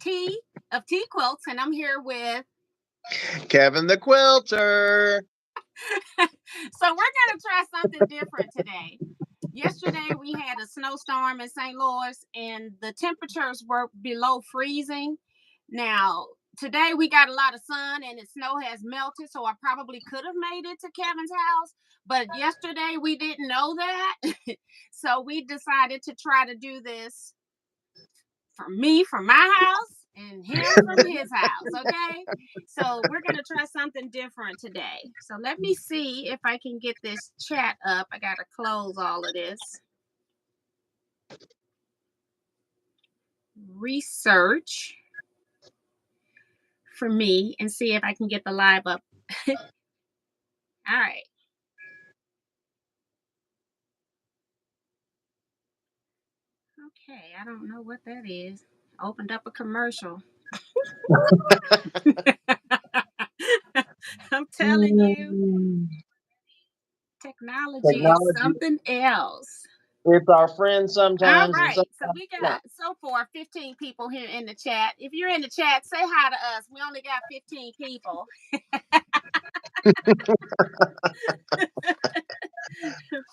T of Teaquilts, and I'm here with Kevin the Quilter. So we're going to try something different today. Yesterday we had a snowstorm in St. Louis and the temperatures were below freezing. Now, today we got a lot of sun and the snow has melted, so I probably could have made it to Kevin's house. But yesterday we didn't know that. So we decided to try to do this from me, from my house, and him from his house, okay? So we're going to try something different today. So let me see if I can get this chat up. I got to close all of this. Research for me and see if I can get the live up. All right. Okay, I don't know what that is. Opened up a commercial. I'm telling you, technology is something else. It's our friend sometimes. All right. So we got so far 15 people here in the chat. If you're in the chat, say hi to us. We only got 15 people.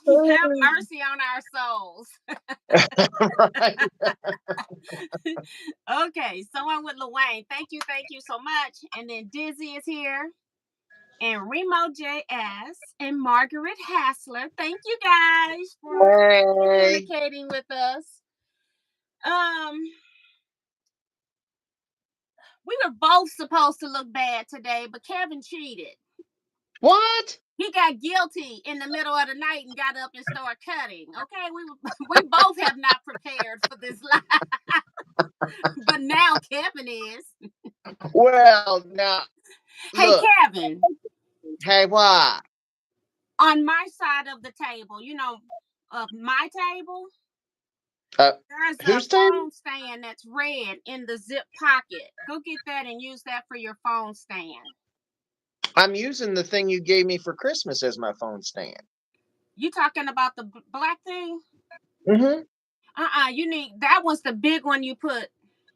Have mercy on our souls. Okay, someone with Luane. Thank you so much. And then Dizzy is here. And Remo JS and Margaret Hassler. Thank you guys for communicating with us. We were both supposed to look bad today, but Kevin cheated. What? He got guilty in the middle of the night and got up and started cutting. Okay, we both have not prepared for this live, but now Kevin is. Well, now. Hey, look. Kevin. Hey, what? On my side of the table, of my table, there's a phone stand that's red in the zip pocket. Go get that and use that for your phone stand. I'm using the thing you gave me for Christmas as my phone stand. You talking about the black thing? Mm-hmm. You need, that was the big one you put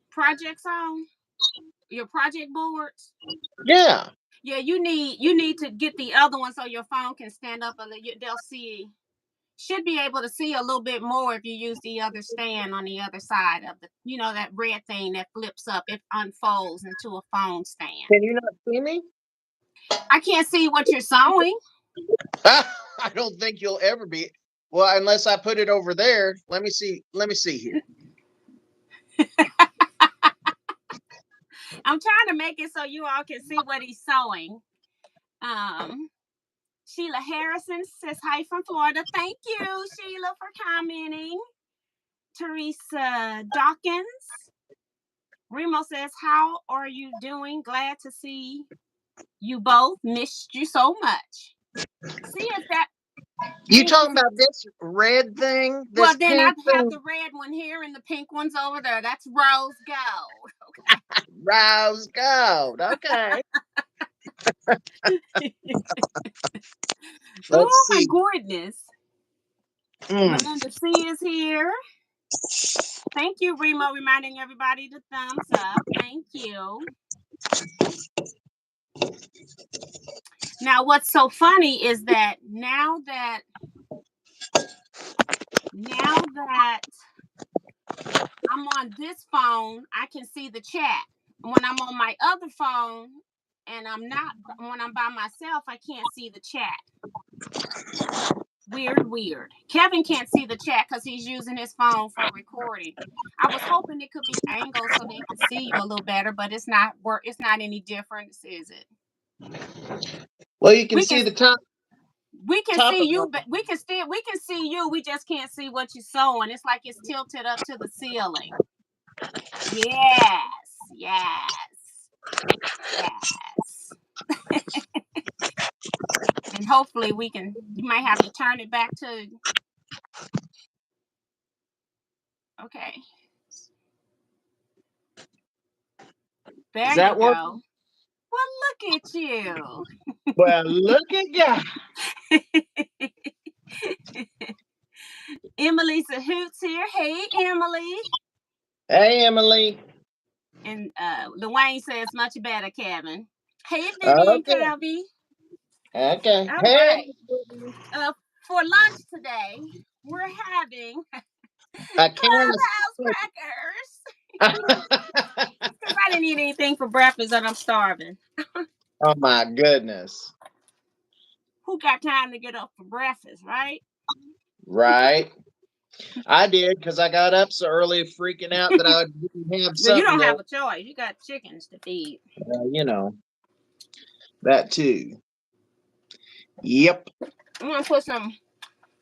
projects on? Your project boards? Yeah. Yeah, you need to get the other one so your phone can stand up and they'll see. Should be able to see a little bit more if you use the other stand on the other side of the, that red thing that flips up. It unfolds into a phone stand. Can you not see me? I can't see what you're sewing. I don't think you'll ever be. Well, unless I put it over there. Let me see here. I'm trying to make it so you all can see what he's sewing. Sheila Harrison says hi from Florida. Thank you, Sheila, for commenting. Teresa Dawkins. Remo says, how are you doing? Glad to see you both. Missed you so much. See if that... You talking about this red thing? This well, then I have the red one here and the pink one's over there. That's rose gold. Okay. Rose gold. Okay. Oh, my goodness. Melinda C is here. Thank you, Remo, reminding everybody to thumbs up. Thank you. Now, what's so funny is that now that I'm on this phone, I can see the chat. When I'm on my other phone and when I'm by myself, I can't see the chat. Weird. Kevin can't see the chat because he's using his phone for recording. I was hoping it could be angled so they could see you a little better, but it's not any different, is it? Well, you can see the top. We can see you, but we can see you. We just can't see what you're sewing. It's like it's tilted up to the ceiling. Yes. And hopefully you might have to turn it back to... Okay. There you go. Well, look at you. Well, look at you. Emily Zahoots here. Hey, Emily. Hey, Emily. And Dwayne says, much better, Kevin. Hey, Vivian, Okay. Calvi. Okay. All Hey. right. For lunch today, we're having I can't. Clubhouse crackers. Because I didn't eat anything for breakfast and I'm starving. Oh my goodness. Who got time to get up for breakfast, right? Right. I did because I got up so early, freaking out that I didn't have Well, you something don't to, have a choice. You got chickens to feed. you know, that too. Yep. I'm going to put some,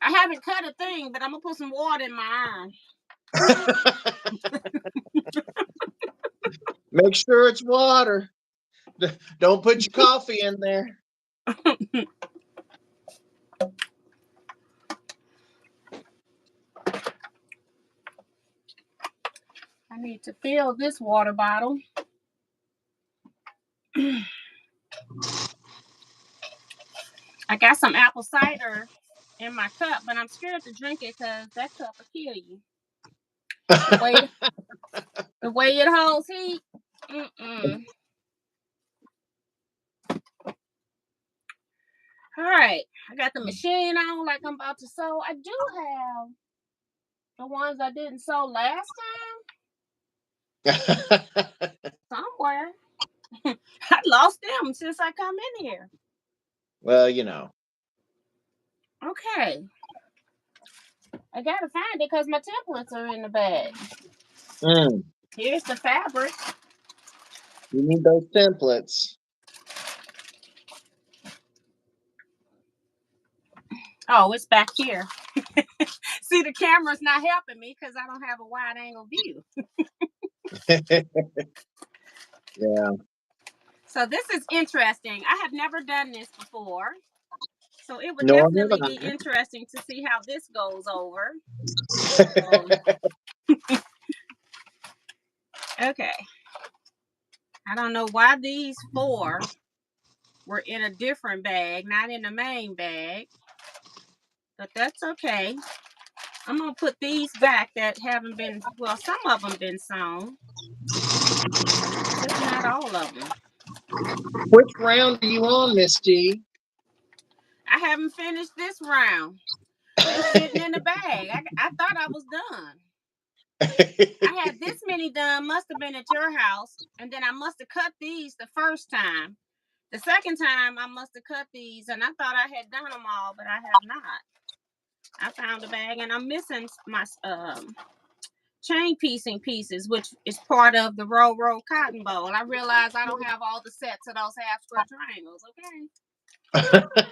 I haven't cut a thing, but I'm going to put some water in my iron. Make sure it's water. Don't put your coffee in there. I need to fill this water bottle. I got some apple cider in my cup, but I'm scared to drink it because that cup will kill you. The way it holds heat. All right. I got the machine on like I'm about to sew. I do have the ones I didn't sew last time somewhere. I lost them since I come in here. Well, you know. Okay. I gotta find it because my templates are in the bag. Here's the fabric. You need those templates. Oh, it's back here. See, the camera's not helping me because I don't have a wide angle view. Yeah. So this is interesting. I have never done this before. So it would No, definitely be interesting to see how this goes over. Okay. I don't know why these 4 were in a different bag, not in the main bag. But that's okay. I'm going to put these back that haven't been, well, some of them been sewn. Just not all of them. Which round are you on, Miss T? I haven't finished this round. They sitting in the bag. I thought I was done. I had this many done, must have been at your house, and then I must have cut these the first time. The second time, I must have cut these, and I thought I had done them all, but I have not. I found a bag, and I'm missing my chain piecing pieces, which is part of the roll cotton bowl. I realize I don't have all the sets of those half square triangles, okay?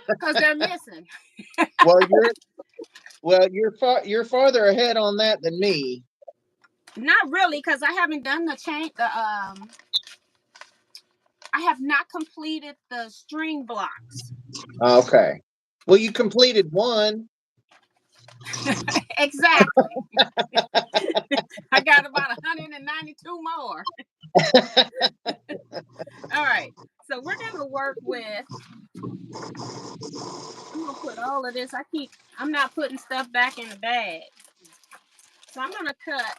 Because they're missing. You're farther ahead on that than me. Not really, because I haven't done the chain. I have not completed the string blocks. Okay. Well, you completed one. Exactly. I got about 192 more. All right. So we're going to work with, I'm going to put all of this. I'm not putting stuff back in the bag. So I'm going to cut.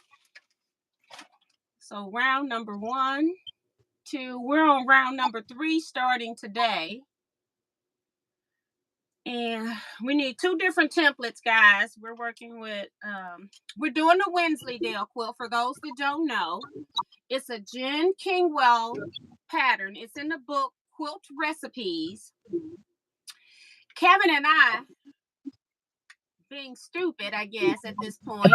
So round number 1, 2, we're on round number 3 starting today. And we need 2 different templates, guys. We're working with, we're doing the Wensleydale quilt for those that don't know. It's a Jen Kingwell pattern. It's in the book Quilt Recipes. Kevin and I, being stupid, I guess, at this point,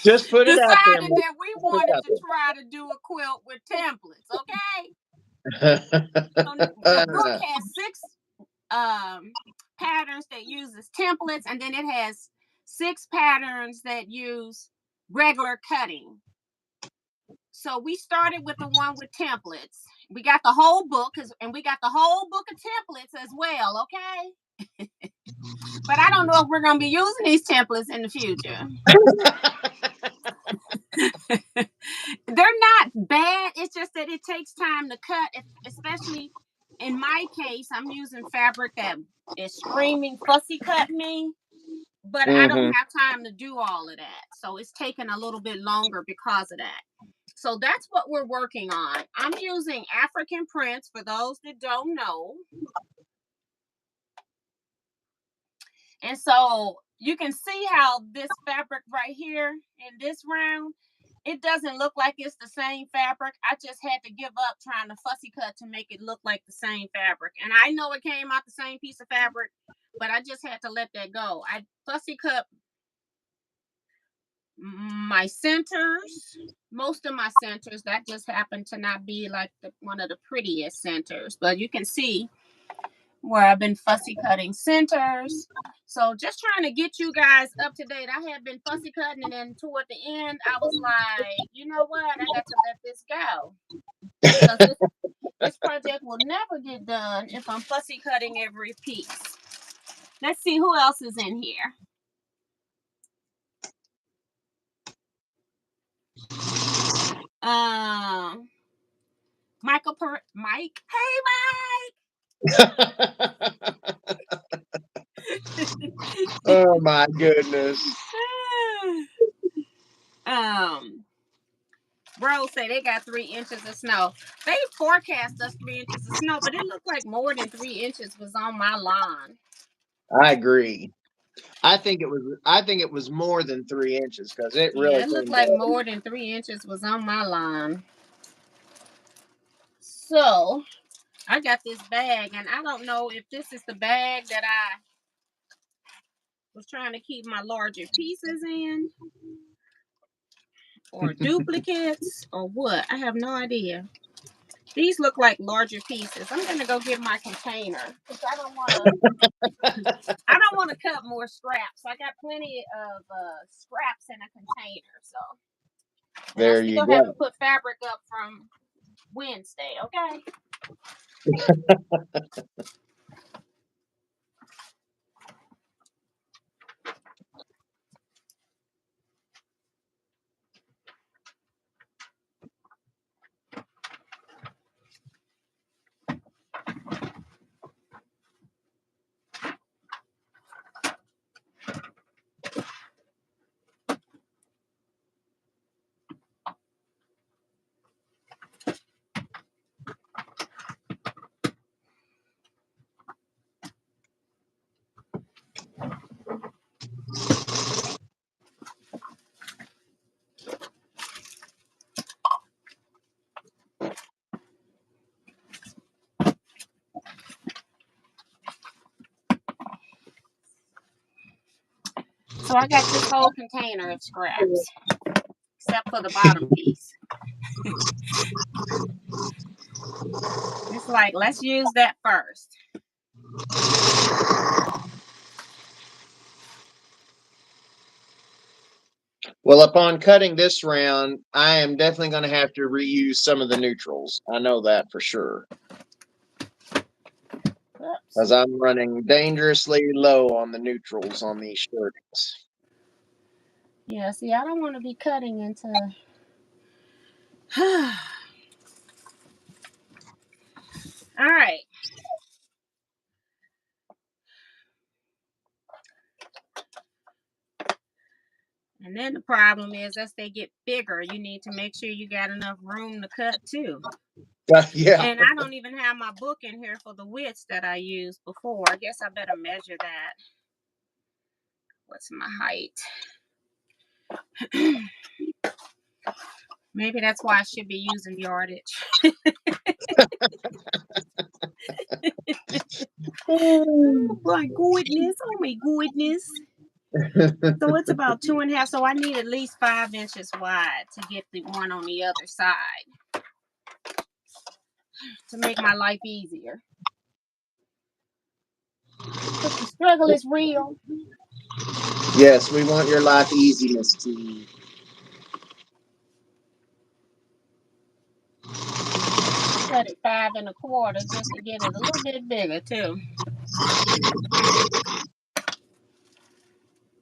just put it out there. Decided that we wanted to try to do a quilt with templates, okay? So the book has 6 patterns that uses templates, and then it has 6 patterns that use regular cutting. So we started with the one with templates. We got the whole book, and we got the whole book of templates as well, okay? But I don't know if we're going to be using these templates in the future. They're not bad. It's just that it takes time to cut, especially in my case. I'm using fabric that is screaming fussy cut me. but I don't have time to do all of that. So it's taking a little bit longer because of that. So that's what we're working on. I'm using African prints for those that don't know. And so you can see how this fabric right here in this round, it doesn't look like it's the same fabric. I just had to give up trying to fussy cut to make it look like the same fabric. And I know it came out the same piece of fabric, but I just had to let that go. I fussy cut my centers, most of my centers. That just happened to not be like one of the prettiest centers, but you can see where I've been fussy cutting centers. So just trying to get you guys up to date. I had been fussy cutting, and then toward the end, I was like, you know what? I got to let this go. Because this project will never get done if I'm fussy cutting every piece. Let's see who else is in here. Mike. Hey, Mike. Oh my goodness. Bro say they got 3 inches of snow. They forecast us 3 inches of snow, but it looked like more than 3 inches was on my lawn. I agree. I think it was more than 3 inches because it really it looked like more than 3 inches was on my lawn. So I got this bag, and I don't know if this is the bag that I was trying to keep my larger pieces in, or duplicates, or what. I have no idea. These look like larger pieces. I'm gonna go get my container because I don't want to cut more scraps. I got plenty of scraps in a container. So there you go. Haven't put fabric up from Wednesday. Okay. So I got this whole container of scraps, except for the bottom piece. It's like, let's use that first. Well, upon cutting this round, I am definitely going to have to reuse some of the neutrals. I know that for sure. Because I'm running dangerously low on the neutrals on these shirts. Yeah, see, I don't want to be cutting into... All right. And then the problem is, as they get bigger, you need to make sure you got enough room to cut too. Yeah. And I don't even have my book in here for the widths that I used before. I guess I better measure that. What's my height? Maybe that's why I should be using yardage. Oh my goodness. Oh my goodness. So it's about 2.5. So I need at least 5 inches wide to get the one on the other side, to make my life easier. But the struggle is real. Yes, we want your life easiness to... Cut it 5 1/4 just to get it a little bit bigger too.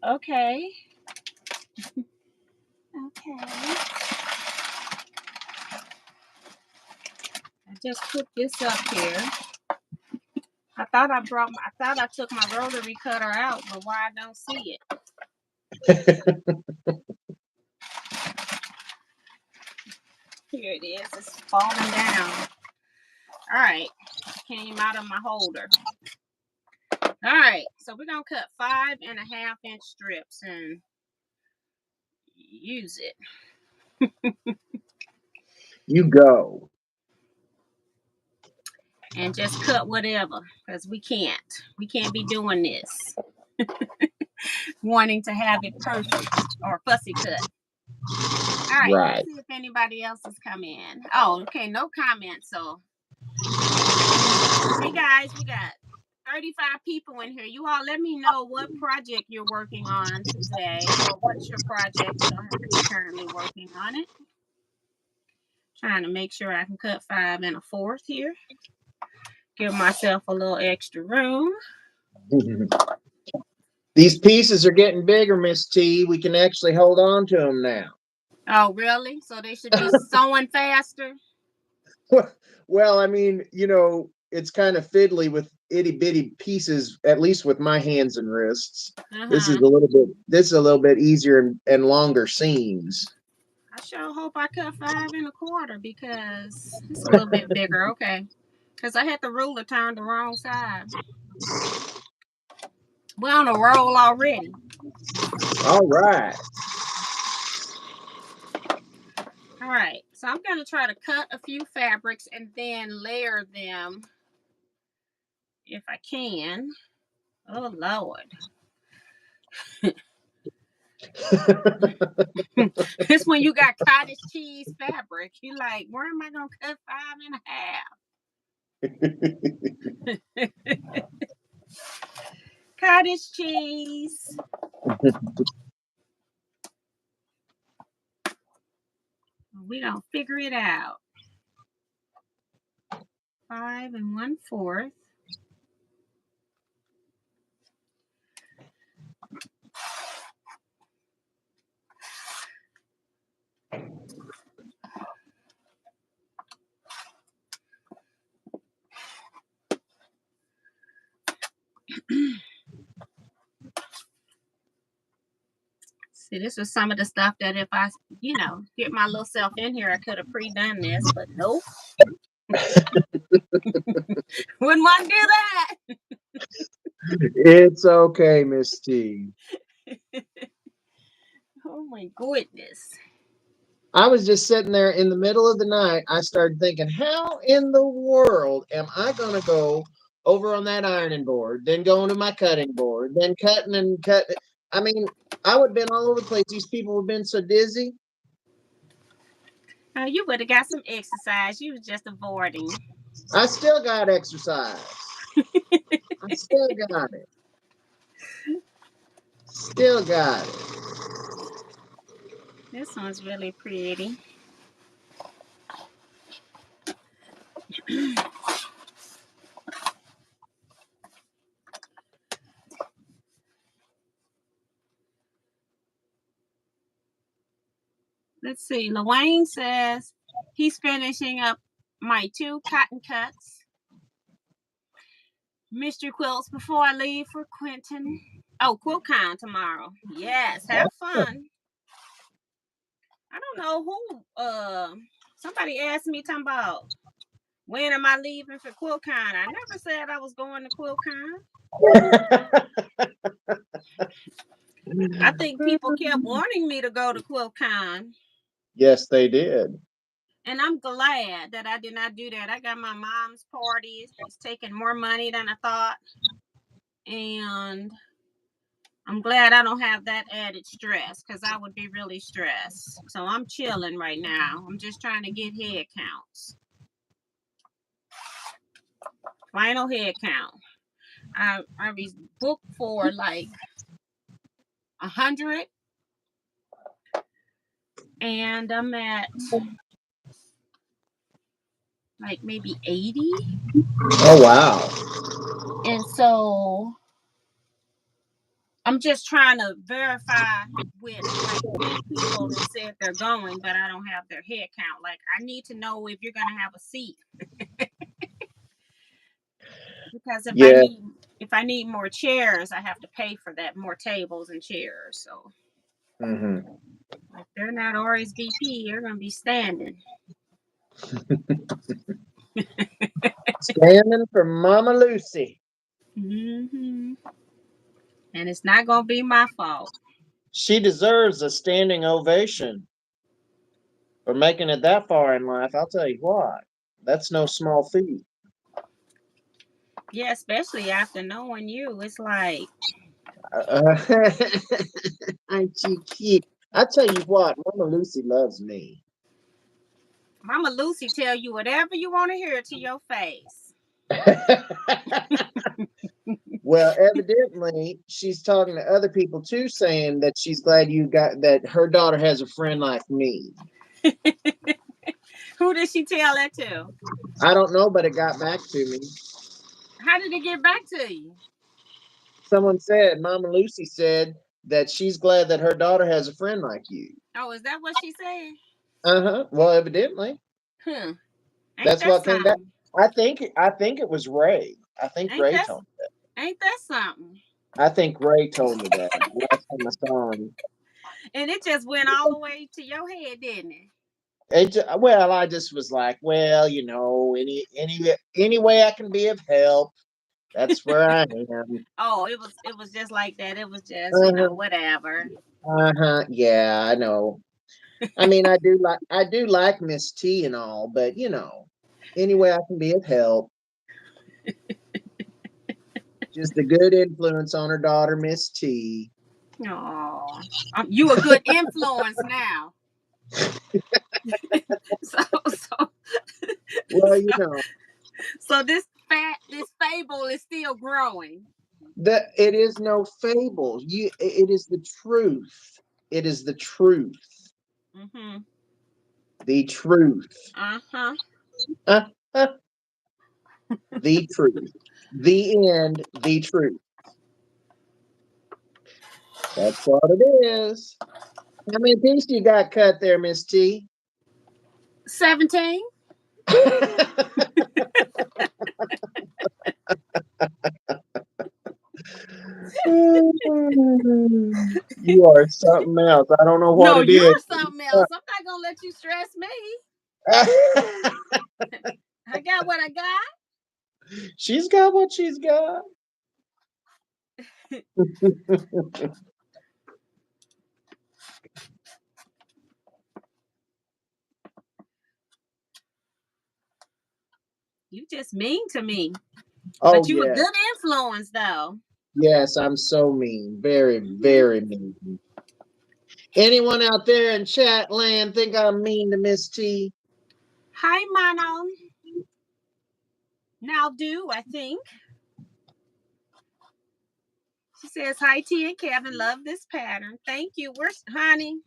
Okay. Okay. I just put this up here. I thought I took my rotary cutter out, but why I don't see it? Here it is. It's falling down. All right. Came out of my holder. All right. So we're going to cut 5.5-inch strips and use it. You go. And just cut whatever, because we can't be doing this wanting to have it perfect or fussy cut. All right, Right. let's see if anybody else has come in. Oh, okay, no comments. So hey guys, we got 35 people in here. You all let me know what project you're working on today, or what's your project you're currently working on it. Trying to make sure I can cut 5 1/4 here. Give myself a little extra room. These pieces are getting bigger, Miss T. We can actually hold on to them now. Oh, really? So they should be sewing faster? Well, I mean, it's kind of fiddly with itty bitty pieces, at least with my hands and wrists. This is a little bit easier and longer seams. I sure hope I cut 5 1/4 because it's a little bit bigger. Okay. Because I had the ruler turned the wrong side. We're on a roll already. All right. All right. So I'm going to try to cut a few fabrics and then layer them if I can. Oh, Lord. This when you got cottage cheese fabric. You like, where am I going to cut 5 1/2? Cottage cheese. We don't figure it out. 5 1/4. See, this was some of the stuff that if I, get my little self in here, I could have pre-done this, but nope. Wouldn't want to do that. It's okay, Miss T. Oh my goodness. I was just sitting there in the middle of the night. I started thinking, how in the world am I going to go over on that ironing board, then going to my cutting board, then cutting and cutting? I mean, I would have been all over the place. These people would have been so dizzy. You would have got some exercise. You was just avoiding. I still got exercise. I still got it. Still got it. This one's really pretty. Let's see. Lawayne says he's finishing up my 2 cotton cuts. Mr. Quilts before I leave for Quentin. Oh, QuiltCon tomorrow. Yes, have fun. I don't know who. Somebody asked me talking about when am I leaving for QuiltCon. I never said I was going to QuiltCon. I think people kept wanting me to go to QuiltCon. Yes, they did. And I'm glad that I did not do that. I got my mom's party. It's taking more money than I thought. And I'm glad I don't have that added stress because I would be really stressed. So I'm chilling right now. I'm just trying to get head counts. Final head count. I was booked for like 100. And I'm at like maybe 80. Oh, wow. And so I'm just trying to verify with like 10 people that said they're going, but I don't have their head count. Like I need to know if you're gonna have a seat. Because if I need more chairs, I have to pay for that, more tables and chairs. So Mm-hmm. If they're not RSVP, you're going to be standing. Standing for Mama Lucy. Mm-hmm. And it's not going to be my fault. She deserves a standing ovation for making it that far in life. I'll tell you what, that's no small feat. Yeah, especially after knowing you. It's like, I'm cheeky. I tell you what, Mama Lucy loves me. Mama Lucy tell you whatever you want to hear to your face. Well, evidently, she's talking to other people too, saying that she's glad you got that her daughter has a friend like me. Who did she tell that to? I don't know, but it got back to me. How did it get back to you? Someone said, Mama Lucy said that she's glad that her daughter has a friend like you. Oh, is that what she said? Uh-huh. Well, evidently. Ain't That's that what came back. something? I think it was Ray. I think Ain't Ray that told me that. ain't that something? I think Ray told me that last time I saw him. And it just went all the way to your head, didn't it? Well, I just was like, well, any way I can be of help. That's where I am. Oh, it was just like that. It was just, Uh-huh. whatever. Uh-huh. Yeah, I know. I mean, I do like Miss T and all, but any way I can be of help. Just a good influence on her daughter, Miss T. Oh, you a good influence now. so, so, Well, so this fable is still growing. it is no fable. It is the truth. It is the truth. Mm-hmm. The truth. Uh-huh. Uh, uh, the truth. The end. The truth. That's what it is. How many pieces you got cut there, Miss T? 17. You are something else. I don't know what No, it you're is. something else. I'm not gonna let you stress me. I got what I got. She's got what she's got. You just mean to me. Oh, But you a yes. good influence though. Yes, I'm so mean. Very, very mean. Anyone out there in chat land think I'm mean to Miss T? Hi, Manon. Now do, I think. She says, hi, T and Kevin. Love this pattern. Thank you. Honey,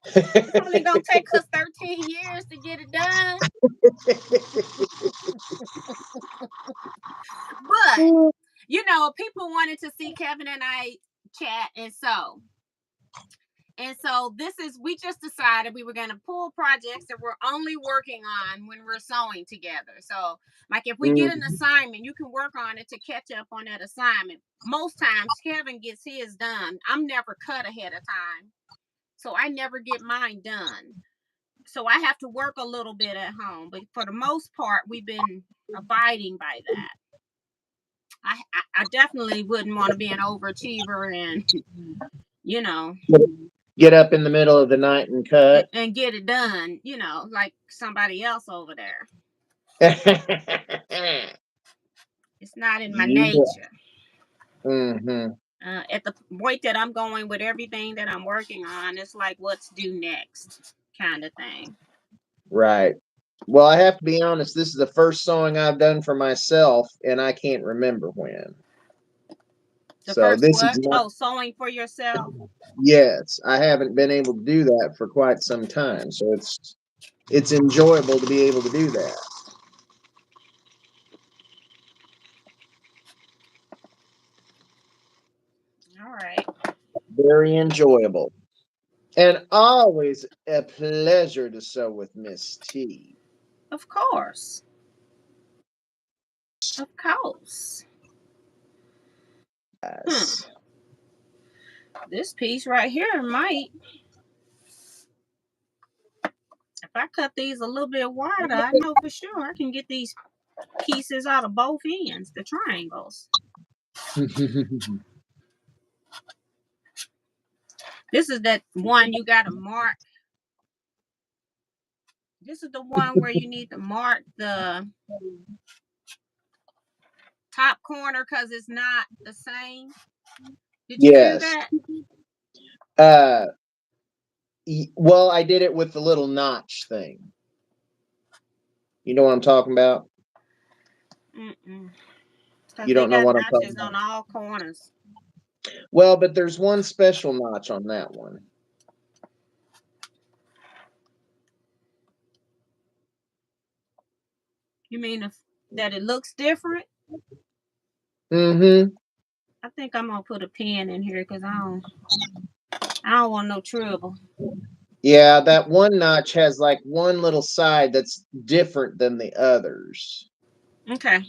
it's only going to take us 13 years to get it done. But, people wanted to see Kevin and I chat. We just decided we were going to pull projects that we're only working on when we're sewing together. So, like if we get an assignment, you can work on it to catch up on that assignment. Most times, Kevin gets his done. I'm never cut ahead of time. So I never get mine done. So I have to work a little bit at home. But for the most part, we've been abiding by that. I definitely wouldn't want to be an overachiever and, Get up in the middle of the night and cut. and get it done, like somebody else over there. It's not in my nature. Mm-hmm. At the point that I'm going with everything that I'm working on, it's like what's due next kind of thing. Right. Well, I have to be honest. This is the first sewing I've done for myself, and I can't remember when. Sewing for yourself? Yes, I haven't been able to do that for quite some time. So it's enjoyable to be able to do that. All right. Very enjoyable. And always a pleasure to sew with Miss T. Of course. Of course. Yes. This piece right here might. If I cut these a little bit wider, I know for sure I can get these pieces out of both ends, the triangles. This is that one you got to mark. This is the one where you need to mark the top corner because it's not the same. Did you do that? Well, I did it with the little notch thing. You know what I'm talking about? You don't know what I'm talking about? On all corners. Well, but there's one special notch on that one. You mean that it looks different? Mm-hmm. I think I'm gonna put a pin in here because I don't want no trouble. Yeah, that one notch has like one little side that's different than the others. Okay.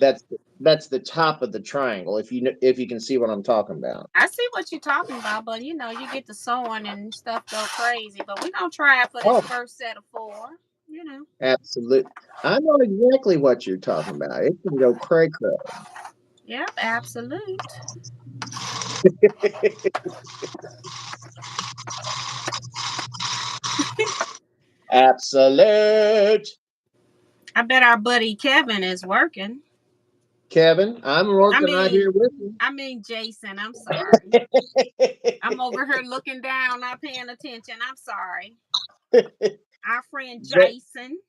That's the top of the triangle. If you can see what I'm talking about. I see what you're talking about, but you know you get the sewing and stuff go crazy. But we're gonna try it for this first set of 4. You know. Absolutely. I know exactly what you're talking about. It can go cray-cray. Yep, absolute. Absolute. I bet our buddy Kevin is working. Kevin, I'm working right here with you. I mean Jason, I'm sorry. I'm over here looking down, not paying attention. I'm sorry. Our friend Jason.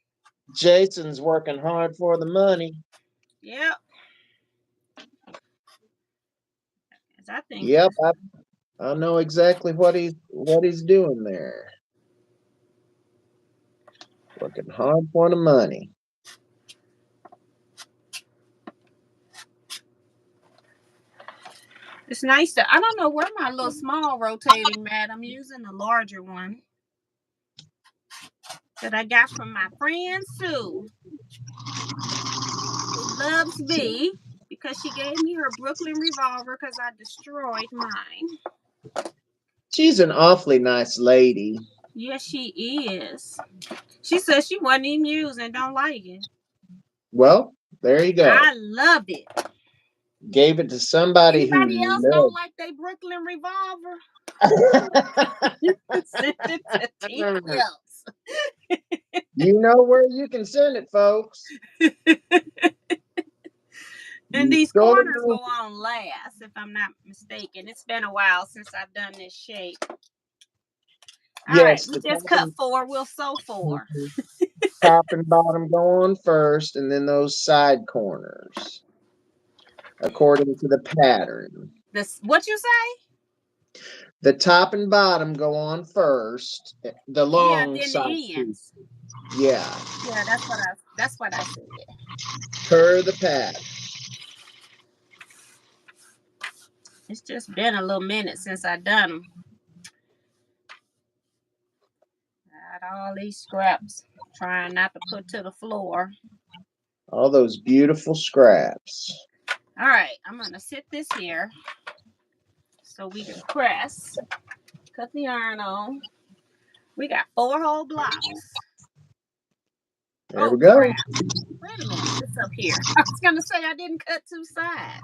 Jason's working hard for the money. Yep. I think. Yep, I know exactly what he's doing there. Working hard for the money. It's nice to. I don't know where my little small rotating mat. I'm using the larger one that I got from my friend Sue, who loves me because she gave me her Brooklyn revolver because I destroyed mine. She's an awfully nice lady. Yes, she is. She says she wasn't even using, don't like it. Well, there you go. I love it. Gave it to somebody. Anybody else don't like their Brooklyn revolver? Send it to Teaquilts. You know where you can send it, folks. And these corners go on last, if I'm not mistaken. It's been a while since I've done this shape. All right, we just cut 4. We'll sew 4. Top and bottom go on first, and then those side corners, according to the pattern. What you say? The top and bottom go on first. The long side. The ends. Yeah. Yeah, that's what I said. Per the pattern. It's just been a little minute since I done them. Got all these scraps, trying not to put to the floor. All those beautiful scraps. All right, I'm gonna sit this here so we can press. Cut the iron on. We got 4 whole blocks. There we go. Crap. Wait a minute, it's up here. I was gonna say I didn't cut 2 sides.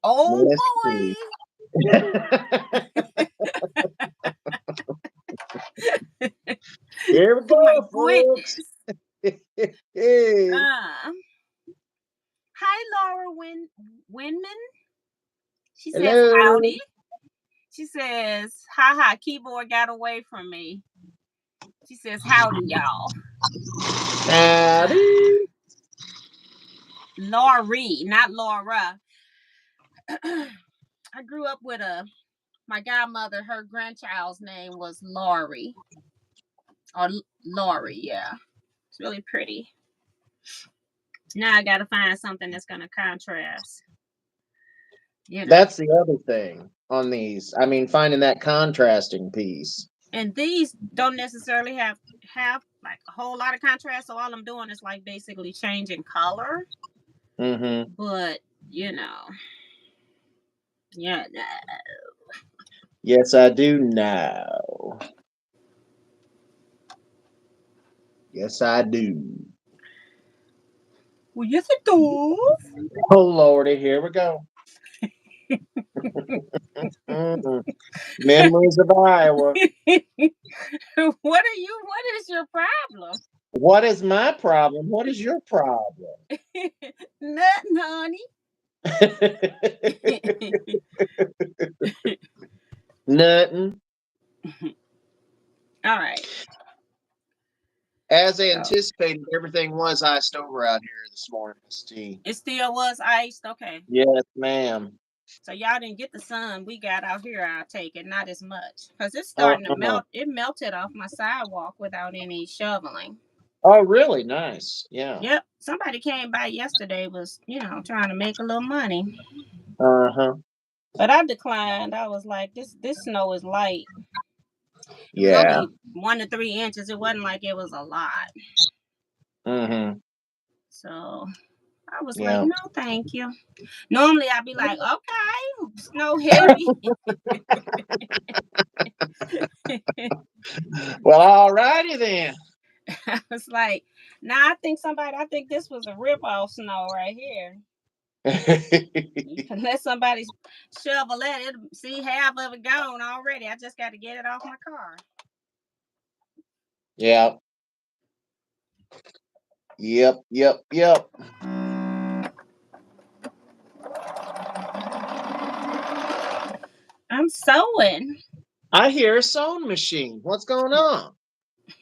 Oh boy. Here we go, folks. Hi, Laura Winman. She says, hello. Howdy. She says, haha, keyboard got away from me. She says, howdy, y'all. Howdy. Laurie, not Laura. I grew up with my godmother, her grandchild's name was Laurie. Or Laurie, yeah. It's really pretty. Now I got to find something that's going to contrast. You know. That's the other thing on these. I mean, finding that contrasting piece. And these don't necessarily have like a whole lot of contrast. So all I'm doing is like basically changing color. Mm-hmm. But you know, yeah. Yes, I do now. Yes, I do. Well, yes, it does. Oh Lordy, here we go. Mm. Memories of Iowa. What are you? What is your problem? What is my problem? What is your problem? Nothing, honey. Nothing. All right. As So anticipated, everything was iced over out here this morning, Miss T. it still was iced. Okay. Yes, ma'am. So y'all didn't get the sun we got out here. I'll take it. Not as much because it's starting to Uh-huh. melt. It melted off my sidewalk without any shoveling. Oh, really? Nice. Yeah. Yep. Somebody came by yesterday. Was trying to make a little money, Uh-huh. but I declined. I was like, this snow is light. It was Yeah. only 1 to 3 inches. It wasn't like it was a lot. Mm-hmm. So I was like, Yeah. no, thank you. Normally I'd be like, okay, snow heavy. Well, all righty then. I was like, nah, I think this was a rip off snow right here. You can let somebody shovel it, see half of it gone already. I just got to get it off my car. Yeah. Yep. Yep. Yep. I'm sewing. I hear a sewing machine. What's going on?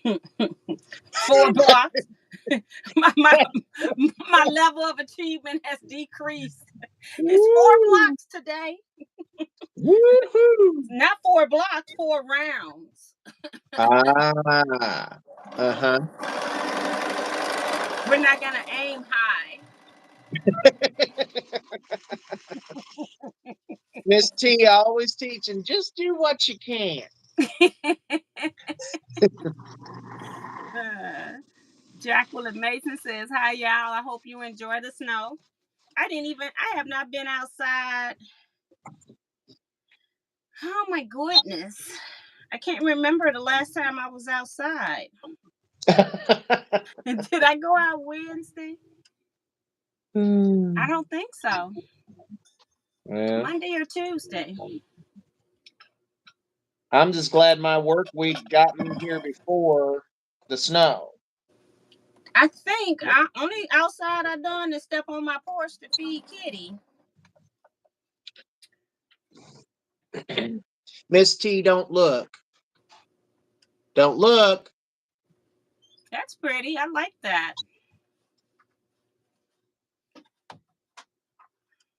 4 blocks. My level of achievement has decreased. It's 4 blocks today. Woo-hoo. Not 4 blocks, 4 rounds. Ah. Uh-huh. We're not gonna aim high. Miss T always teaching, just do what you can. Jacqueline Mason says, "Hi y'all. I hope you enjoy the snow. I have not been outside. Oh my goodness. I can't remember the last time I was outside. Did I go out Wednesday? I don't think so. Yeah. Monday or Tuesday. I'm just glad my work week got me here before the snow. I think I only outside I done is step on my porch to feed Kitty. Miss T, don't look. Don't look. That's pretty. I like that.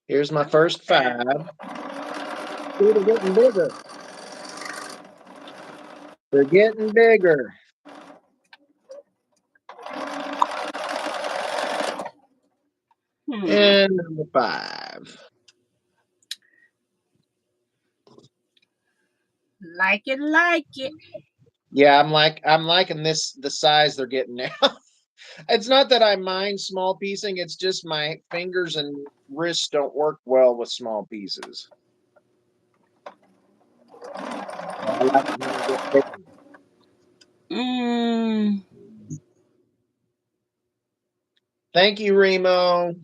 Here's my first 5. See, they're getting bigger. They're getting bigger. And number 5. Like it. Yeah, I'm liking this the size they're getting now. It's not that I mind small piecing, it's just my fingers and wrists don't work well with small pieces. I like it when they get bigger. Thank you, Remo.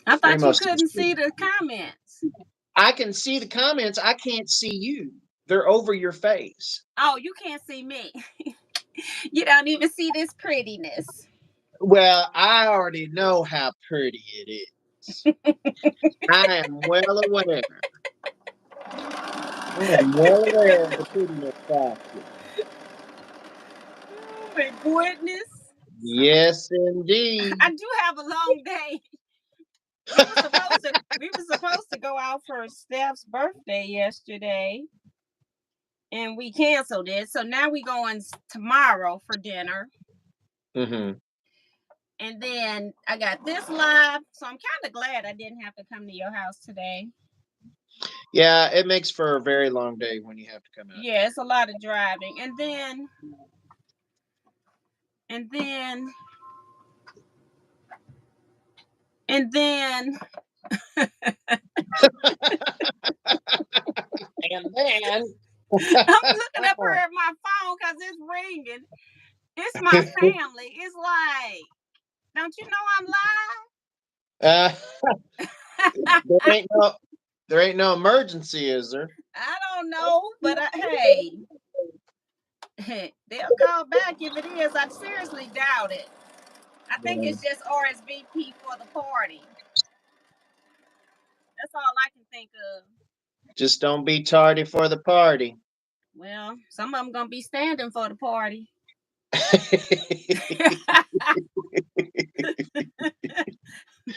I thought Remo you says, couldn't see the comments. I can see the comments. I can't see you. They're over your face. Oh, you can't see me. You don't even see this prettiness. Well, I already know how pretty it is. I am well aware. I am well aware of the prettiness factor. Oh my goodness. Yes, indeed. I do have a long day. We were supposed to go out for Steph's birthday yesterday, and we canceled it. So now we going tomorrow for dinner. Mm-hmm. And then I got this live, so I'm kind of glad I didn't have to come to your house today. Yeah, it makes for a very long day when you have to come out. Yeah, it's a lot of driving. And then And then And then I'm looking up here at my phone because it's ringing. It's my family. It's like, don't you know I'm uh, live? there ain't no emergency, is there? I don't know, but hey, they'll call back if it is. I seriously doubt it. I think Yeah. it's just RSVP for the party. That's all I can think of. Just don't be tardy for the party. Well, some of them gonna be standing for the party.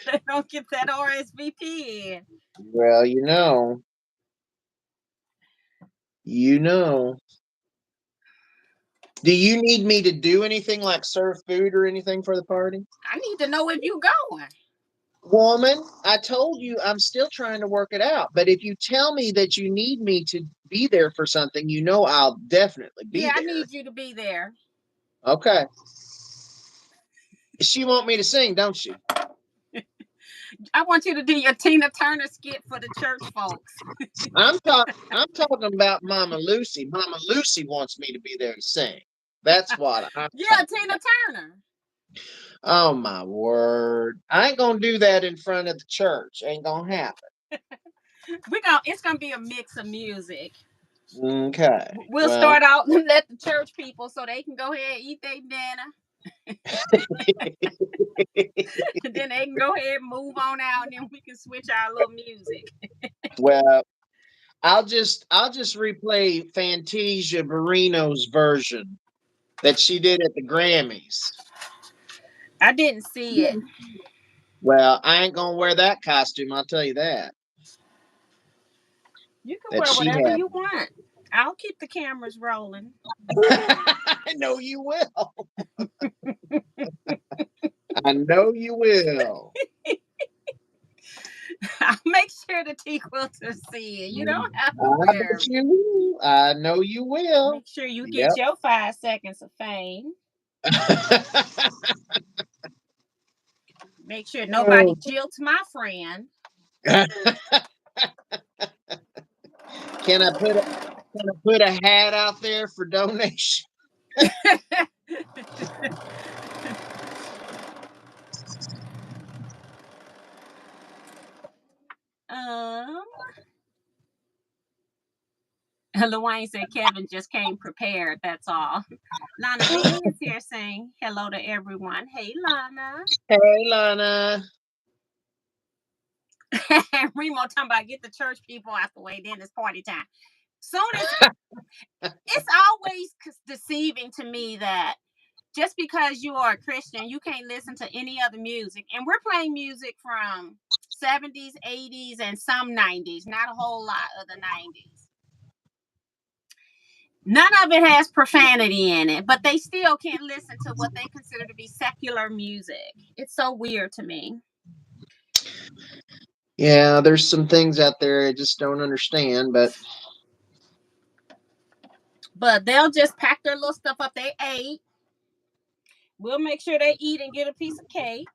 They don't get that RSVP in. Well, you know. Do you need me to do anything like serve food or anything for the party? I need to know if you going. Woman, I told you I'm still trying to work it out. But if you tell me that you need me to be there for something, you know I'll definitely be Yeah, I there. need you to be there. Okay. She want me to sing, don't she? I want you to do your Tina Turner skit for the church folks. I'm talking about Mama Lucy. Mama Lucy wants me to be there to sing. That's what I'm Yeah, talking Tina about. Turner. Oh my word. I ain't gonna do that in front of the church. Ain't gonna happen. It's gonna be a mix of music. Okay. We'll Well, start out and let the church people so they can go ahead and eat their dinner. Then they can go ahead and move on out, and then we can switch our little music. well, I'll just replay Fantasia Barrino's version that she did at the Grammys. I didn't see it. Well, I ain't gonna wear that costume, I'll tell you that. You can That wear she whatever had. you want. I'll keep the cameras rolling. I know you will. I know you will. I'll make sure the Teaquilters see it. You don't have to wear it. I know you will. Make sure you Yep. get your 5 seconds of fame. Make sure nobody Oh. jilts my friend. Can I put a hat out there for donation? um, Luane said Kevin just came prepared. That's all. Lana B is here saying hello to everyone. Hey, Lana. Hey, Lana. Remo talking about get the church people out the way. Then it's party time. Soon as it's always deceiving to me that just because you are a Christian, you can't listen to any other music. And we're playing music from 70s, 80s, and some 90s. Not a whole lot of the 90s. None of it has profanity in it, but they still can't listen to what they consider to be secular music. It's so weird to me. Yeah, there's some things out there I just don't understand, but they'll just pack their little stuff up. They ate. We'll make sure they eat and get a piece of cake.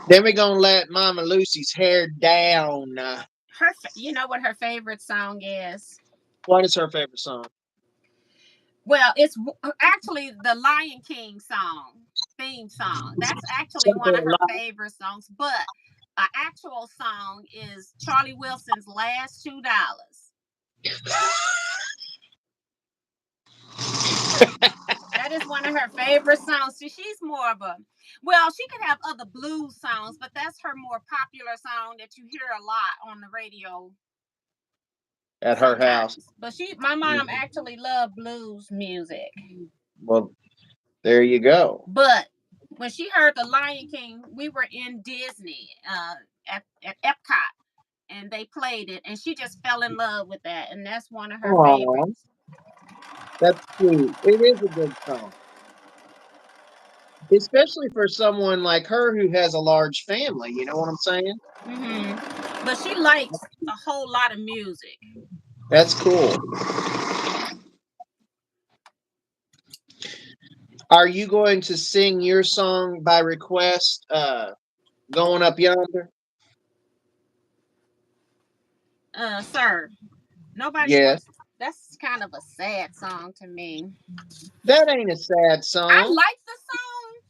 then we're gonna let Mama Lucy's hair down. You know what her favorite song is? What is her favorite song? Well, it's actually the Lion King theme song. That's actually one of her favorite songs. But an actual song is Charlie Wilson's "Last $2." That is one of her favorite songs. So she's more of she could have other blues songs, but that's her more popular song that you hear a lot on the radio At her house. But my mom actually loved blues music. Well, there you go. But when she heard the Lion King, we were in Disney at Epcot, and they played it, and she just fell in love with that, and that's one of her favorites. That's sweet. It is a good song. Especially for someone like her who has a large family, you know what I'm saying? Mm-hmm. But she likes a whole lot of music. That's cool. Are you going to sing your song by request, Going Up Yonder? Sir, nobody Yes. wants. That's kind of a sad song to me. That ain't a sad I song. like the song,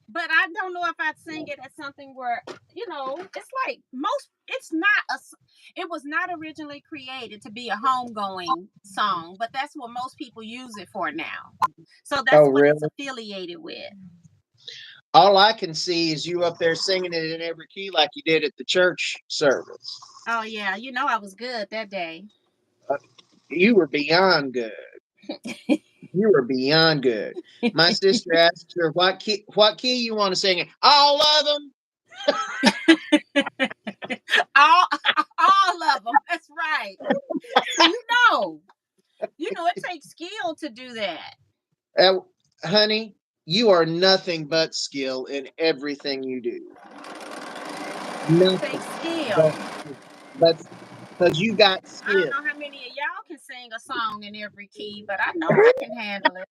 but I don't know if I'd sing it as something where it's like most. It's not a. It was not originally created to be a homegoing song, but that's what most people use it for now. So Oh, that's what it's really? affiliated with. All I can see is you up there singing it in every key like you did at the church service. Oh yeah, I was good that day. You were beyond good. You were beyond good. My sister asked her what key you want to sing in. All of them. all all of them. That's right. See, it takes skill to do that. Uh, Honey, you are nothing but skill in everything you do. It Nothing takes but skill. that's because you got I don't skill. know how many of y'all can sing a song in every key, but I know I can handle it.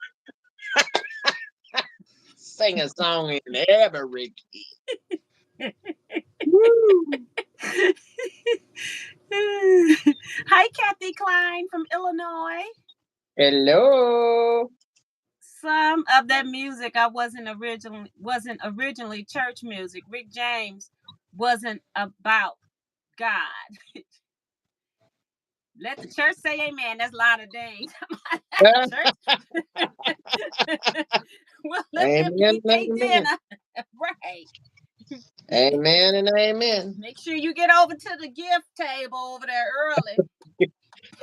Sing a song in every key. Woo. Hi, Kathy Klein from Illinois. Hello. Some of that music I wasn't originally church music. Rick James wasn't about God. Let the church say amen. That's Lana Dane. Church. Well, let them Amen eat and their amen. dinner. Right. Amen and amen. Make sure you get over to the gift table over there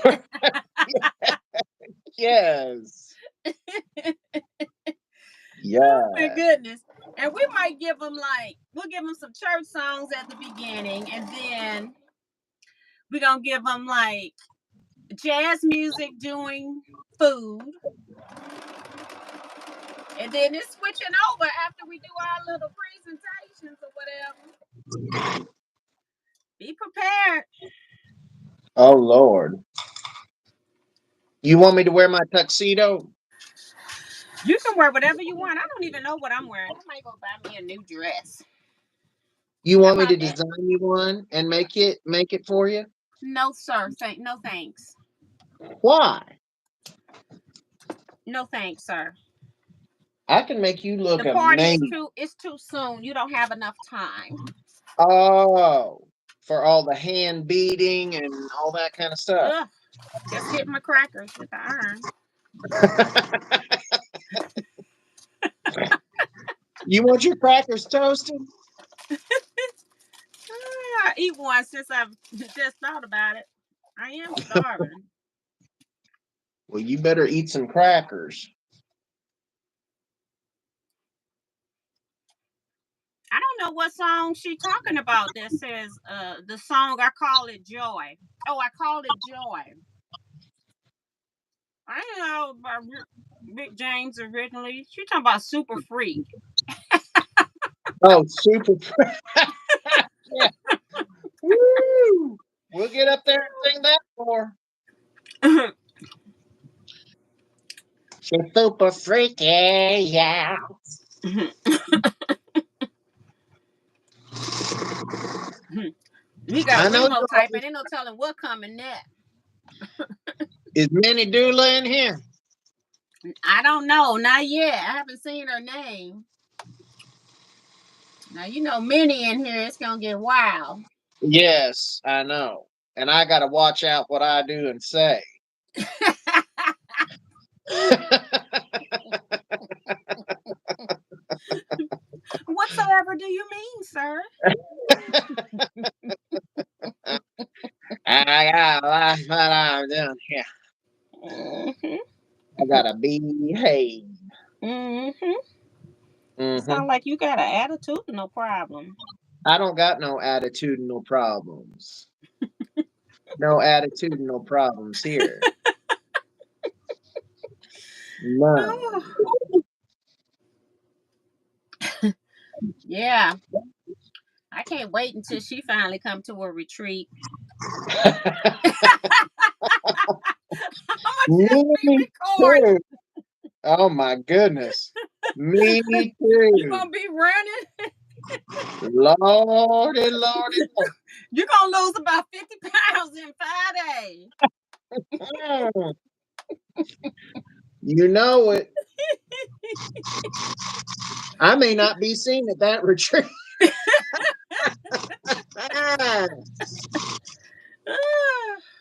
early. Yes. Oh my Yeah. goodness. And we might we'll give them some church songs at the beginning, and then we're going to give them like jazz music doing food. And then it's switching over after we do our little presentations or whatever. Be prepared. Oh Lord. You want me to wear my tuxedo? You can wear whatever you want. I don't even know what I'm wearing. I might go buy me a new dress. You How want me to about that? design you one and make it for you? No, sir. No thanks. Why? No thanks, sir. I can make you look The party is amazing. too soon. You don't have enough time. Oh, for all the hand beating and all that kind of stuff. Ugh. Just hit my crackers with the iron. You want your crackers toasted? I eat one since I've just thought about it. I am starving. Well, you better eat some crackers. I don't know what song she talking about that says the song I call it joy. Oh, I called it joy. I didn't know about Rick James originally. She talking about Super Freak. Oh, super. Yeah. Woo! We'll get up there and sing that for. She's super freaky, yeah. We got I know Remo you typing. Ain't no telling what coming next. is Minnie Doula in here. I don't know. Not yet. I haven't seen her name. Now you know Minnie in here. It's gonna get wild. Yes, I know. And I got to watch out what I do and say. Whatsoever do you mean, sir? I got what I'm doing here. Mm-hmm. I got to behave. Mm-hmm. You Hmm. sound like you got an attitude, no problem. I don't got no attitudinal problems. No attitudinal problems here. Oh, None. yeah. I can't wait until she finally come to a retreat. I'ma just Me be recording. too. Oh my goodness. Me You're too. gonna be running. Lordy, Lordy, Lord. You're gonna lose about 50 pounds in 5 days. Mm. You know it. I may not be seen at that retreat.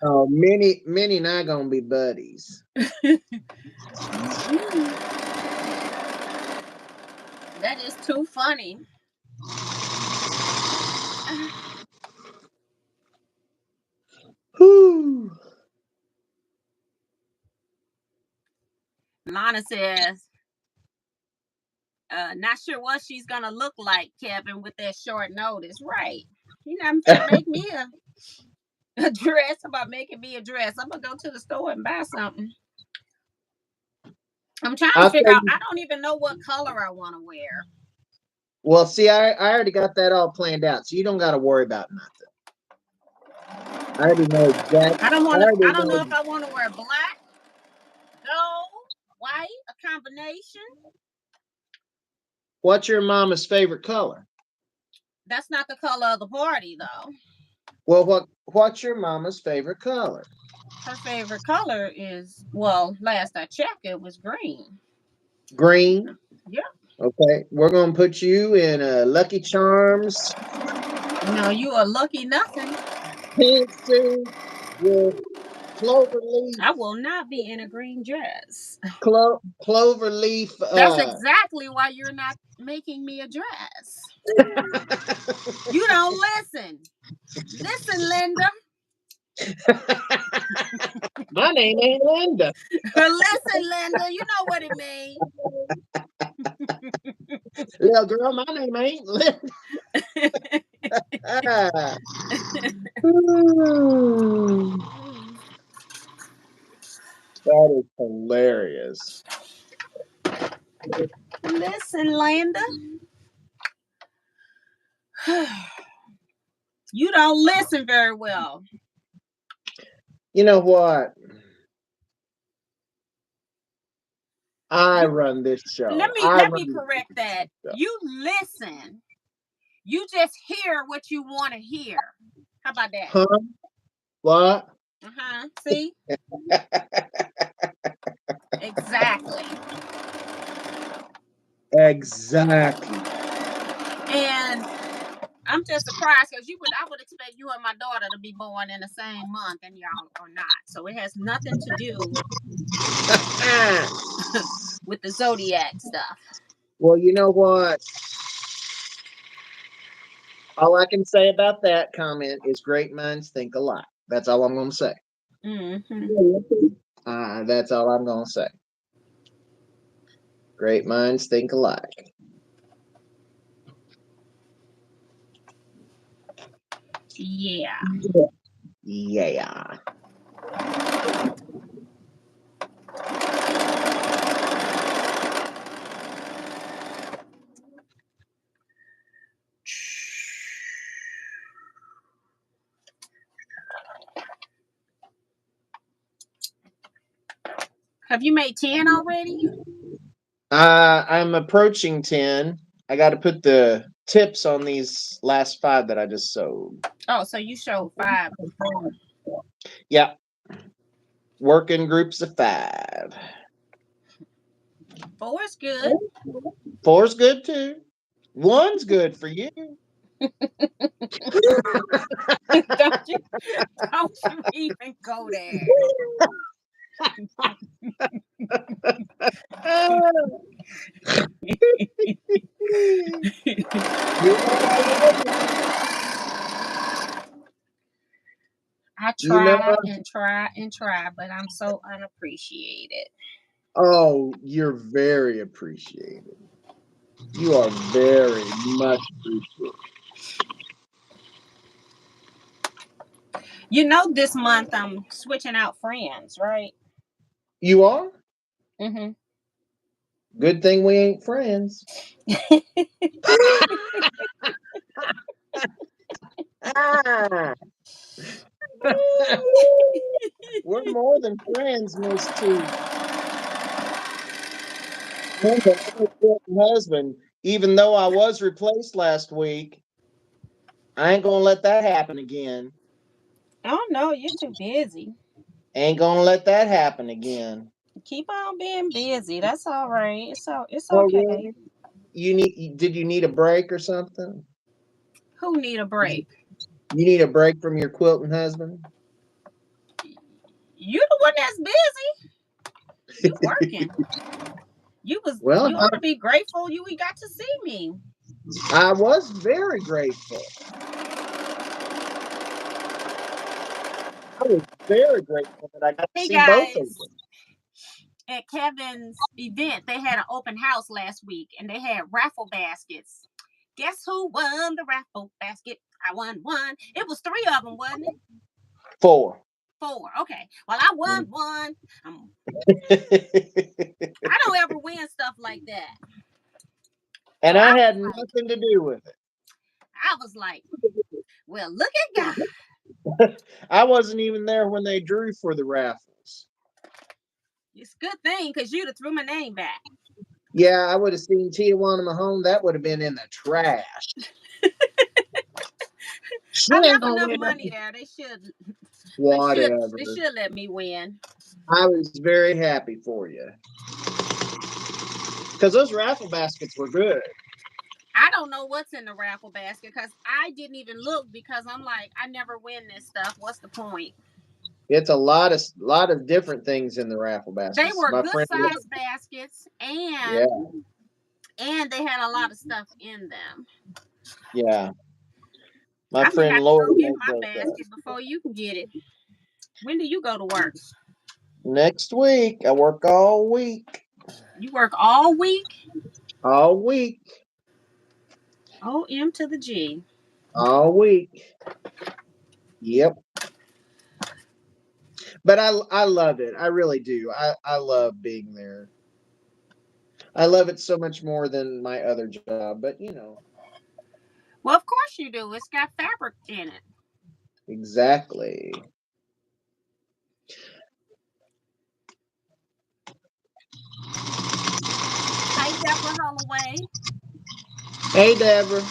Oh, Minnie and I gonna be buddies. That is too funny. Whew. Lana says, not sure what she's gonna look like, Kevin, with that short notice. Right. You know, I'm trying to make me a dress. About making me a dress. I'm gonna go to the store and buy something. I'm trying to I'll figure tell out. you. I don't even know what color I want to wear. Well, see, I already got that all planned out, so you don't got to worry about nothing. I already know exactly. I don't I want to. I already don't know know. if I want to wear black, gold, white, a combination. What's your mama's favorite color? That's not the color of the party, though. Well, what's your mama's favorite color? Her favorite color is, well, last I checked, it was green. Green. Yeah. Okay, we're gonna put you in a Lucky Charms No, you are lucky nothing. pantsuit with clover leaf. I will not be in a green dress. Clover leaf. That's exactly why you're not making me a dress. You don't listen. Listen, Linda. My name ain't Linda. Listen, Linda. You know what it means. Little girl, my name ain't Linda. That is hilarious. Listen, Linda. You don't listen very well. You know what? I run this show. Let me correct that. You listen. You just hear what you want to hear. How about that? Huh? What? See? Exactly. Exactly. And I'm just surprised because I would expect you and my daughter to be born in the same month, and y'all are not. So it has nothing to do with the zodiac stuff. Well, you know what? All I can say about that comment is great minds think alike. That's all I'm going to say. Mm-hmm. That's all I'm going to say. Great minds think alike. Yeah. Yeah. Have you made 10 already? I'm approaching 10. I got to put the tips on these last 5 that I just sold. Oh, so you showed 5 before. Yeah. Working groups of 5. 4 is good. 4's good too. 1's good for you. don't you even go there. I try and try and try, but I'm so unappreciated. Oh, you're very appreciated. You are very much appreciated. You know, this month I'm switching out friends, right? You are? Mm-hmm. Good thing we ain't friends. We're more than friends, Miss T. And my husband, even though I was replaced last week, I ain't gonna let that happen again. Oh no, you're too busy. Ain't gonna let that happen again. Keep on being busy. That's all right. It's Oh, okay. really? Did you need a break or something? Who need a break? You need a break from your quilting husband? You the one that's busy. You working. Well, You ought to be grateful we got to see me. I was very grateful. I was very grateful that I got to Hey see both of guys, them. at Kevin's event, they had an open house last week and they had raffle baskets. Guess who won the raffle basket? I won one. It was 3 of them, wasn't it? 4. 4. Okay. Well, I won one. I don't ever win stuff like that. And So I had nothing to do with it. I was like, well, look at God. I wasn't even there when they drew for the raffles. It's a good thing because you'd have threw my name back. Yeah, I would have seen Teajuana Mahone. That would have been in the trash. I left enough money there. They should. Whatever. They should let me win. I was very happy for you. Because those raffle baskets were good. I don't know what's in the raffle basket because I didn't even look because I'm like, I never win this stuff. What's the point? It's a lot of different things in the raffle baskets. They were My good friend, sized baskets yeah, and they had a lot of stuff in them. yeah. My I'm gonna friend have to Lori go get my basket before you can get it. When do you go to work? next week. I work all week. You work all week? All week. O-M to the G. All week. Yep. But I love it. I really do. I love being there. I love it so much more than my other job, but Well, of course you do. It's got fabric in it. exactly. Hey, Deborah Holloway. Hey, Deborah.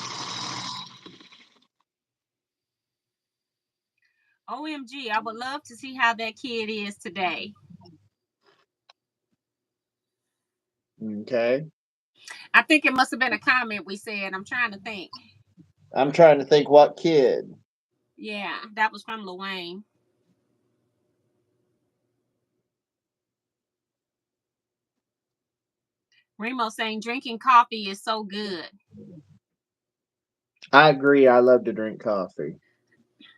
OMG, I would love to see how that kid is today. Okay. I think it must have been a comment we said. I'm trying to think. I'm trying to think what kid. Yeah, that was from Luane. Remo saying drinking coffee is so good. I agree. I love to drink coffee.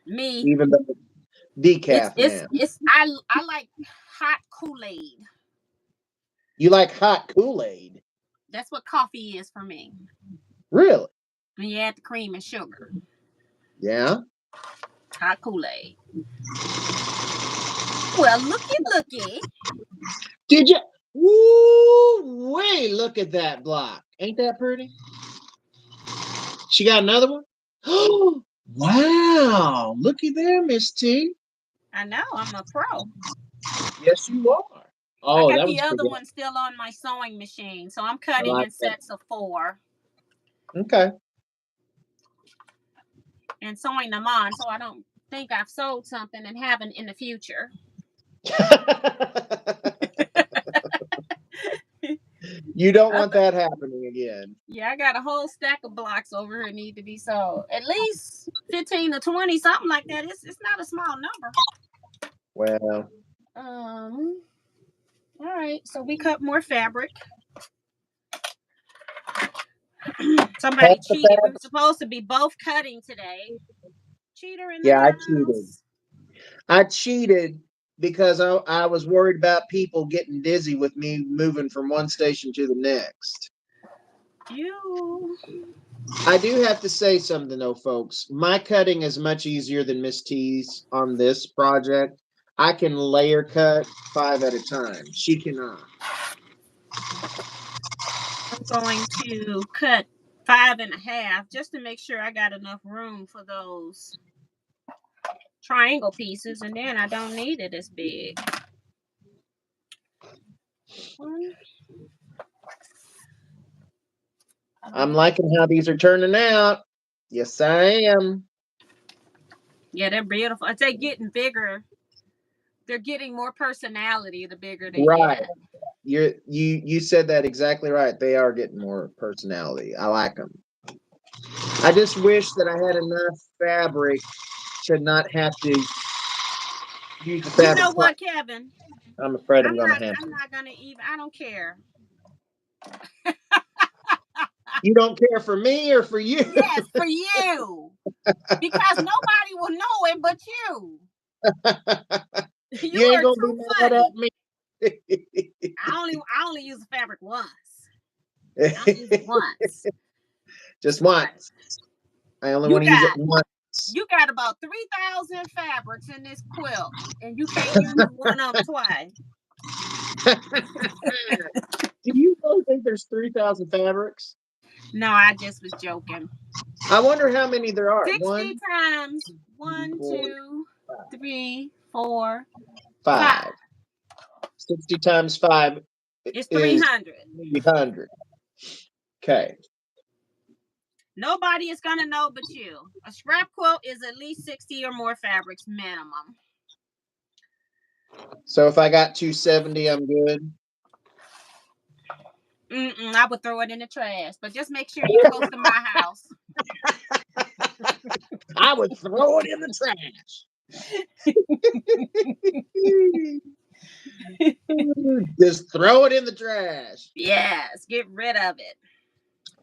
Me, Even though it's decaf now. I like hot Kool-Aid. You like hot Kool-Aid? That's what coffee is for me. Really? When you add the cream and sugar. Yeah. Hot Kool-Aid. Well, looky. Did you? Woo! Wait, look at that block. Ain't that pretty? She got another one? Oh, wow. Looky there, Miss T. I know, I'm a pro. Yes, you are. I Oh, got that the was other pretty. one still on my sewing machine, so I'm I cutting like in that. sets of 4 Okay. and sewing them on, so I don't think I've sewed something and haven't in the future. You don't want that happening again. Yeah, I got a whole stack of blocks over here need to be sold. At least 15 to 20, something like that. It's not a small number. Well. All right, so we cut more fabric. Somebody cheated. We were supposed to be both cutting today. Cheater in the Yeah, I house. cheated. I cheated because I was worried about people getting dizzy with me moving from one station to the next. I do have to say something though, folks. My cutting is much easier than Miss T's on this project. I can layer cut 5 at a time. She cannot. I'm going to cut 5.5 just to make sure I got enough room for those triangle pieces, and then I don't need it as big. 1, I'm liking how these are turning out. Yes, I am. Yeah, they're beautiful. They're getting bigger. They're getting more personality the bigger they Right. get. You said that exactly right. They are getting more personality. I like them. I just wish that I had enough fabric to not have to use the You fabric know twice. what, Kevin? I'm afraid I'm I'm gonna not. have I'm to. not gonna even. I don't care. You don't care for me or for you? Yes, for you, because nobody will know it but you. You You ain't are gonna be too mad at funny. me. I only use the fabric once. I only use it once. Just But once. I only you want to use it got once. you got about 3,000 fabrics in this quilt, and you can't use one of them twice. Do you really think there's 3,000 fabrics? No, I just was joking. I wonder how many there are. 60 One, times two, one, four, two, three, four, five. 5. 60 times 5 It's is 300. 300. Okay. Nobody is gonna know but you. A scrap quilt is at least 60 or more fabrics minimum. So if I got 270, I'm good. I would throw it in the trash, but just make sure you're close to my house. I would throw it in the trash. Just throw it in the trash. Yes, get rid of it.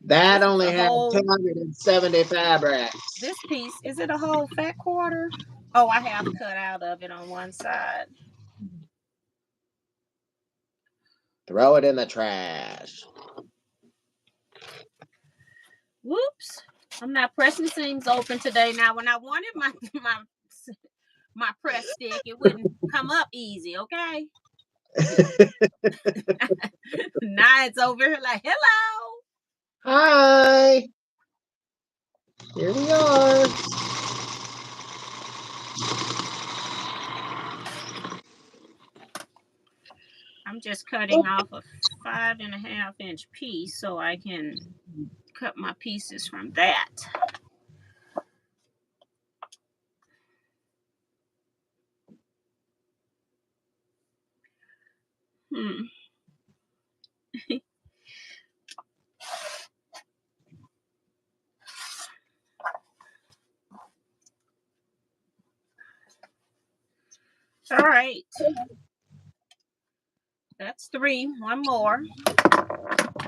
That This is only a has whole. 270 fabrics. This piece, is it a whole fat quarter? Oh, I have cut out of it on one side. Throw it in the trash. Whoops. I'm not pressing seams open today. Now, when I wanted my press stick, it wouldn't come up easy, okay? Now it's over here like, hello. Hi. Here we are. I'm just cutting off a 5.5-inch piece so I can cut my pieces from that. All right. That's 3. 1 more.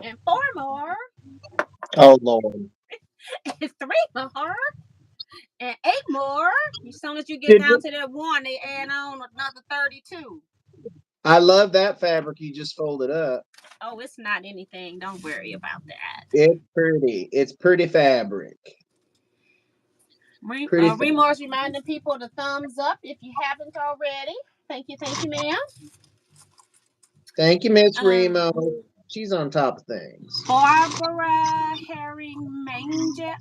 And 4 more. Oh, Lord. And 3 more. And 8 more. As soon as you get Did down you, to that 1, they add on another 32. I love that fabric you just folded up. Oh, it's not anything. Don't worry about that. It's pretty. It's pretty fabric. Pretty Remorse reminding people to thumbs up if you haven't already. Thank you, ma'am. Thank you, Miss Um, Remo. She's on top of things. Barbara Herring Mangel.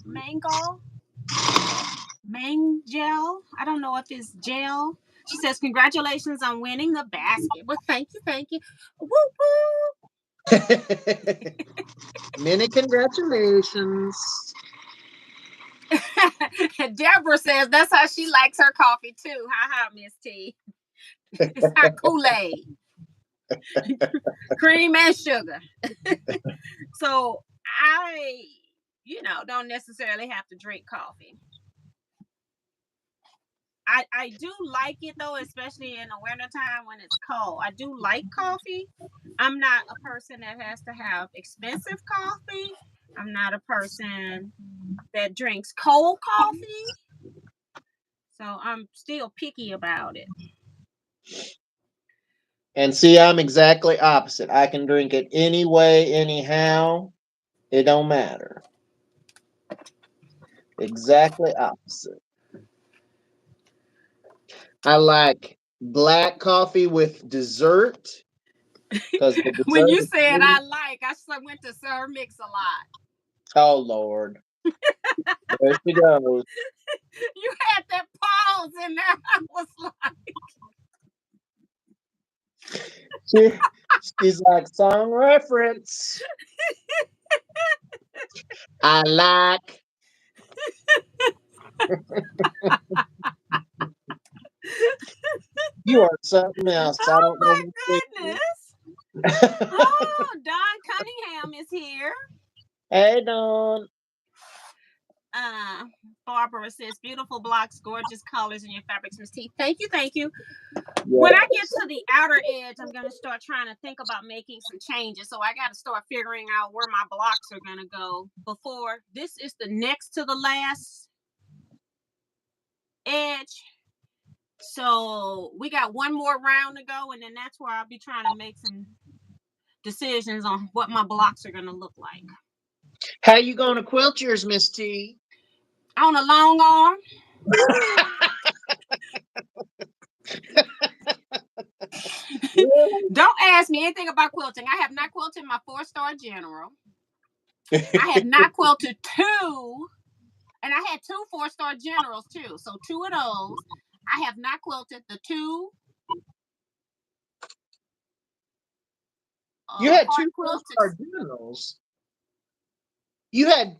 I don't know if it's gel. She says, congratulations on winning the basket. Well, thank you. Woo woo. Many congratulations. Deborah says that's how she likes her coffee too. Ha, Miss T. It's her Kool-Aid. Cream and sugar. So I, don't necessarily have to drink coffee. I do like it though, especially in the wintertime when it's cold. I do like coffee. I'm not a person that has to have expensive coffee. I'm not a person that drinks cold coffee. So I'm still picky about it. And see, I'm exactly opposite. I can drink it any way, anyhow. It don't matter. Exactly opposite. I like black coffee with dessert. Because the When dessert you is said sweet. I went to Sir Mix a lot. Oh, Lord. There she goes. You had that pause in there. I was like, She's like, song reference. I like. You are something else. I Oh don't know my what to do. goodness. Oh, Don Cunningham is here. Hey, Dawn. Uh, Barbara says, beautiful blocks, gorgeous colors in your fabrics, Miss T. Thank you, thank you. When I get Yes. to the outer edge, I'm going to start trying to think about making some changes. So I got to start figuring out where my blocks are going to go before. This is the next to the last edge. So we got one more round to go, and then that's where I'll be trying to make some decisions on what my blocks are going to look like. How you going to quilt yours, Miss T? On a long arm. Don't ask me anything about quilting. I have not quilted my 4-star general. I have not quilted 2, and I had 2 4-star generals too. So 2 of those. I have not quilted the 2. You had Heart 2 quilts. 4-star generals. You had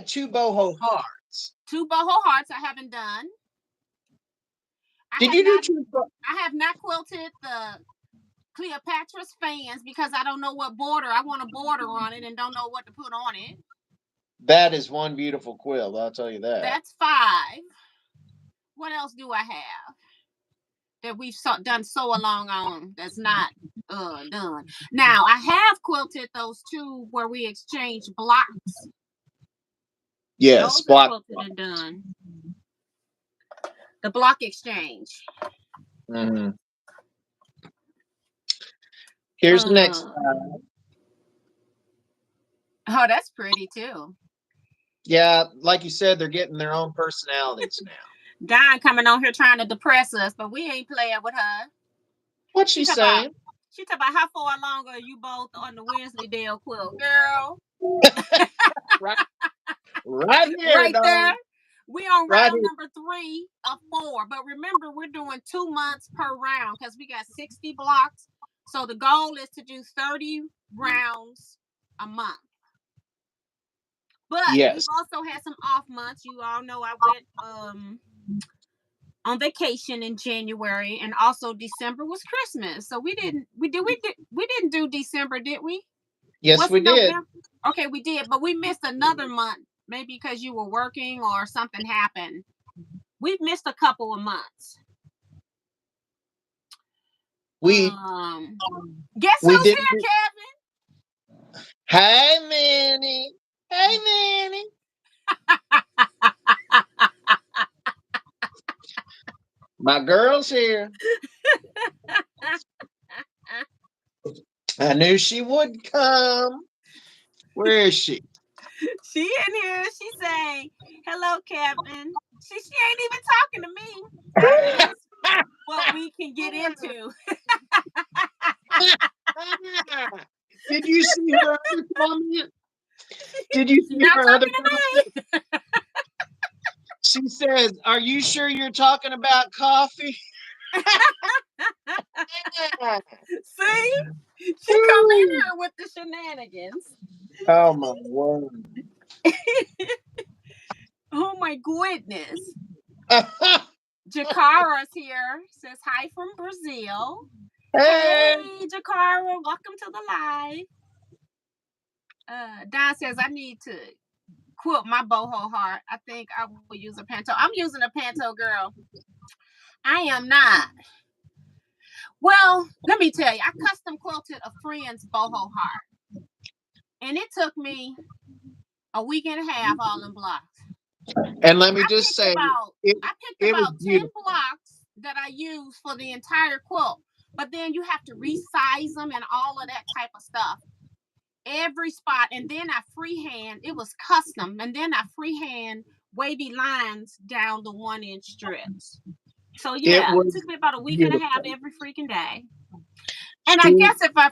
2 boho hearts. 2 boho hearts I haven't done. Did you do 2? I have not quilted the Cleopatra's fans because I don't know what border. I want a border on it and don't know what to put on it. That is one beautiful quilt, I'll tell you that. That's 5. What else do I have that we've done sew along on that's not done? Now, I have quilted those 2 where we exchanged blocks. Yes, Those block. are quilted and done. The block exchange. Mm-hmm. Here's the next. Oh, that's pretty too. Yeah, like you said, they're getting their own personalities now. Don coming on here trying to depress us, but we ain't playing with her. What's she saying? She talk about how far along are you both on the WENSLEYDALE quilt, girl? right here, right dog. there. We on round number 3 of 4, but remember we're doing 2 months per round because we got 60 blocks. So the goal is to do 30 rounds a month. But we've also had some off months. You all know I went on vacation in January, and also December was Christmas. So we didn't do December, did we? Yes, we did. Okay, we did, but we missed another month, maybe because you were working or something happened. We've missed a couple of months. Guess who's here, Kevin? Hey, Manny. Hey, Manny. My girl's here. I knew she would come. Where is she? She in here. She's saying, hello, Kevin. She ain't even talking to me. What we can get into. Did you see her other comment? Did you see her other comment? She says, are you sure you're talking about coffee? See? She come in here with the shenanigans. Oh, my word. Oh, my goodness. Jakara's here. Says hi from Brazil. Hey, Jakara. Welcome to the live. Don says, I need to quilt my boho heart. I think I will use a panto. I'm using a panto, girl. I am not. Well, let me tell you, I custom quilted a friend's boho heart. And it took me a week and a half all in blocks. And let me just say, I picked about 10 blocks that I use for the entire quilt. But then you have to resize them and all of that type of stuff. Every spot. And then I freehand, it was custom. And then I freehand wavy lines down the 1-inch strips. So yeah, it took me about a week and a half every freaking day. And I guess if I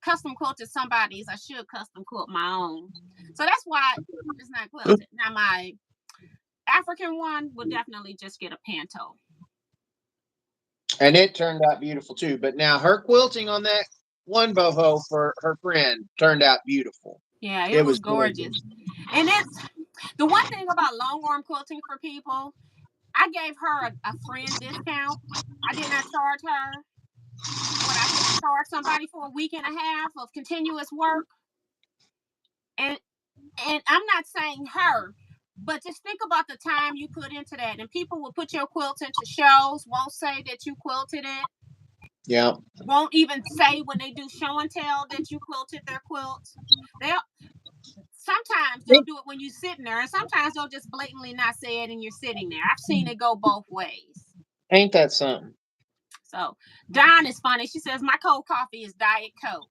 custom quilted somebody's, I should custom quilt my own. So that's why it's not quilted. Now my African one will definitely just get a panto. And it turned out beautiful too. But now her quilting on that one boho for her friend turned out beautiful. Yeah, it was gorgeous. And it's the one thing about long arm quilting for people. I gave her a friend discount. I did not charge her what I would charge somebody for a week and a half of continuous work. And I'm not saying her, but just think about the time you put into that. And people will put your quilts into shows, won't say that you quilted it. Yeah. Won't even say when they do show and tell that you quilted their quilts. They'll sometimes they'll do it when you're sitting there, and sometimes they'll just blatantly not say it and you're sitting there. I've seen it go both ways. Ain't that something? So Dawn is funny. She says my cold coffee is Diet Coke.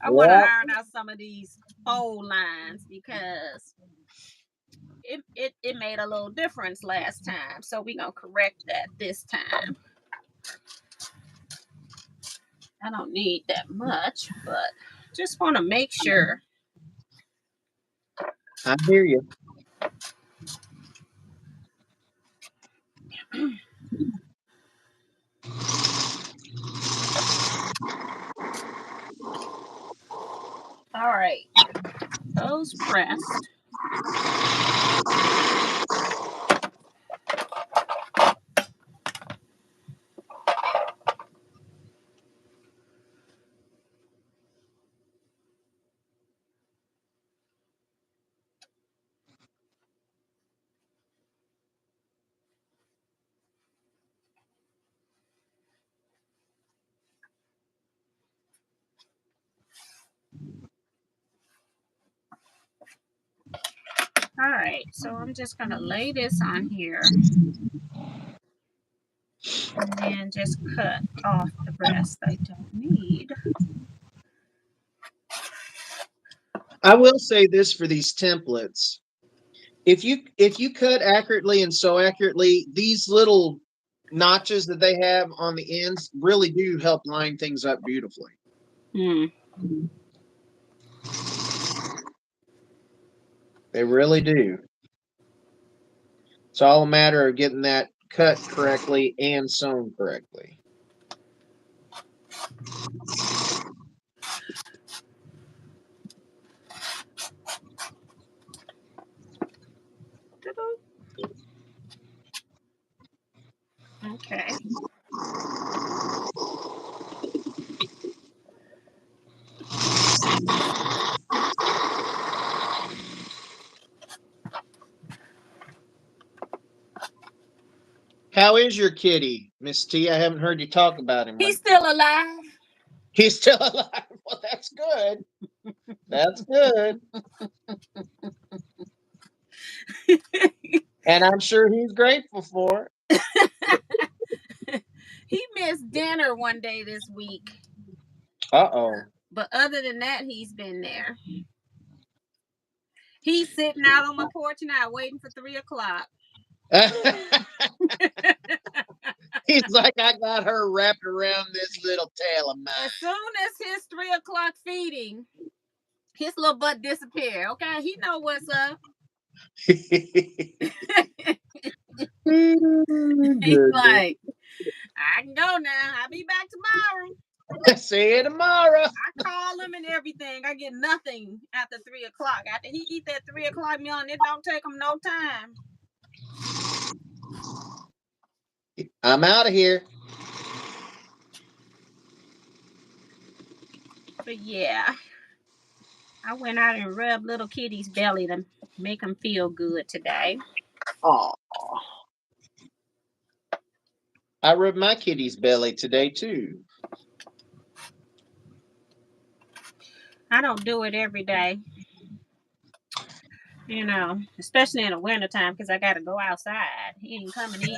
I want to iron out some of these old lines because it made a little difference last time. So we're going to correct that this time. I don't need that much, but just want to make sure. I hear you. All right. Those pressed. All right, so I'm just going to lay this on here and then just cut off the rest I don't need. I will say this for these templates. If you cut accurately and sew accurately, these little notches that they have on the ends really do help line things up beautifully. They really do. It's all a matter of getting that cut correctly and sewn correctly. Okay. How is your kitty, Miss T? I haven't heard you talk about him. He's still alive. He's still alive. Well, that's good. That's good. And I'm sure he's grateful for it. He missed dinner one day this week. Uh-oh. But other than that, he's been there. He's sitting out on my porch now waiting for 3 o'clock. He's like, I got her wrapped around this little tail of mine. As soon as his 3 o'clock feeding, his little butt disappear. Okay, he know what's up. He's like, I can go now. I'll be back tomorrow. See you tomorrow. I call him and everything. I get nothing after 3 o'clock. After he eat that 3 o'clock meal, and it don't take him no time. I'm out of here. But yeah, I went out and rubbed little kitty's belly to make him feel good today. Oh, I rubbed my kitty's belly today too. I don't do it every day, you know, especially in the wintertime because I got to go outside. He ain't coming in.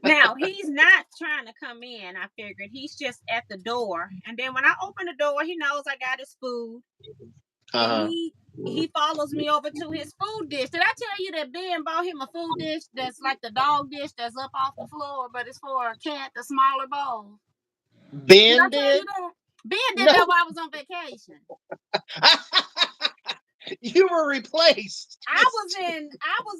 Now, he's not trying to come in, I figured. He's just at the door. And then when I open the door, he knows I got his food. And he follows me over to his food dish. Did I tell you that Ben bought him a food dish that's like the dog dish that's up off the floor, but it's for a cat, the smaller bowl? Ben did? Ben did that while I was on vacation. You were replaced. I was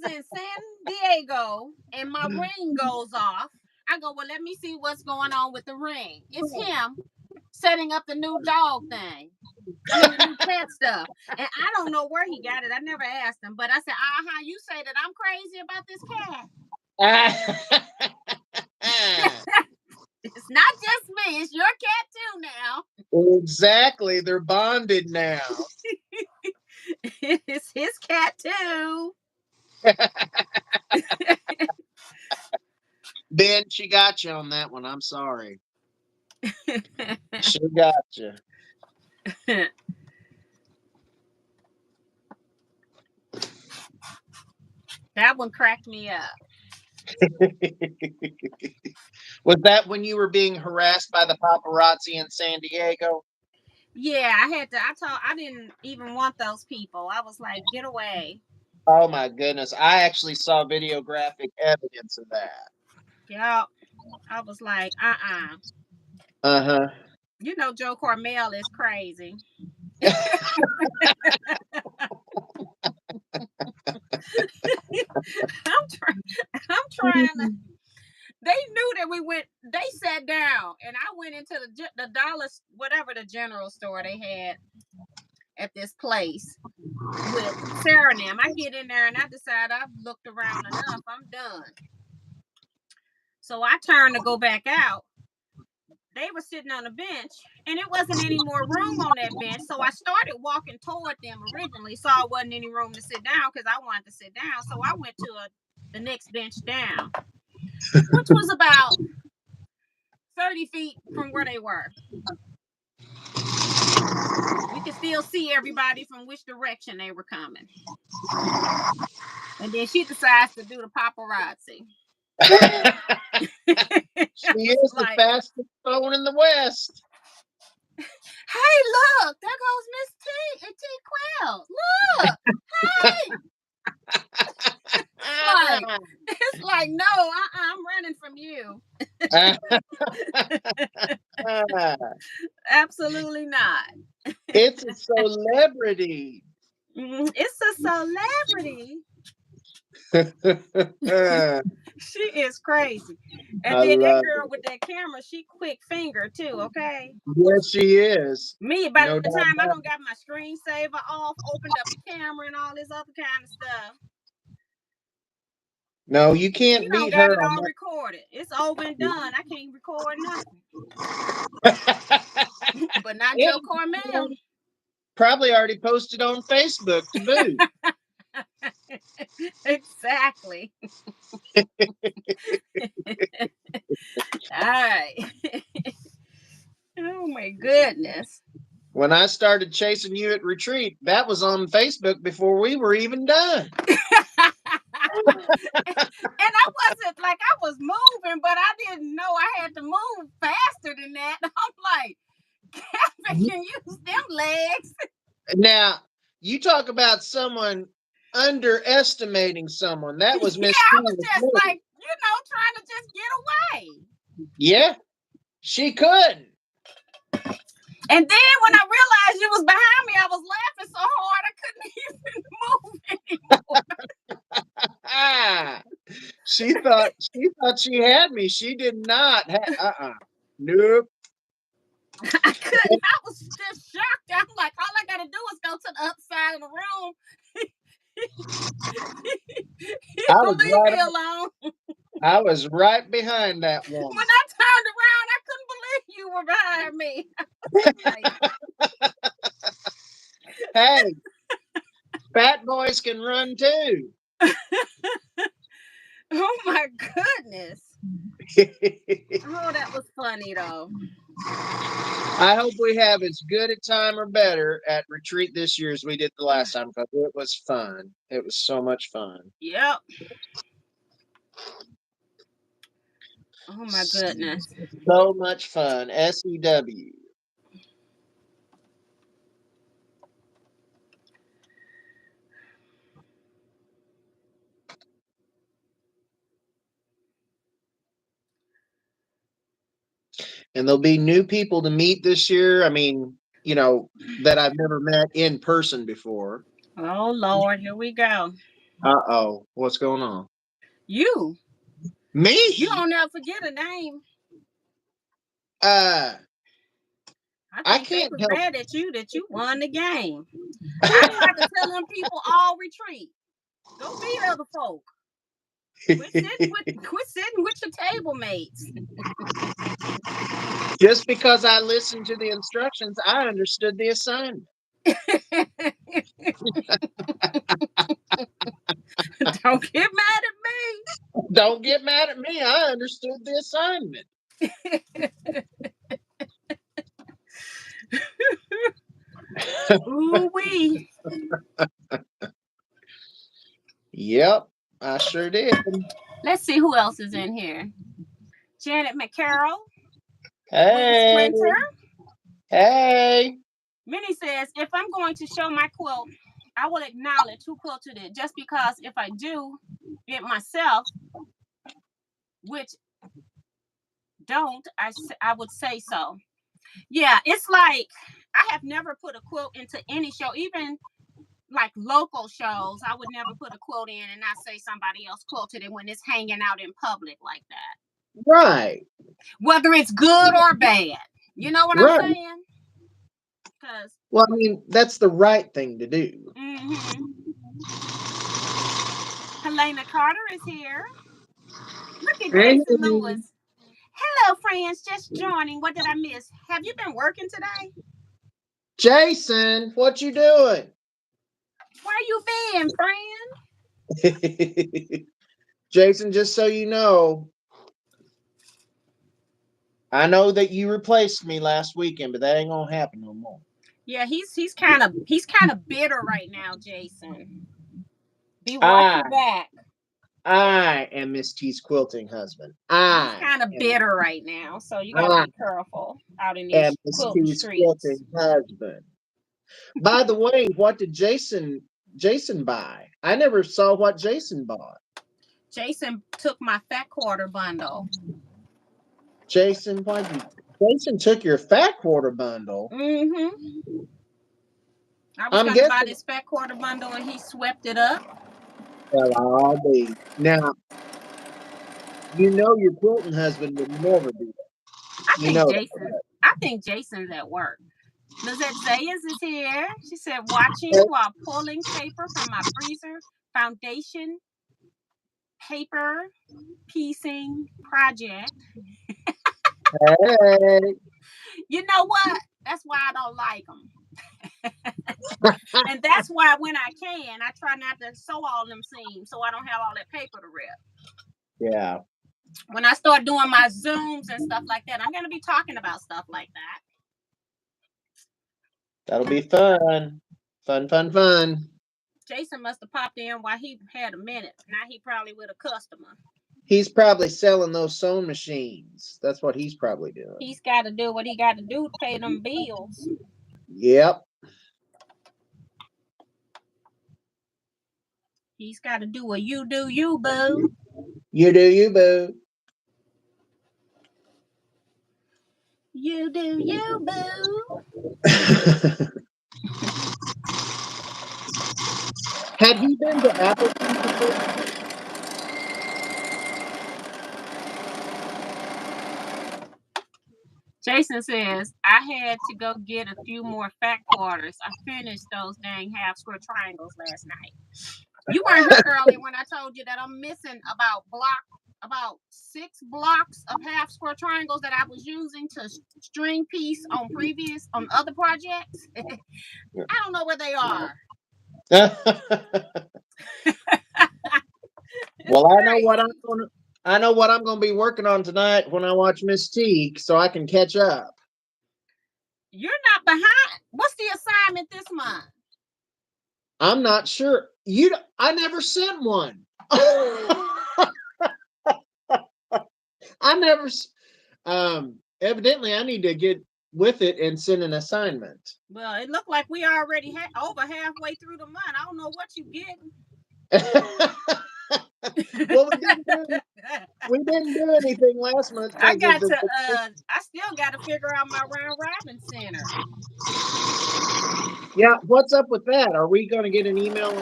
in San Diego and my ring goes off. I go, well, let me see what's going on with the ring. It's him setting up the new dog thing. I mean, the new pet stuff. And I don't know where he got it. I never asked him. But I said, you say that I'm crazy about this cat. It's not just me. It's your cat too now. Exactly. They're bonded now. It's his cat too. Ben, she got you on that one. I'm sorry. She got you. That one cracked me up. Was that when you were being harassed by the paparazzi in San Diego? Yeah, I didn't even want those people. I was like, get away. Oh my goodness. I actually saw videographic evidence of that. Yeah. I was like, Uh-huh. You know, Joe Cormel is crazy. I'm trying to. They knew that they sat down and I went into the dollar, whatever the general store they had at this place with Sarah and them. I get in there and I decide I've looked around enough. I'm done. So I turned to go back out. They were sitting on a bench and it wasn't any more room on that bench. So I started walking toward them originally. Saw it wasn't any room to sit down because I wanted to sit down. So I went to the next bench down, which was about 30 feet from where they were. We could still see everybody from which direction they were coming. And then she decides to do the paparazzi. She is the fastest phone in the West. Hey, look, there goes Miss Teaquilts. Look, hey. It's like, no, I'm running from you. Absolutely not. It's a celebrity. It's a celebrity. She is crazy. And then that girl with that camera, she quick finger too, okay? Yes, she is. Me, by the time I don't got my screensaver off, opened up the camera and all this other kind of stuff. No, you can't she beat got her it on all recorded. It's over and done. I can't record nothing. But not Joe Cormel. Probably already posted on Facebook to boot. Exactly. All right. Oh my goodness. When I started chasing you at retreat, that was on Facebook before we were even done. And I wasn't like I was moving, but I didn't know I had to move faster than that. I'm like, Kevin can use them legs. Now, you talk about someone underestimating someone. That was Miss I was just like, trying to just get away. Yeah, she couldn't. And then when I realized you was behind me, I was laughing so hard I couldn't even move anymore. She thought she had me. She did not. Nope. I couldn't. I was just shocked. I'm like, all I gotta do is go to the other side of the room. Leave me alone. I was right behind that woman. When I turned around, I couldn't believe you were behind me. Hey, fat boys can run too. Oh my goodness. Oh, that was funny though. I hope we have as good a time or better at retreat this year as we did the last time because it was fun. It was so much fun. Yep. Oh my goodness. So much fun. SEW. And there'll be new people to meet this year. I mean, that I've never met in person before. Oh, Lord. Here we go. Uh-oh. What's going on? You. Me? You don't never forget a name. I I think they can't was help. mad at you that you won the game. I tried to tell them people all retreat. Go beat other folk. Quit sitting with your table mates. Just because I listened to the instructions, I understood the assignment. Don't get mad at me. Don't get mad at me. I understood the assignment. Ooh wee. Yep, I sure did. Let's see who else is in here. Janet McCarroll, Wendy Hey, Splinter. hey. Minnie says, if I'm going to show my quilt, I will acknowledge who quilted it just because if I do it myself, which don't, I would say so. Yeah, it's like I have never put a quilt into any show, even like local shows. I would never put a quilt in and not say somebody else quilted it when it's hanging out in public like that. Right, Whether it's good or bad. You know what I'm right. saying? Because Well, I mean, that's the right thing to do. Helena Carter is here. Look at Hey, Jason Lewis. Hello, friends. Just joining. What did I miss? Have you been working today? Jason, what you doing? Where you been, friend? Jason, just so you know, I know that you replaced me last weekend, but that ain't gonna happen no more. Yeah, he's kind of bitter right now, Jason. Be I watching back. I am Miss T's quilting husband. He's kind of bitter right now, so you got to I be careful out in am these Miss quilting T's streets. quilting husband. By the way, what did Jason buy? I never saw what Jason bought. Jason took my fat quarter bundle. Jason, Jason took your fat quarter bundle? I was I'm going to buy guessing. this fat quarter bundle, and he swept it up. Well, I'll be. Now, you know your quilting husband would never do that. I You know think Jason's at work. Lizette Zayas is here. She said, watching that. while pulling paper from my freezer, foundation paper piecing project. Hey. You know what? That's why I don't like them. And that's why when I can, I try not to sew all them seams so I don't have all that paper to rip. Yeah. When I start doing my Zooms and stuff like that, I'm going to be talking about stuff like that. That'll be fun. Fun. Jason must have popped in while he had a minute. Now he probably with a customer. He's probably selling those sewing machines. That's what he's probably doing. He's got to do what he got to do to pay them bills. Yep. He's got to do what you do, you boo. You do you, boo. You do you, boo. Had he been to Appleton before? Jason says, I had to go get a few more fat quarters. I finished those dang half square triangles last night. You weren't here earlier when I told you that I'm missing about 6 blocks of half square triangles that I was using to string piece on other projects. I don't know where they are. Well, I know what I'm gonna be working on tonight when I watch Miss Teague, so I can catch up. You're not behind. What's the assignment this month? I'm not sure. I never sent one. I never. Evidently, I need to get with it and send an assignment. Well, it looked like we already over halfway through the month. I don't know what you getting. Well, we didn't do anything last month. I still got to figure out my round robin center. Yeah, what's up with that? Are we going to get an email?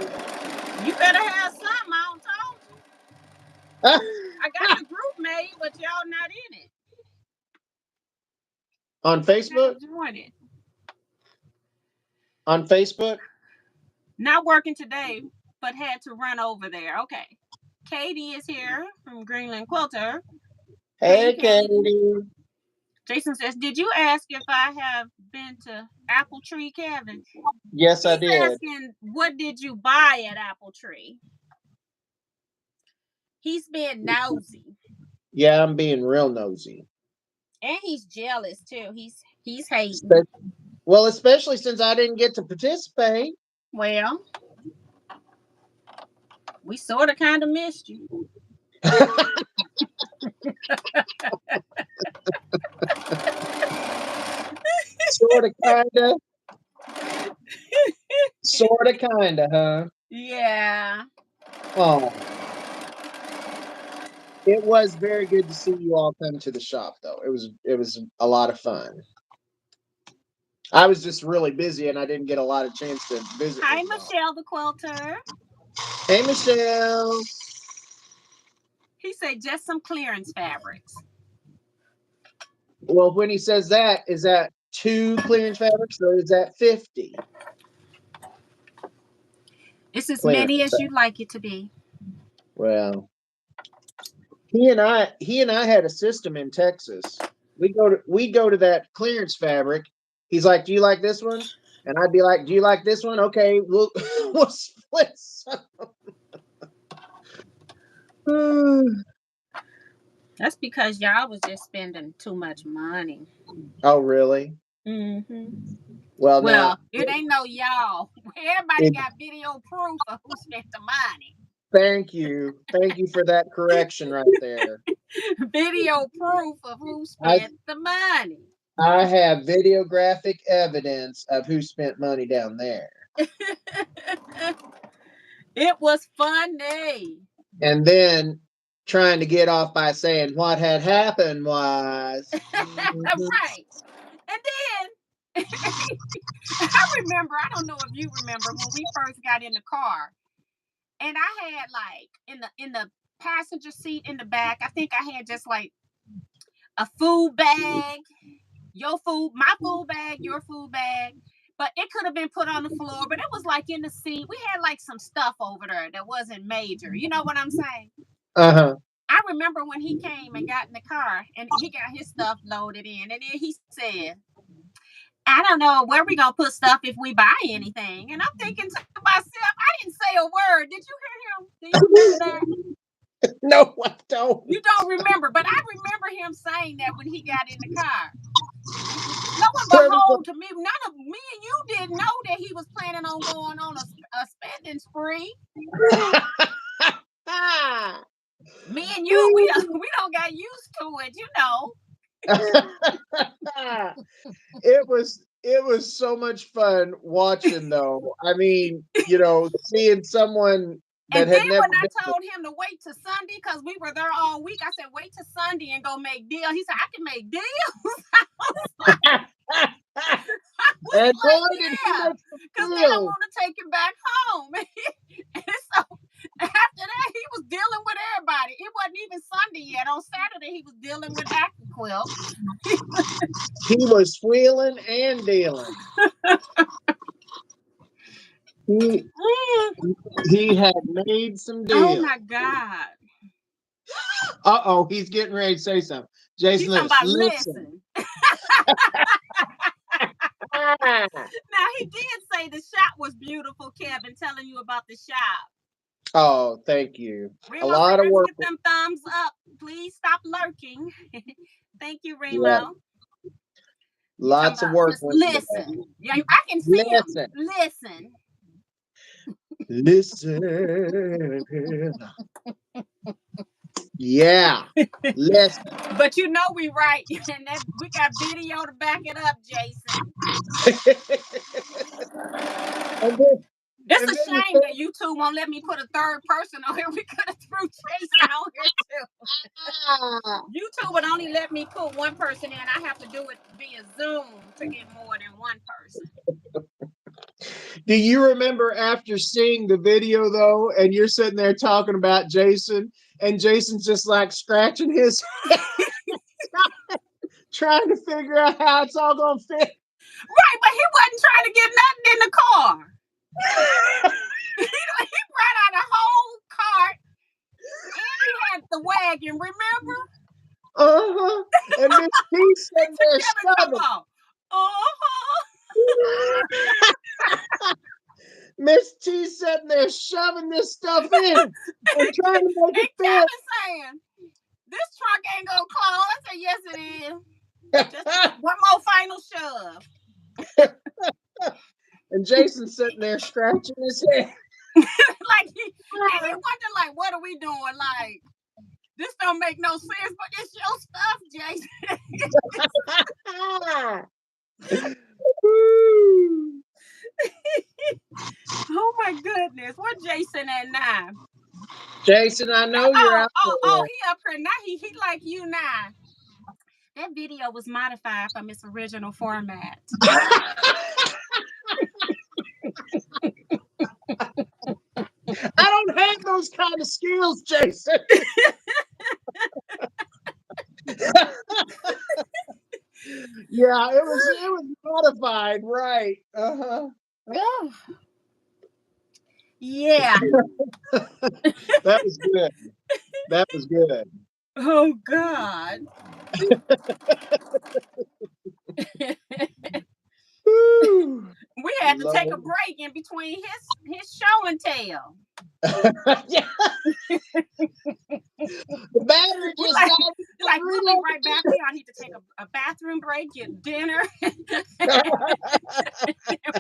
You better have something. I told you. I got the group made, but y'all not in it. On Facebook? Join it. On Facebook? Not working today, but had to run over there. Okay. Katie is here from Greenland Quilter. Hey, Hey, Katie. Katie. Jason says, did you ask if I have been to Apple Tree, Kevin? Yes, I He's did. asking, what did you buy at Apple Tree? He's being nosy. Yeah, I'm being real nosy. And he's jealous too. He's hating. Well, especially since I didn't get to participate. Well, we sort of kind of missed you. Sort of, kind of. Sort of, kind of, huh? Yeah. Oh, it was very good to see you all come to the shop, though. It was a lot of fun. I was just really busy, and I didn't get a lot of chance to visit. Hi, with y'all. Michelle the Quilter. Hey, Michelle. He said just some clearance fabrics. Well, when he says that, is that 2 clearance fabrics or is that 50? It's as Clearance many as fabrics? you'd like it to be. Well, he and I had a system in Texas. We go to that clearance fabric. He's like, "Do you like this one?" And I'd be like, "Do you like this one?" Okay, we'll we'll split some. That's because y'all was just spending too much money. Oh, really? Mm-hmm. Well, now Well, it ain't no y'all. Everybody it, got video proof of who spent the money. thank you for that correction right there. Video proof of who I spent the money. I have videographic evidence of who spent money down there. It was funny. And then trying to get off by saying what had happened was. Right. And then I remember, I don't know if you remember when we first got in the car, and I had like in the passenger seat in the back, I think I had just like a food bag, your food, my food bag, your food bag. But it could have been put on the floor, but it was like in the seat. We had like some stuff over there that wasn't major. You know what I'm saying? Uh-huh. I remember when he came and got in the car and he got his stuff loaded in, and then he said, I don't know where we gonna put stuff if we buy anything. And I'm thinking to myself, I didn't say a word. Did you hear him? Do you remember that? No, I don't. You don't remember, but I remember him saying that when he got in the car. Lo and behold, to me, none of me and you didn't know that he was planning on going on a spending spree. Me and you, we don't got used to it, you know. It was so much fun watching though. I mean, seeing someone that And had then never when I been. told him to wait till Sunday, because we were there all week, I said, wait till Sunday and go make deals. He said, I can make deals. I was And boy, like, did he yeah, make because some then I deals. want to take him back home. And so after that, he was dealing with everybody. It wasn't even Sunday yet. On Saturday, he was dealing with Quilt. He was wheeling and dealing. He he had made some Oh deals. my God. Uh-oh, he's getting ready to say something. Jason He's talking Lewis, about listen. listen. Ah. Now, he did say the shop was beautiful, Kevin, telling you about the shop. Oh, thank you. A Remo said, lot of let's work. get them thumbs up. Please stop lurking. Thank you, Yeah, Remo. He talking lots of about work just went into that. listen. Yeah, I can see him. Listen. Listen. Listen. Yeah. Listen. But you know we right. And that we got video to back it up, Jason. and then, It's and a then the shame that YouTube won't let me put a third person on here. We could have threw Jason on here too. YouTube would only let me put one person in. I have to do it via Zoom to get more than one person. Do you remember after seeing the video though, and you're sitting there talking about Jason, and Jason's just like scratching his head, trying to figure out how it's all gonna fit? Right, but he wasn't trying to get nothing in the car. He brought out a whole cart, and he had the wagon. Remember? And Miss T sitting there shoving. Miss T sitting there shoving this stuff in and trying to make it fit. Kevin saying, "This truck ain't gonna close." I said, "Yes, it is. Just one more final shove." And Jason's sitting there scratching his head. Like he wonder, like, what are we doing? Like, this don't make no sense, but it's your stuff, Jason. Oh my goodness, where Jason at now? Jason, I know you're out there. He up here now. He like you now. That video was modified from its original format. I don't have those kind of skills, Jason. Yeah, it was modified, right? Oh. Yeah. That was good. That was good. Oh God. We had to take a break in between his show and tell. Yeah. The battery just like we'll be right back. I need to take a bathroom break, get dinner, and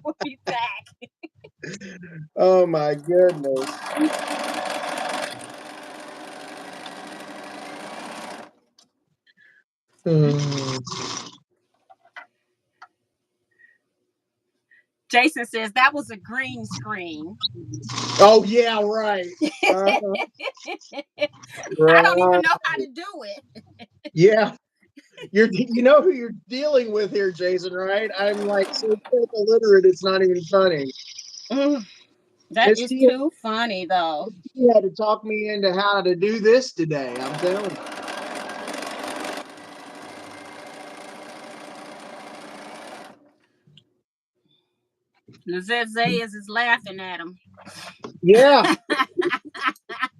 we'll be back. Oh my goodness. Jason says that was a green screen. Oh yeah, right. I don't even know how to do it. Yeah. You know who you're dealing with here, Jason, right? I'm like so illiterate, it's not even funny. That is too funny, though. He had to talk me into how to do this today, I'm telling you. Lizette Zayas is laughing at him. Yeah.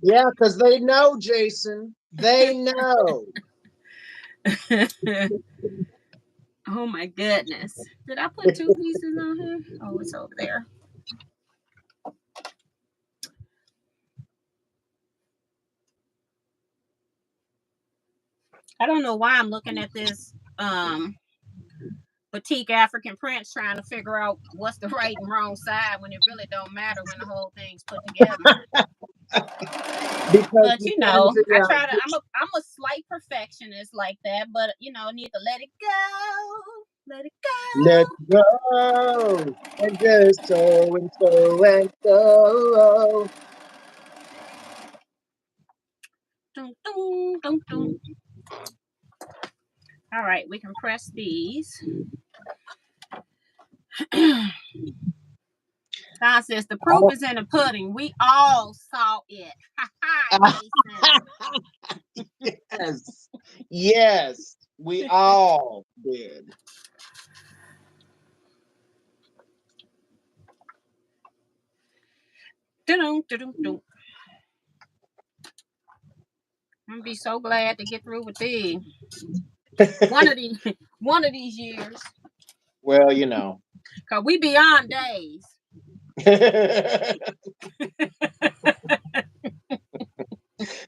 Yeah, because they know, Jason. They know. Oh my goodness. Did I put 2 pieces on here? Oh, it's over there. I don't know why I'm looking at this boutique African prints trying to figure out what's the right and wrong side when it really don't matter when the whole thing's put together. But you know, I'm a slight perfectionist like that, but you know, need to let it go. Let it go. Let it go. And just so and so and so. Dun, dun, dun, dun. All right, we can press these. Don says the proof is in the pudding. We all saw it. Yes. Yes. We all did. I'm gonna be so glad to get through with these. one of these years. Well, you know. Cause we beyond days.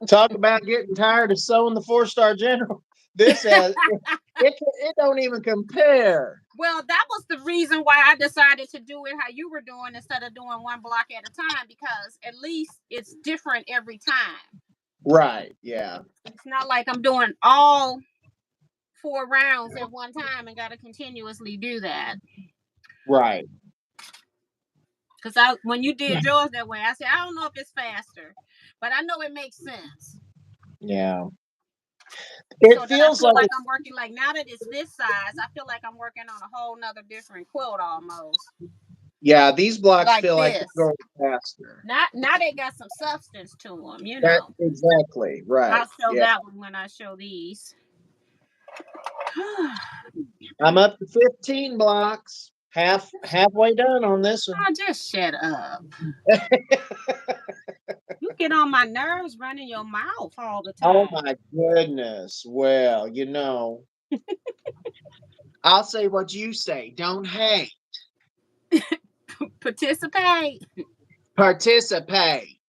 Talk about getting tired of sewing the 4-star general. This has it don't even compare. Well, that was the reason why I decided to do it how you were doing instead of doing one block at a time, because at least it's different every time. Right. Yeah. It's not like I'm doing all 4 rounds at one time and got to continuously do that. Right. Because when you did yours that way, I said, I don't know if it's faster, but I know it makes sense. Yeah. It feels like I'm working, like now that it's this size, I feel like I'm working on a whole nother different quilt almost. Yeah, these blocks like feel like they're going faster. Now they got some substance to them, you know. Exactly, right. I'll show that one when I show these. I'm up to 15 blocks. Halfway done on this one. Oh, just shut up. You get on my nerves running your mouth all the Oh time. my goodness. Well, I'll say what you say. Don't hate. Participate. Participate.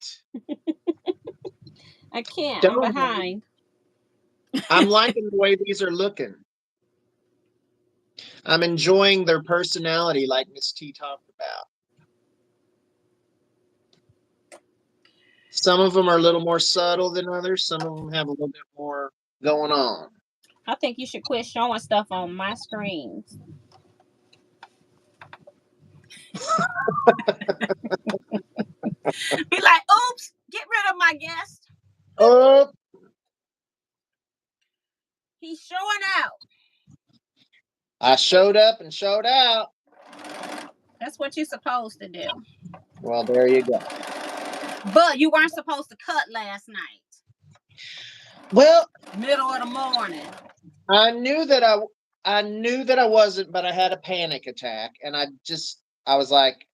I can't. I'm Don't hate. behind. I'm liking the way these are looking. I'm enjoying their personality like Miss T talked about. Some of them are a little more subtle than others. Some of them have a little bit more going on. I think you should quit showing stuff on my screens. Be like, oops, get rid of my guest. Oh, He's showing out. I showed up and showed out. That's what you're supposed to do. Well, there you go. But you weren't supposed to cut last night. Well, Middle of the morning. I knew that I wasn't, but I had a panic attack, and I was like,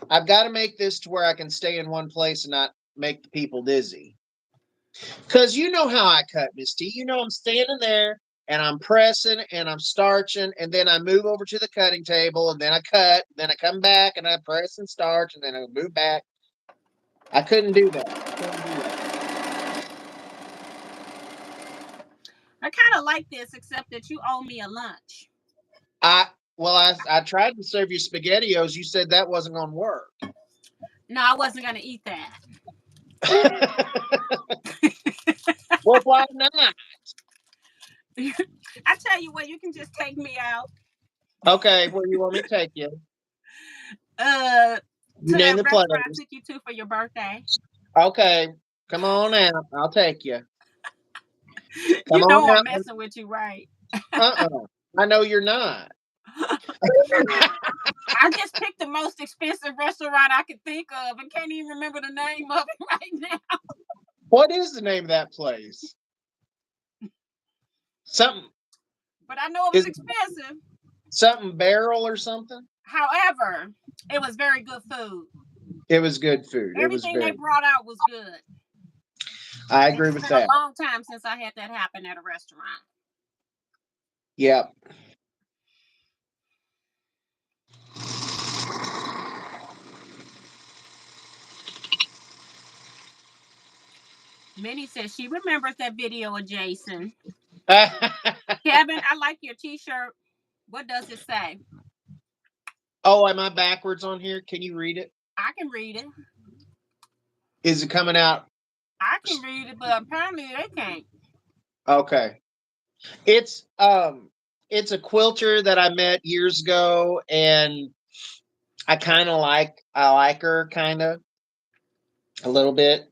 I've got to make this to where I can stay in one place and not make the people dizzy. Because you know how I cut, Miss T. You know I'm standing there and I'm pressing and I'm starching, and then I move over to the cutting table and then I cut, then I come back and I press and starch, and then I move back. I couldn't do that. I kind of like this, except that you owe me a lunch. I tried to serve you SpaghettiOs. You said that wasn't going to work. No, I wasn't going to eat that. Well, why not? I tell you what, you can just take me out. Okay, where do you want me to take you? To Name that the place. restaurant I took you to for your birthday. Okay, come on out. I'll take you. You know I'm messing with you, right? I know you're not. I just picked the most expensive restaurant I could think of and can't even remember the name of it right now. What is the name of that place? Something. But I know it was expensive. Something Barrel or something? However, it was very good food. It was good food. Everything they brought out was good. I agree with that. It's been a long time since I had that happen at a restaurant. Yep. Minnie says she remembers that video of Jason. Kevin, I like your t-shirt. What does it say? Oh, am I backwards on here? Can you read it? I can read it. Is it coming out? I can read it, but apparently they can't. Okay. It's a quilter that I met years ago, and I like her kind of a little bit.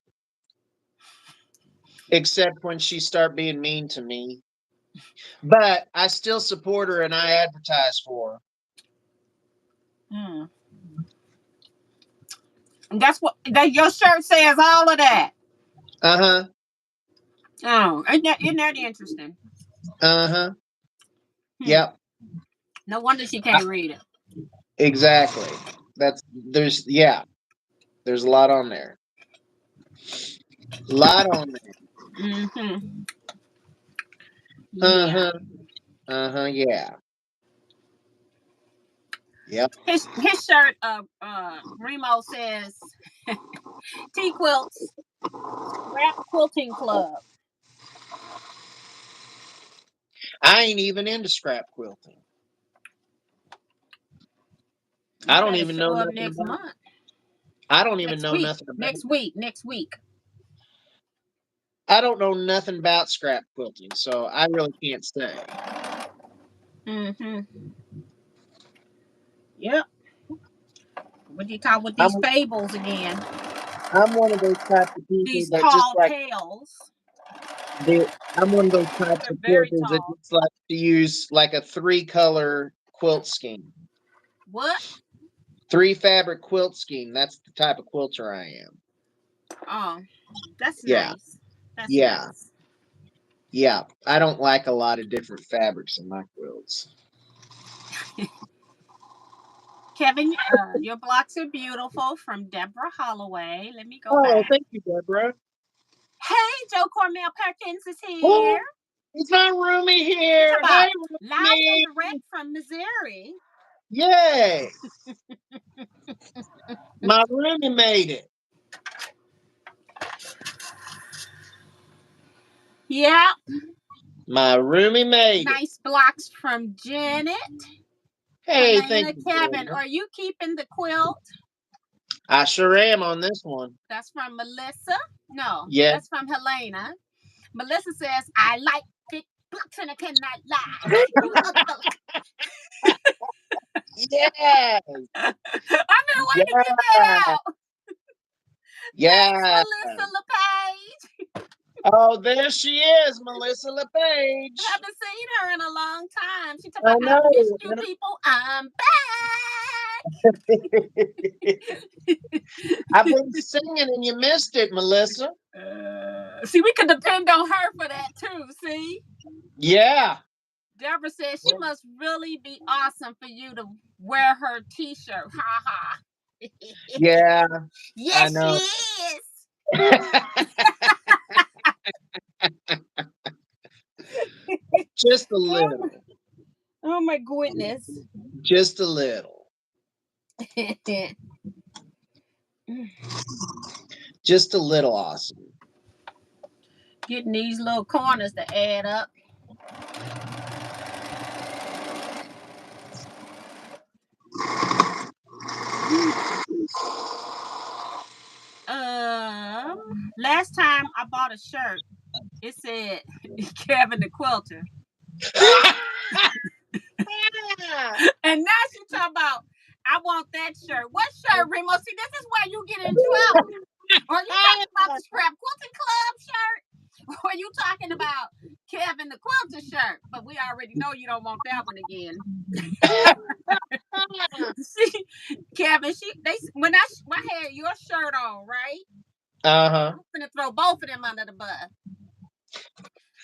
Except when she start being mean to me. But I still support her and I advertise for her. That's what your shirt says. All of that. Uh-huh. Oh, isn't that interesting? Uh-huh. Yep. No wonder she can't read it. Exactly. There's a lot on there. A lot on there. Mm-hmm. Uh-huh. Uh-huh. Yeah. Yep. His shirt, Remo says, Teaquilts, Scrap Quilting Club. I ain't even into scrap quilting. I don't even know nothing next about month. I don't even know nothing about next week. I don't know nothing about scrap quilting, so I really can't say. Mm-hmm. Yep. What do you call with these fables again? I'm one of those types of people these that tall just like tales. I'm one of those types of quilters that just like to use like a 3-color quilt scheme. What? 3 fabric quilt scheme. That's the type of quilter I am. Oh, that's nice. That's nice. Yeah, I don't like a lot of different fabrics in my quilts. Kevin, your blocks are beautiful from Deborah Holloway. Let me go Oh, back. thank you, Deborah. Hey, Joe Cornell Perkins is here. Oh, it's my roomie It's here. about Hey, live and roomie. direct from Missouri. Yay. My roomie made it. Yeah. My roomie made it. Nice blocks from Janet. Hey, thank Helena, you, Kevin, Deborah. are you keeping the quilt? I sure am on this one. That's from Melissa. No, Yeah. that's from Helena. Melissa says, I like thick blocks and I cannot lie. You ugly. Yes. I've been waiting to Yeah. get that out. Thanks, Yeah. Melissa LePage. Oh, there she is, Melissa LePage. I haven't seen her in a long time. She talked I about, I missed know. you people. I'm I've been singing and you missed it, Melissa. back. See, we could depend on her for that too. See? Yeah. Deborah says she must really be awesome for you to wear her t-shirt. Ha ha. Yeah, I Yes, she know. is. Just a little. Oh my goodness. Just a little. Just a little awesome. Getting these little corners to add up. Last time I bought a shirt, it said Kevin the Quilter. And now she talking about, I want that shirt. What shirt, Remo? See, this is where you get in trouble. Are you talking about the Scrap Quilting Club shirt? Or are you talking about Kevin the Quilter shirt? But we already know you don't want that one again. See, Kevin, when I had your shirt on, right? Uh-huh. I'm gonna throw both of them under the bus.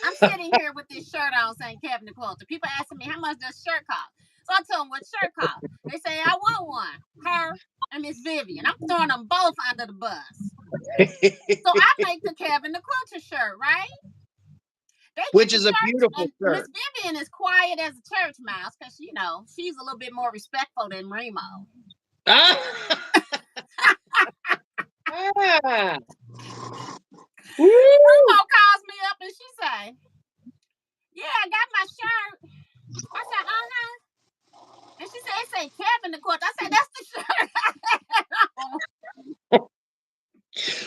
I'm sitting here with this shirt on saying Kevin the Quilter. People asking me how much does shirt cost. So I tell them what shirt cost. They say I want one. Her and Miss Vivian. I'm throwing them both under the bus. So I make the Kevin the Quilter shirt, right? They get Which the is a church, beautiful and Miss shirt. Vivian is quiet as a church mouse because she's a little bit more respectful than Remo. Ah. Remo calls me up and she say, "Yeah, I got my shirt." I said, "Uh-huh." And she said, "It say Kevin the Quilter." I said, "That's the shirt."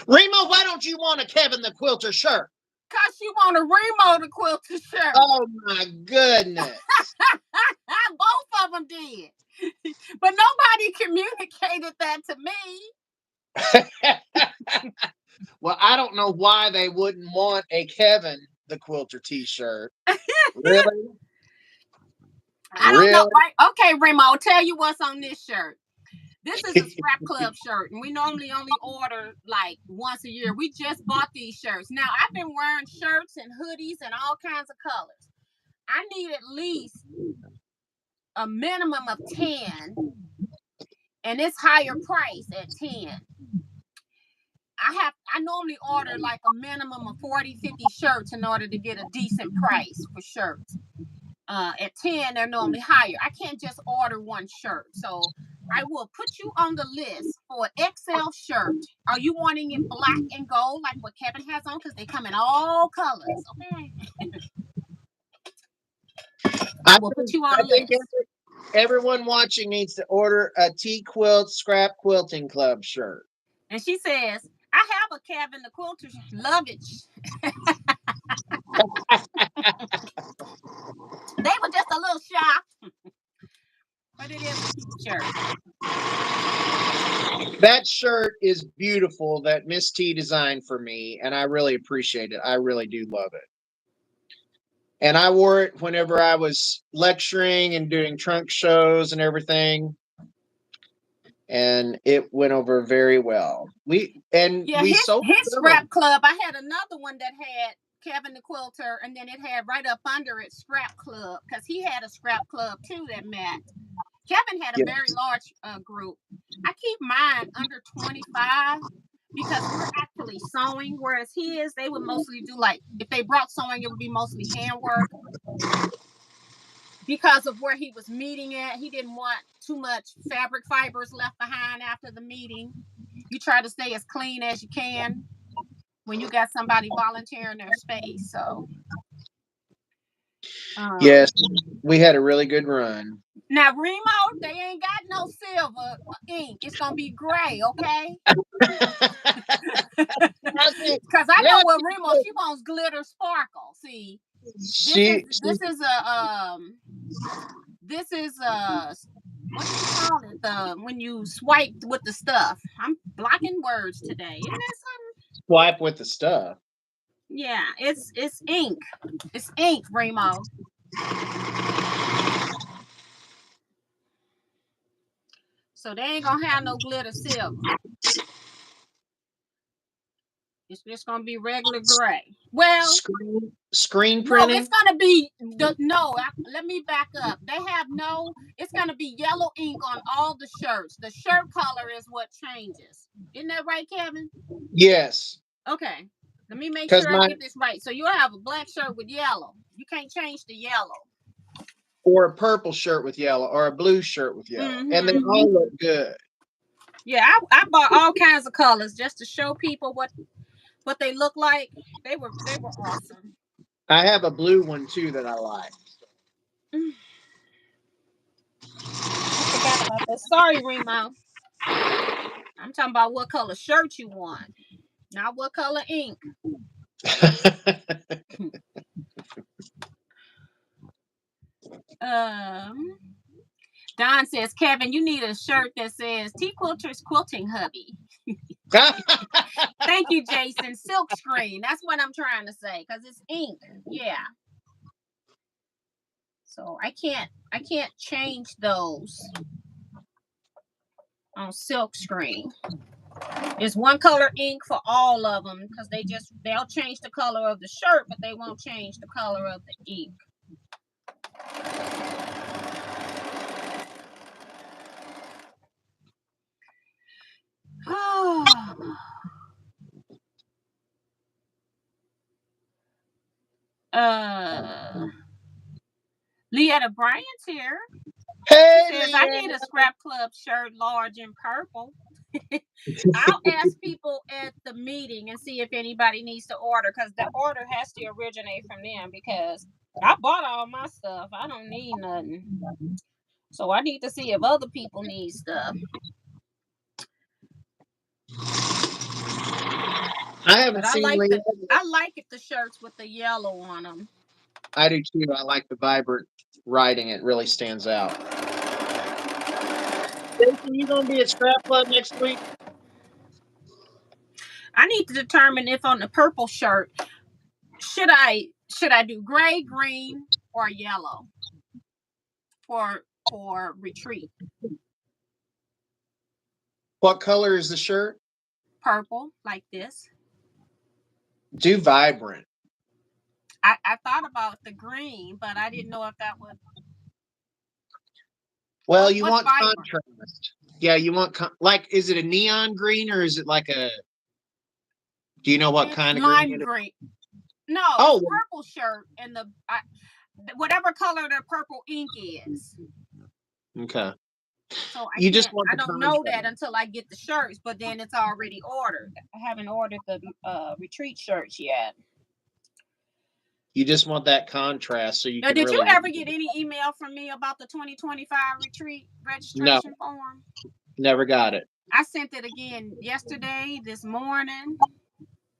Remo, why don't you want a Kevin the Quilter shirt? Cause she want a Remo the Quilter shirt. Oh my goodness. Both of them did. But nobody communicated that to me. Well, I don't know why they wouldn't want a Kevin the Quilter t-shirt. Really? I don't know. Right? Okay, Remo, I'll tell you what's on this shirt. This is a Scrap Club shirt, and we normally only order like once a year. We just bought these shirts. Now, I've been wearing shirts and hoodies and all kinds of colors. I need at least a minimum of 10, and it's higher price at 10. I normally order like a minimum of 40, 50 shirts in order to get a decent price for shirts. At 10, they're normally higher. I can't just order one shirt. So I will put you on the list for an XL shirt. Are you wanting it black and gold like what Kevin has on? Because they come in all colors. Okay. I will put you on the list. Everyone watching needs to order a Teaquilts Scrap Quilting Club shirt. And she says, I have a Kevin the Quilter. Love it. They were just a little shocked. But it is a cute shirt. That shirt is beautiful that Miss T designed for me, and I really appreciate it. I really do love it. And I wore it whenever I was lecturing and doing trunk shows and everything. And it went over very well. We his sold Scrap Club. I had another one that had Kevin the Quilter, and then it had right up under it Scrap Club, because he had a scrap club too that met. Kevin had a very large group. I keep mine under 25 because we're actually sewing, whereas his, they would mostly do, like, if they brought sewing, it would be mostly handwork. Because of where he was meeting at, he didn't want too much fabric fibers left behind after the meeting. You try to stay as clean as you can when you got somebody volunteering their space. So yes, we had a really good run. Now, Remo, they ain't got no silver ink. It's gonna be gray, okay? Because I know what Remo, she wants glitter sparkle. See, this is a what do you call it? When you swipe with the stuff. I'm blocking words today. Isn't that something? Swipe with the stuff. Yeah, it's ink. It's ink, Remo. So they ain't gonna have no glitter silver. It's just gonna be regular gray. Well, screen printing. No, it's gonna be let me back up. They have it's gonna be yellow ink on all the shirts. The shirt color is what changes. Isn't that right, Kevin? Yes. Okay. Let me make sure I get this right. So you'll have a black shirt with yellow. You can't change the yellow. Or a purple shirt with yellow, or a blue shirt with yellow, and they all look good. Yeah, I bought all kinds of colors just to show people what they look like. They were awesome. I have a blue one too that I like. I forgot about that. Sorry, Remo. I'm talking about what color shirt you want, not what color ink. Don says, Kevin, you need a shirt that says Teaquilt's Quilting Hubby. Thank you, Jason. Silk screen. That's what I'm trying to say, because it's ink. Yeah. So I can't change those on silk screen. It's one color ink for all of them, because they'll change the color of the shirt, but they won't change the color of the ink. Leetta Bryant's here. Hey, she says, I need a Scrap Club shirt, large in purple. I'll ask people at the meeting and see if anybody needs to order, because the order has to originate from them, because I bought all my stuff. I don't need nothing. So I need to see if other people need stuff. I haven't seen I like it, the shirts with the yellow on them. I do too. I like the vibrant writing. It really stands out. Jason, you gonna be at Scrap Club next week? I need to determine if on the purple shirt should I do gray, green, or yellow for retreat. What color is the shirt? Purple, like this. Do vibrant. I thought about the green, but I didn't know if that would. Well, you want contrast. Yeah, you want is it a neon green, or is it like a? Do you know what kind of lime green? No, it's purple shirt, and whatever color the purple ink is. Okay. So I don't know that until I get the shirts, but then it's already ordered. I haven't ordered the retreat shirts yet. You just want that contrast, so you can. Did you ever get any email from me about the 2025 retreat registration form? Never got it. I sent it again yesterday, this morning,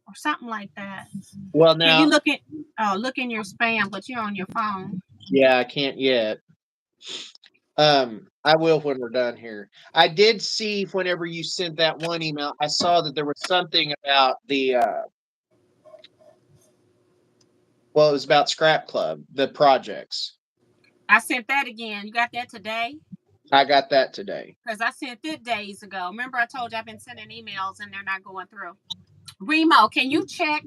or something like that. Well, now you look in your spam, but you're on your phone. Yeah, I can't yet. I will when we're done here. I did see whenever you sent that one email, I saw that there was something about the well, it was about Scrap Club, the projects. I sent that again. You got that today? I got that today. Because I sent it days ago. Remember I told you I've been sending emails and they're not going through. Remo, can you check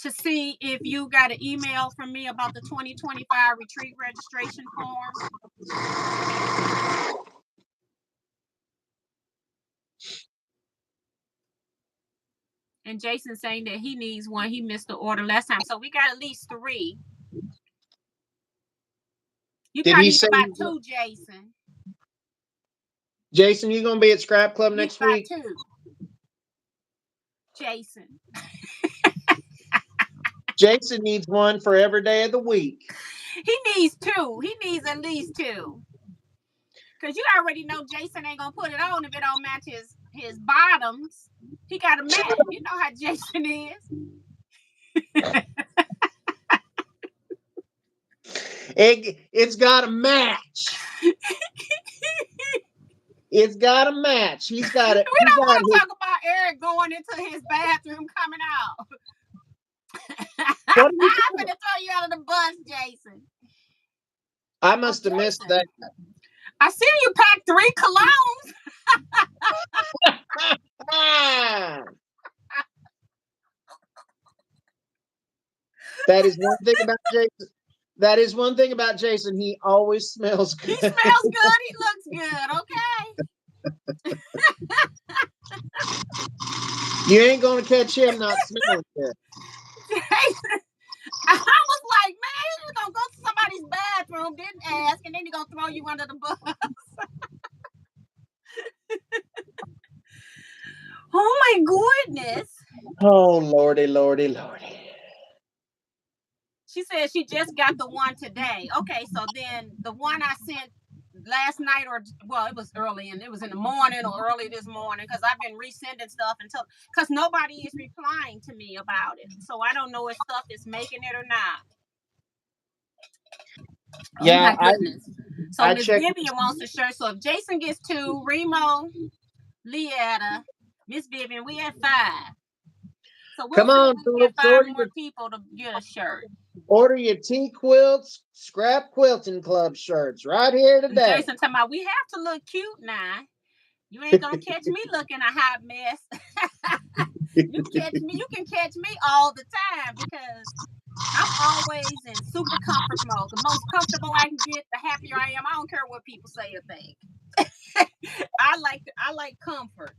to see if you got an email from me about the 2025 retreat registration form. And Jason saying that he needs one. He missed the order last time. So we got at least 3. You probably need to buy 2, Jason. Jason, you going to be at Scrap Club next week? 2. Jason. Jason needs one for every day of the week. He needs 2. He needs at least 2. Because you already know Jason ain't going to put it on if it don't match his bottoms. He got to match. You know how Jason is. It's got to match. It's got to match. He's got it. We don't want to talk about Eric going into his bathroom coming out. I'm going to throw you out of the bus, Jason. I must have missed that. I see you pack 3 colognes. That is one thing about Jason. That is one thing about Jason. He always smells good. He smells good. He looks good. Okay. You ain't going to catch him not smelling good. Jason, I was like, man, you're going to go to somebody's bathroom, didn't ask, and then you're going to throw you under the bus. Oh, my goodness. Oh, Lordy, Lordy, Lordy. She said she just got the one today. Okay, so then the one I sent last night, or well, it was early, and it was in the morning or early this morning, because I've been resending stuff because nobody is replying to me about it. So I don't know if stuff is making it or not. Yeah, oh my goodness. So Miss Vivian wants a shirt. So if Jason gets 2, Remo, Leetta, Miss Vivian, we at 5. So we'll come on, we get 5 more people to get a shirt. Order your Teaquilts Scrap Quilting Club shirts right here today. Jason talking about we have to look cute now. You ain't gonna catch me looking a hot mess. You can catch me all the time because I'm always in super comfort mode. The most comfortable I can get, the happier I am. I don't care what people say or think. I like comfort.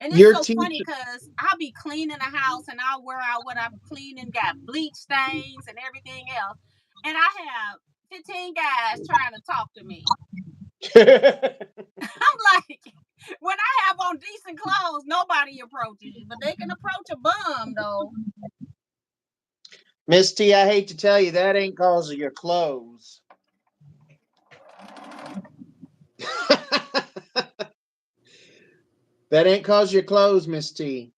And it's so funny because I'll be cleaning the house and I'll wear out what I'm cleaning, got bleach stains and everything else. And I have 15 guys trying to talk to me. I'm like, when I have on decent clothes, nobody approaches you, but they can approach a bum though. Miss T, I hate to tell you, that ain't cause of your clothes. That ain't cause your clothes, Miss T.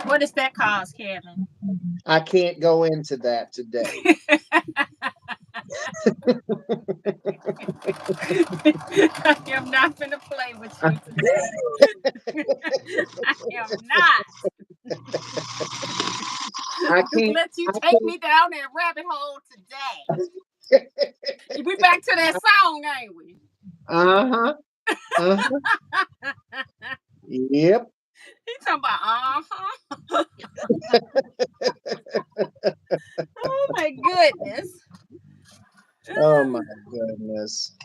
What does that cause, Kevin? I can't go into that today. I am not going to play with you today. I am not. I can't let you take me down that rabbit hole today. We back to that song, ain't we? Uh-huh. Uh-huh. Yep. He's talking about Oh my goodness. Oh my goodness.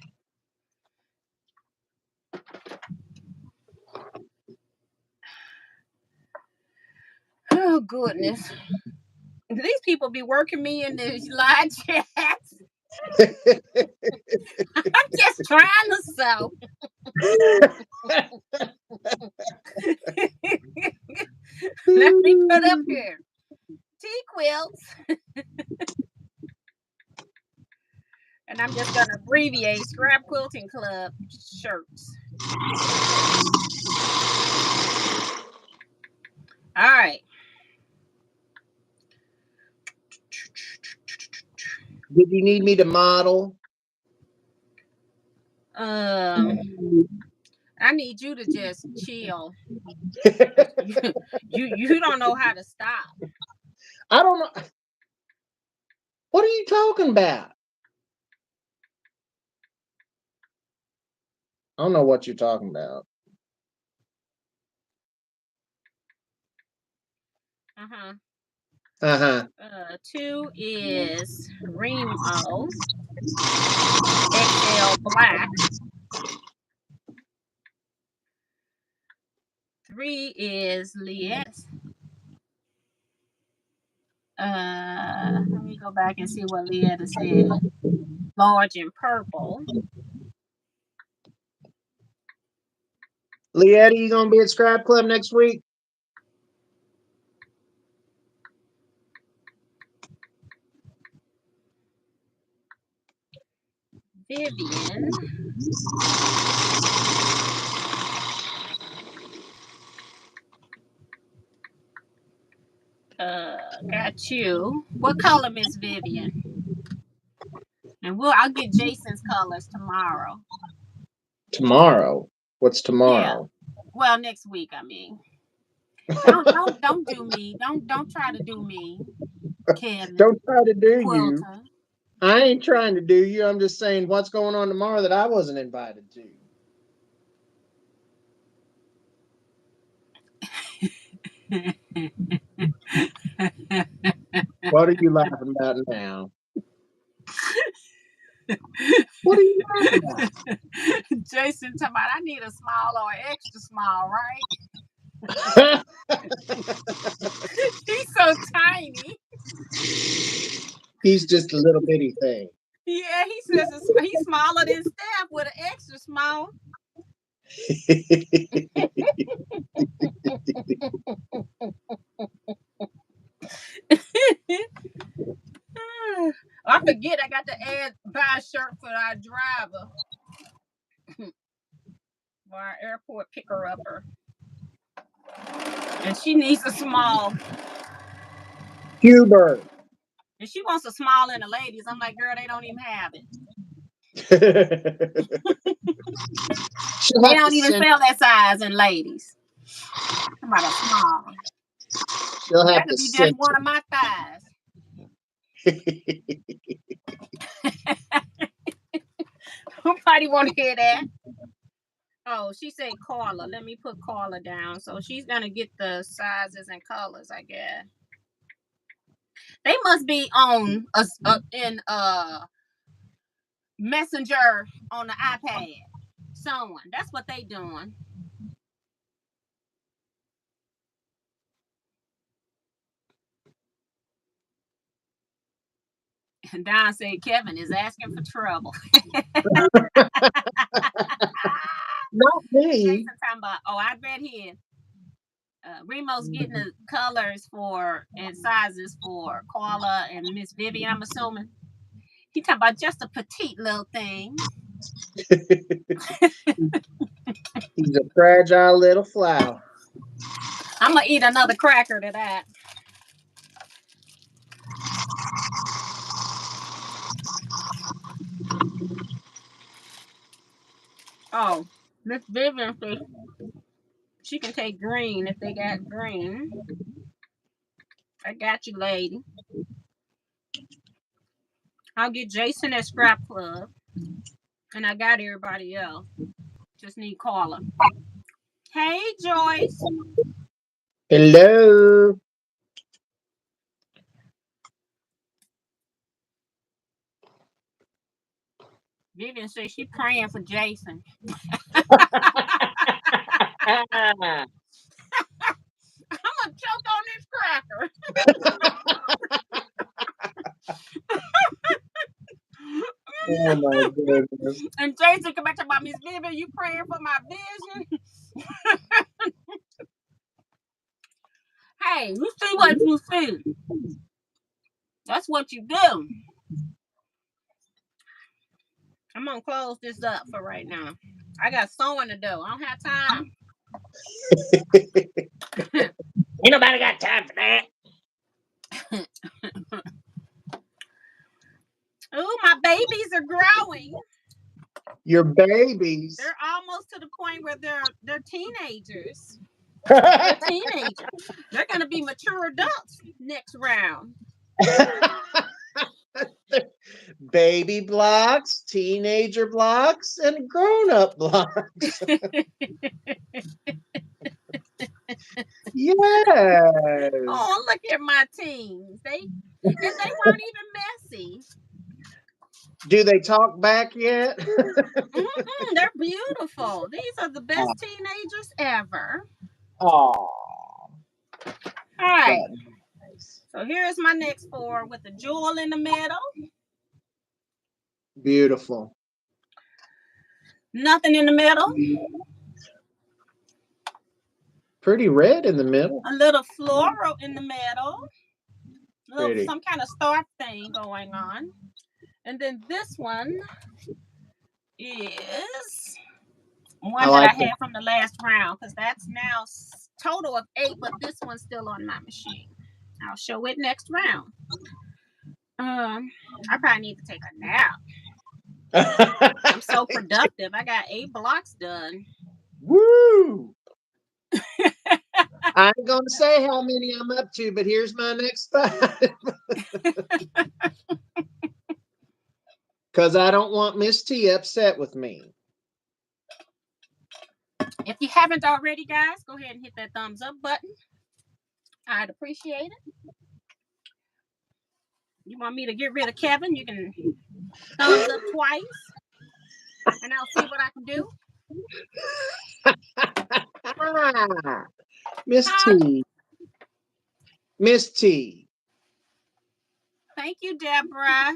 Oh goodness. These people be working me in these live chats. I'm just trying to sew. Let me put up here. Teaquilts. And I'm just going to abbreviate Scrap Quilting Club shirts. All right. Did you need me to model? I need you to just chill. you don't know how to stop. I don't know. What are you talking about? I don't know what you're talking about. Uh-huh. Uh-huh. 2 is Remo XL Black. 3 is Liet. Let me go back and see what Lietta said. Large in purple. Leetta, you gonna be at Scrap Club next week? Vivian. Got you. What color, Miss Vivian? And I'll get Jason's colors tomorrow. Tomorrow? What's Yeah. tomorrow? Well, next week, I mean. Don't do me. Don't try to do me, Kevin. Don't try to do Quilter. you. I ain't trying to do you. I'm just saying what's going on tomorrow that I wasn't invited to. What are you laughing about now? What are you laughing about? Jason talking about I need a small or extra small, right? He's so tiny. He's just a little bitty thing. Yeah, he says he's smaller than Steph with an extra small. I forget I got to buy a shirt for our driver. For our airport picker-upper. And she needs a small. Huber. And she wants a small in the ladies. I'm like, girl, they don't even have it. They don't even sell that size in ladies. How about a small? She'll have That could be just one of my thighs. Nobody want to hear that. Oh, she said Carla. Let me put Carla down. So she's going to get the sizes and colors, I guess. They must be on in Messenger on the iPad. Someone. That's what they doing. And Don said Kevin is asking for trouble. Not me. Jason talking about, I bet he is. Remo's getting the colors and sizes for Carla and Miss Vivian, I'm assuming. He talking about just a petite little thing. He's a fragile little flower. I'm going to eat another cracker to that. Oh, Miss Vivian says she can take green if they got green. I got you, lady. I'll get Jason at Scrap Club. And I got everybody else. Just need Carla. Hey, Joyce. Hello. Vivian says she's praying for Jason. I'm going to choke on this cracker. Oh my goodness. And Jason come back to my Miss Vivian, you praying for my vision? Hey, you see what you see. That's what you do. I'm going to close this up for right now. I got sewing to do. I don't have time. Ain't nobody got time for that. Oh, my babies are growing. Your babies. They're almost to the point where they're teenagers. They're teenagers. They're going to be mature adults next round. Baby blocks, teenager blocks, and grown-up blocks. Yes. Oh, look at my teams. They weren't even messy. Do they talk back yet? They're beautiful. These are the best teenagers ever. Oh, All right. nice. So here's my next 4 with the jewel in the middle. Beautiful. Nothing in the middle. Pretty red in the middle. A little floral in the middle. Pretty. Some kind of star thing going on. And then this one is one that I had from the last round, because that's now total of 8, but this one's still on my machine. I'll show it next round. I probably need to take a nap. I'm so productive. I got 8 blocks done. Woo! I ain't gonna say how many I'm up to, but here's my next 5. Because I don't want Miss T upset with me. If you haven't already, guys, go ahead and hit that thumbs up button. I'd appreciate it. You want me to get rid of Kevin? You can thumbs up twice, and I'll see what I can do. Miss T. Miss T. Thank you, Deborah.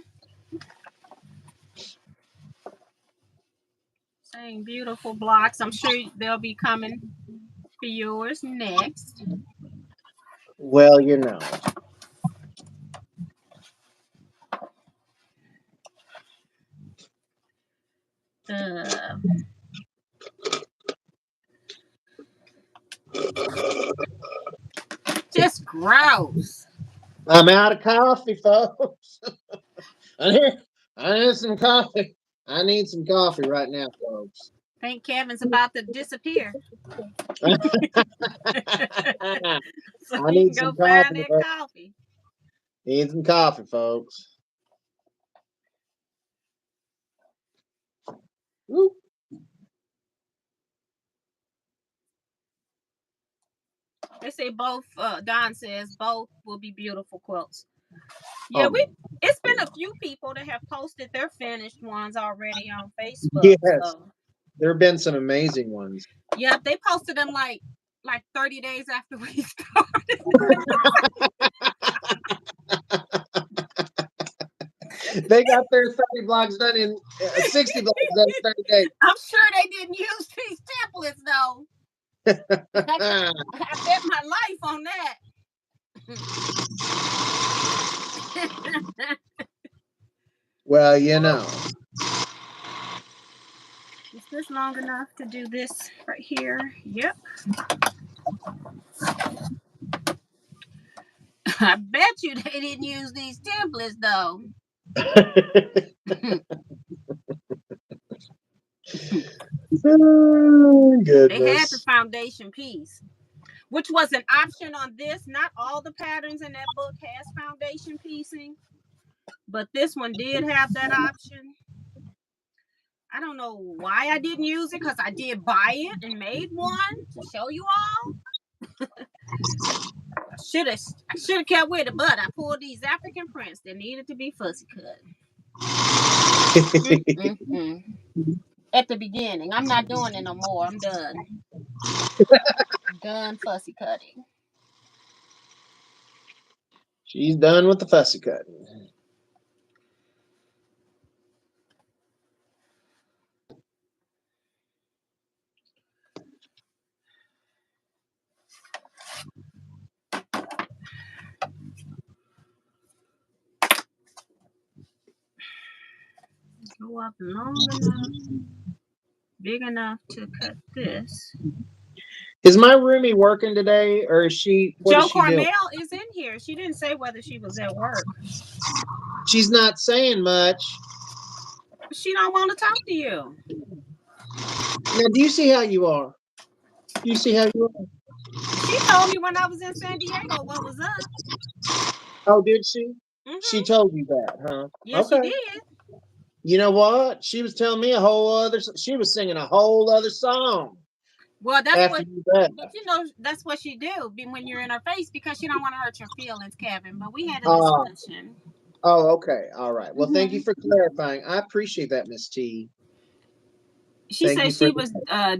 Saying beautiful blocks. I'm sure they'll be coming for yours next. Well, you know. Just gross. I'm out of coffee, folks. I need some coffee. I need some coffee right now, folks. I think Kevin's about to disappear. I need some coffee. Coffee. Need some coffee, folks. Woo. They say both. Don says both will be beautiful quilts. Yeah, it's been a few people that have posted their finished ones already on Facebook. Yes, so. There have been some amazing ones. Yeah, they posted them like 30 days after we started. They got their 30 blocks done in 60 blocks done in 30 days. I'm sure they didn't use these templates though. I bet my life on that. Well, you know. Is this long enough to do this right here? Yep. I bet you they didn't use these templates though. Goodness. They had the foundation piece, which was an option on this. Not all the patterns in that book has foundation piecing, but this one did have that option. I don't know why I didn't use it, because I did buy it and made one to show you all. I should have kept with it, but I pulled these African prints that needed to be fussy cut. At the beginning. I'm not doing it no more. I'm done. Done fussy cutting. She's done with the fussy cutting. Go up long enough, big enough to cut this. Is my roomie working today, or is she? Joe Cornell is in here. She didn't say whether she was at work. She's not saying much. She don't want to talk to you. Now, do you see how you are? Do you see how you are? She told me when I was in San Diego what was up. Oh, did she? She told you that, huh? Yeah, okay. She did. You know what? She was telling me a whole other. She was singing a whole other song. Well, that's after what, you left. but you know, that's what she do when you're in her face because she don't want to hurt your feelings, Kevin. But we had a Oh, discussion. okay. All right. Well, thank you Hmm. for clarifying. I appreciate that, Miss T. She Thank said you for she was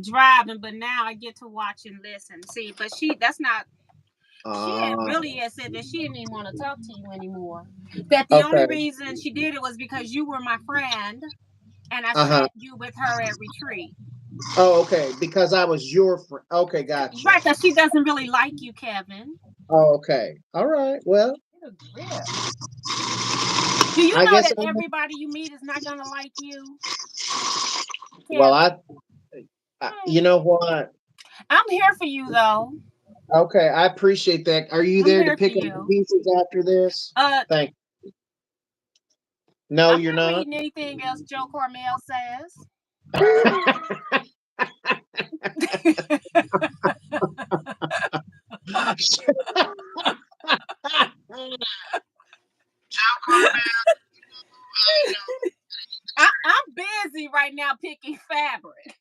driving, but now I get to watch and listen. See, but that's not. She had uh really had said that she didn't even want to talk to you anymore. That the only okay. reason she did it was because you were my friend, and I Uh-huh. sat you with her at retreat. Oh, okay. Because I was your friend. Okay, gotcha. Right, because she doesn't really like you, Kevin. Oh, okay. All right. Well, Get a grip. Do you I know guess that everybody you meet is not gonna like you, well, Kevin? you know what? I'm here for you though. Okay, I appreciate that. Are you I'm there to here for pick up the you. pieces after this? Uh, Thank No, I'm you're not not. reading anything else Joe Cormel says. I'm busy right now picking fabric.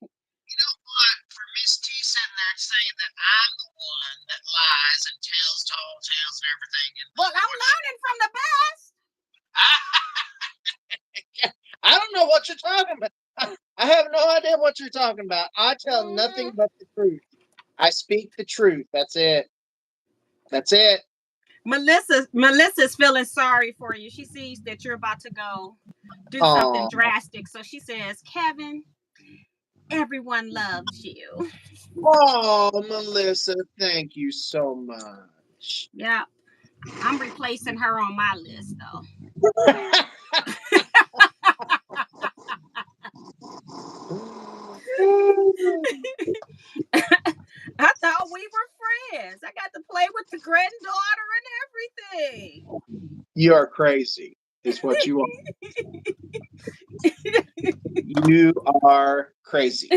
For Miss T sitting there saying that I'm the one that lies and tells tall tales and everything. And Well, I'm learning from the best. I don't know what you're talking about. I have no idea what you're talking about. I tell Mm-hmm. nothing but the truth. I speak the truth. That's it. That's it. Melissa's feeling sorry for you. She sees that you're about to go do something Oh, drastic. So she says, Kevin, everyone loves you. oh, Melissa, thank you so much. Yeah. I'm replacing her on my list though. I thought we were friends. I got to play with the granddaughter and everything. You are crazy, is what you are. You are crazy.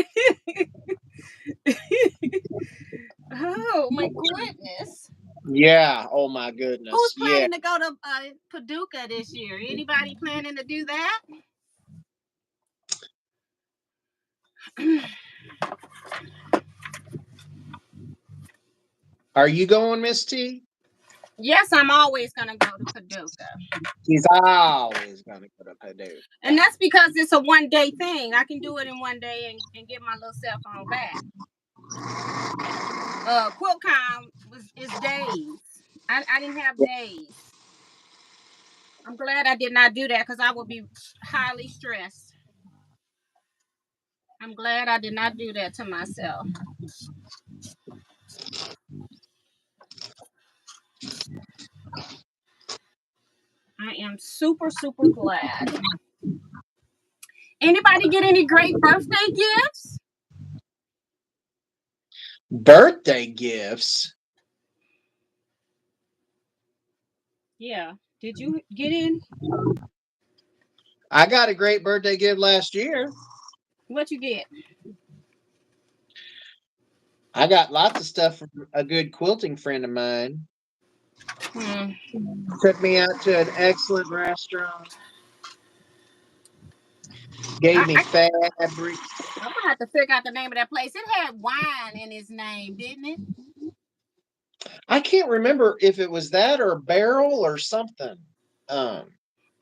Oh my goodness. Yeah. Oh my Who's goodness. Yeah. planning to go to Paducah this year? Anybody planning to do that? Are you going, Miss T? Yes, I'm always going to go to Paducah. She's always gonna go to Paducah. And that's because it's a 1 day thing. I can do it in 1 day and get my little cell phone back. QuiltCon is days. I didn't have days. I'm glad I did not do that because I would be highly stressed. I'm glad I did not do that to myself. I am super, super glad. Anybody get any great birthday gifts? Birthday gifts. Yeah. Did you get in? I got a great birthday gift last year. What you get? I got lots of stuff from a good quilting friend of mine. Hmm. Took me out to an excellent restaurant. Gave me I, fabrics. I'm gonna have to figure out the name of that place. It had wine in its name, didn't it? I can't remember if it was that or barrel or something. Um,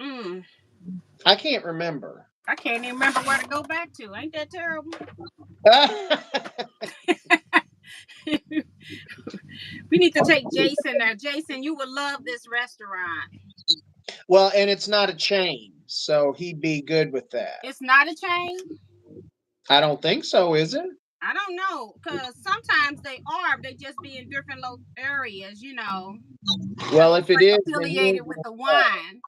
Mm. I can't remember. I can't even remember where to go back to. Ain't that terrible? We need to take Jason there. Jason, you would love this restaurant. Well, and it's not a chain, so he'd be good with that. It's not a chain. I don't think so, is it? I don't know, cause sometimes they are. They just be in different areas, you know. Well, if it is, then he Affiliated ain't with gonna the know. wine.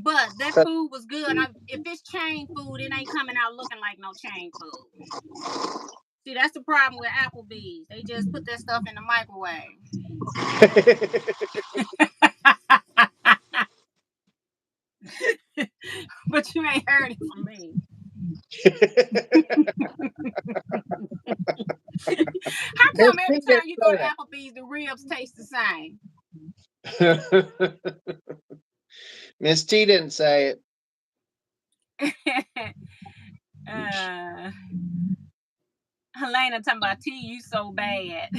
But that 'Cause food was good. If it's chain food, it ain't coming out looking like no chain food. See, that's the problem with Applebee's. They just put that stuff in the microwave. But you ain't heard it from me. How Miss come T every didn't time you go to say Applebee's, the ribs taste the same? that. Miss T didn't say it. uh, Helena talking about T, you so bad.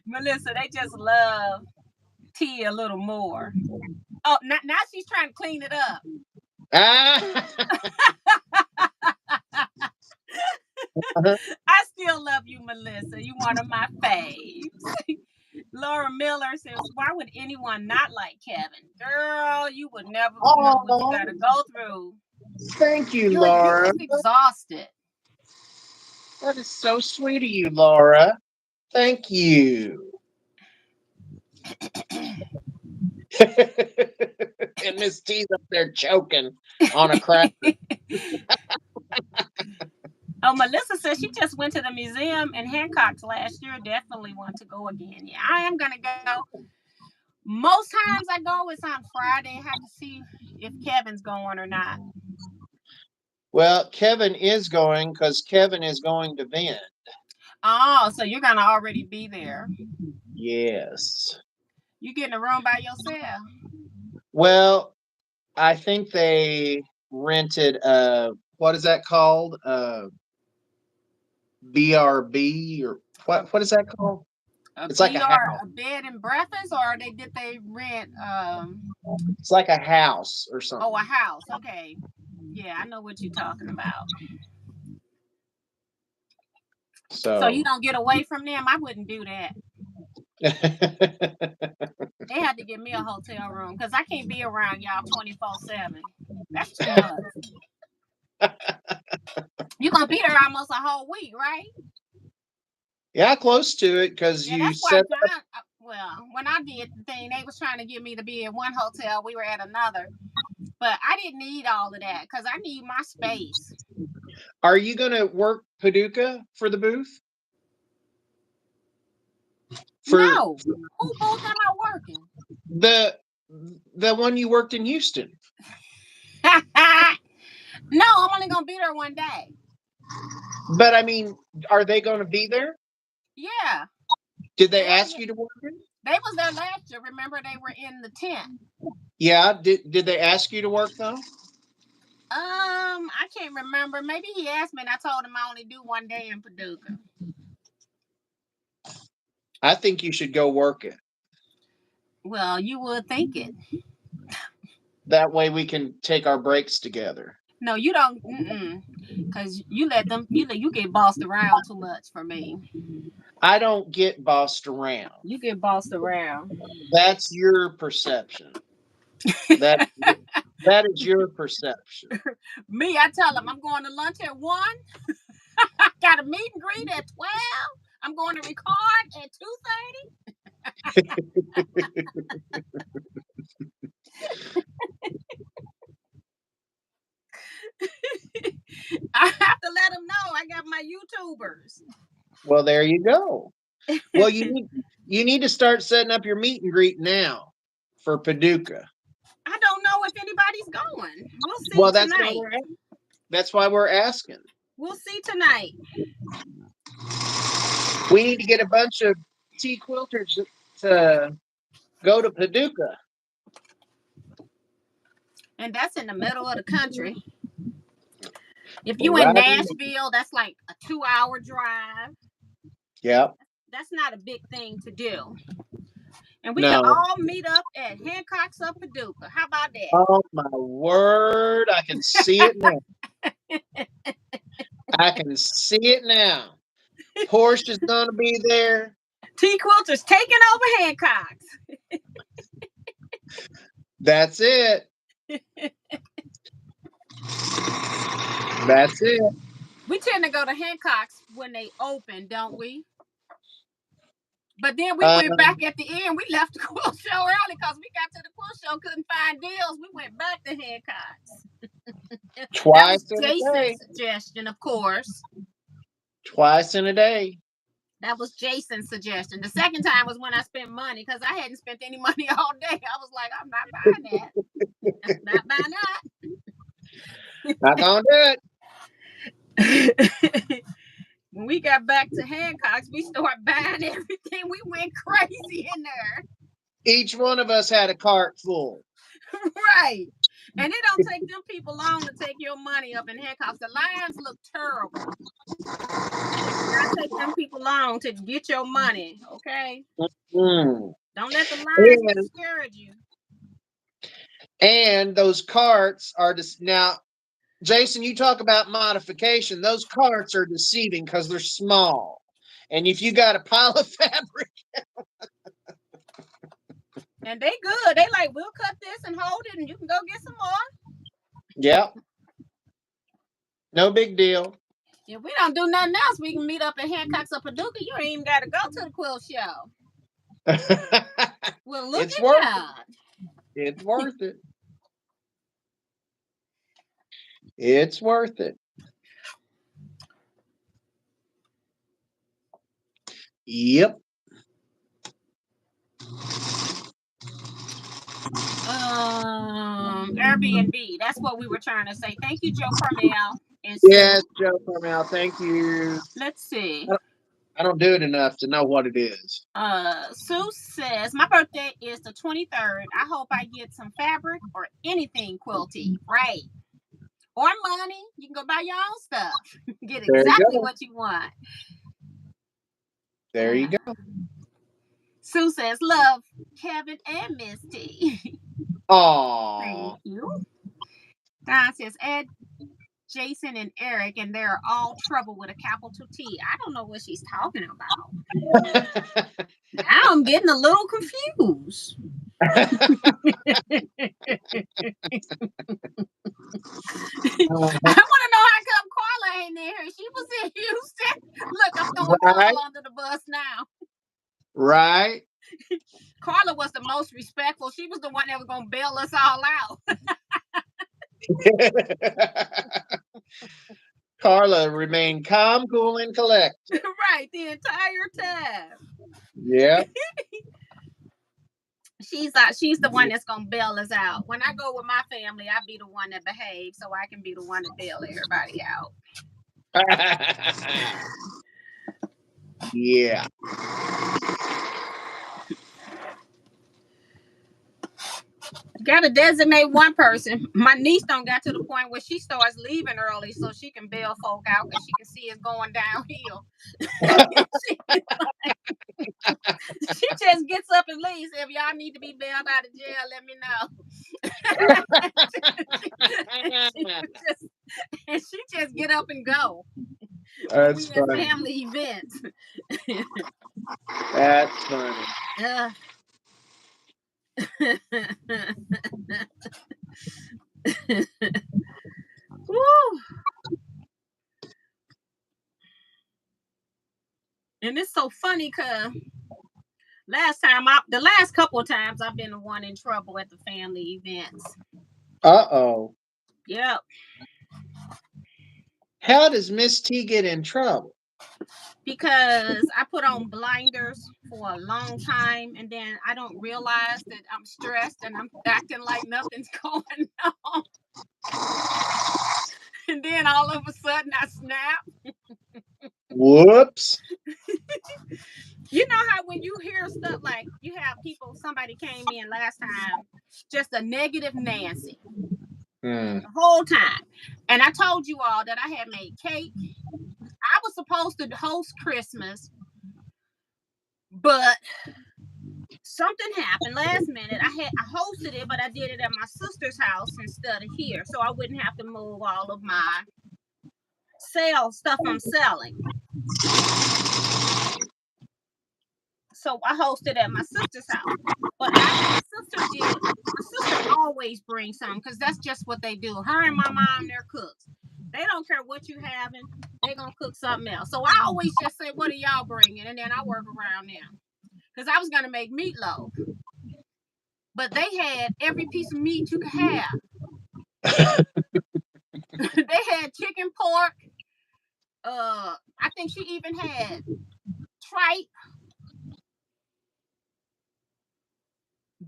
Melissa, they just love T a little more. Oh, now she's trying to clean it up. Ah. I still love you, Melissa. You one of my faves. Laura Miller says, why would anyone not like Kevin? Girl, you would never know what you got to go through. Thank you, Laura. You're just exhausted. That is so sweet of you, Laura. Thank you. And Miss T's up there choking on a cracker. Oh, Melissa says she just went to the museum in Hancock's last year. Definitely want to go again. Yeah, I am going to go. Most times I go, it's on Friday. I have to see if Kevin's going or not. Well, Kevin is going because Kevin is going to Vend. Oh, so you're going to already be there. Yes. You getting a room by yourself? Well, I think they rented what is that called? BRB or what is that called? It's like a house. A bed and breakfast, or did they rent It's like a house or something. Oh, a house. Okay. Yeah, I know what you're talking about. So you don't get away from them? I wouldn't do that. They had to give me a hotel room because I can't be around y'all 24/7. That's too much. You're gonna be there almost a whole week, right? Yeah, close to it because you said. Well, when I did the thing, they was trying to get me to be in one hotel. We were at another, but I didn't need all of that because I need my space. Are you gonna work Paducah for the booth? No. Who booth am I working? The one you worked in Houston. No, I'm only gonna be there one day. But I mean, are they going to be there? Yeah. Did they ask you to work it? They was there last year. Remember, they were in the tent. Yeah. Did they ask you to work though? I can't remember. Maybe he asked me, and I told him I only do one day in Paducah. I think you should go work it. Well, you would think it. That way we can take our breaks together. No, you don't. Because you let them. You get bossed around too much for me. I don't get bossed around. You get bossed around. That's your perception. That is your perception. Me, I tell them I'm going to lunch at 1. I got a meet and greet at 12. I'm going to record at 2:30. I have to let them know I got my YouTubers. Well, there you go. Well, you need to start setting up your meet and greet now for Paducah. I don't know if anybody's going. We'll see tonight. That's why we're asking. We'll see tonight. We need to get a bunch of Teaquilters to go to Paducah. And that's in the middle of the country. If you in Nashville, that's like a 2-hour drive. Yeah. That's not a big thing to do. And we can all meet up at Hancock's of Paducah. How about that? Oh, my word. I can see it now. I can see it now. Porsche is going to be there. Teaquilts taking over Hancock's. That's it. That's it. We tend to go to Hancock's when they open, don't we? But then we went back at the end. We left the quilt show early because we got to the quilt show, couldn't find deals. We went back to Hancock's. Twice in a day. Jason's suggestion, of course. Twice in a day. That was Jason's suggestion. The second time was when I spent money because I hadn't spent any money all day. I was like, I'm not buying that. Not buying that. Not gonna do it. When we got back to Hancock's, we started buying everything. We went crazy in there. Each one of us had a cart full. Right. And it don't take them people long to take your money up in handcuffs. The lines look terrible. It do not take them people long to get your money, okay? Mm. Don't let the lines And, discourage you. and those carts are just now, Jason, you talk about modification. Those carts are deceiving because they're small. And if you got a pile of fabric, And they good. They like, we'll cut this and hold it and you can go get some more. yep. No big deal. If we don't do nothing else, we can meet up at Hancock's or Paducah. You ain't even got to go to the quilt show. Well, look It's at worth that. It's worth it. It's worth it. Yep. Airbnb. That's what we were trying to say. Thank you, Joe Carmel and Yes, Sue. Joe Carmel. Thank you. Let's see. I don't do it enough to know what it is. Sue says, my birthday is the 23rd. I hope I get some fabric or anything quilty. Right. Or money. You can go buy your own stuff. Get exactly what you want. There you go. Sue says, love Kevin and Misty. Aww. Thank you. Don says, Ed, Jason, and Eric, and they're all trouble with a capital T. I don't know what she's talking about. Now I'm getting a little confused. I want to know how come Carla ain't in here. She was in Houston. Look, I'm throwing Carla under the bus now. Right. Carla was the most respectful. She was the one that was going to bail us all out. Carla remained calm, cool, and collected. Right, the entire time. Yeah. She's the one that's gonna bail us out. When I go with my family, I be the one that behaves, so I can be the one to bail everybody out. Yeah. Gotta designate one person. My niece don't got to the point where she starts leaving early so she can bail folk out because she can see it's going downhill. She just gets up and leaves. If y'all need to be bailed out of jail, let me know. and she just get up and go. That's when we funny. at family events. That's funny. Woo. And it's so funny because the last couple of times I've been the one in trouble at the family events. Uh-oh. Yep. How does Miss T get in trouble? Because I put on blinders for a long time and then I don't realize that I'm stressed and I'm acting like nothing's going on. And then all of a sudden I snap. Whoops. You know how when you hear stuff like you have somebody came in last time, just a negative Nancy the whole time. And I told you all that I had made cake. I was supposed to host Christmas, but something happened last minute. I hosted it, but I did it at my sister's house instead of here, so I wouldn't have to move all of my stuff I'm selling. So I hosted at my sister's house. But after my sister always brings something because that's just what they do. Her and my mom, they're cooks. They don't care what you having. They're going to cook something else. So I always just say, what are y'all bringing? And then I work around them. Because I was going to make meatloaf. But they had every piece of meat you could have. They had chicken, pork. I think she even had tripe,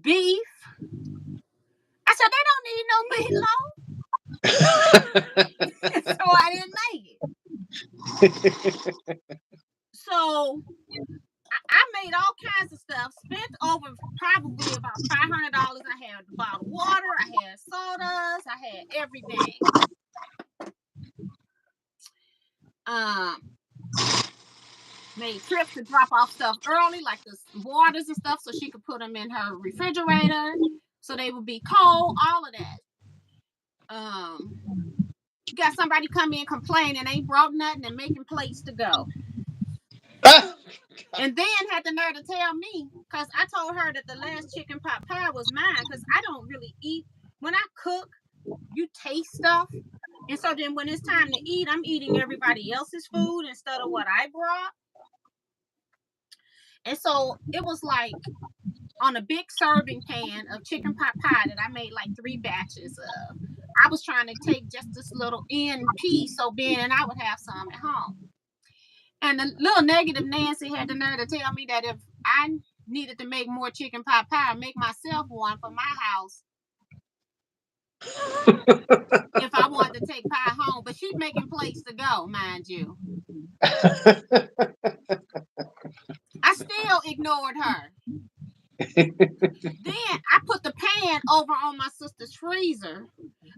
beef. I said, they don't need no meatloaf. So I didn't make it. So I made all kinds of stuff, spent over probably about $500. I had a bottle of water, I had soda, I had everything. Made trips to drop off stuff early, like the waters and stuff, so she could put them in her refrigerator so they would be cold, all of that. Got somebody come in complaining ain't brought nothing and making plates to go. And then had the nerve to tell me, because I told her that the last chicken pot pie was mine, because I don't really eat. When I cook, you taste stuff. And so then when it's time to eat, I'm eating everybody else's food instead of what I brought. And so it was like on a big serving pan of chicken pot pie that I made like 3 batches of. I was trying to take just this little end piece so Ben and I would have some at home. And the little negative Nancy had the nerve to tell me that if I needed to make more chicken pot pie, make myself one for my house if I wanted to take pie home. But she's making plates to go, mind you. I still ignored her. Then I put the pan over on my sister's freezer.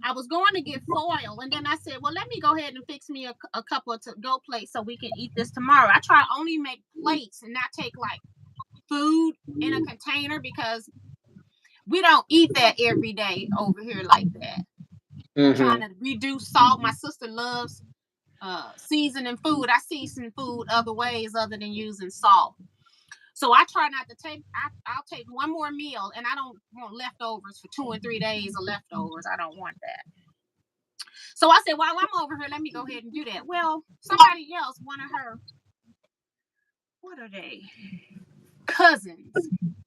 I was going to get foil, and then I said, well, let me go ahead and fix me a couple of to-go plates so we can eat this tomorrow. I try to only make plates and not take like food in a container, because we don't eat that every day over here like that. Mm-hmm. Trying to reduce salt. My sister loves seasoning food. I season food other ways other than using salt. So I try not to take, I'll take one more meal, and I don't want leftovers for 2 and 3 days of leftovers. I don't want that. So I said, while I'm over here, let me go ahead and do that. Well, somebody else, one of her, what are they? Cousins.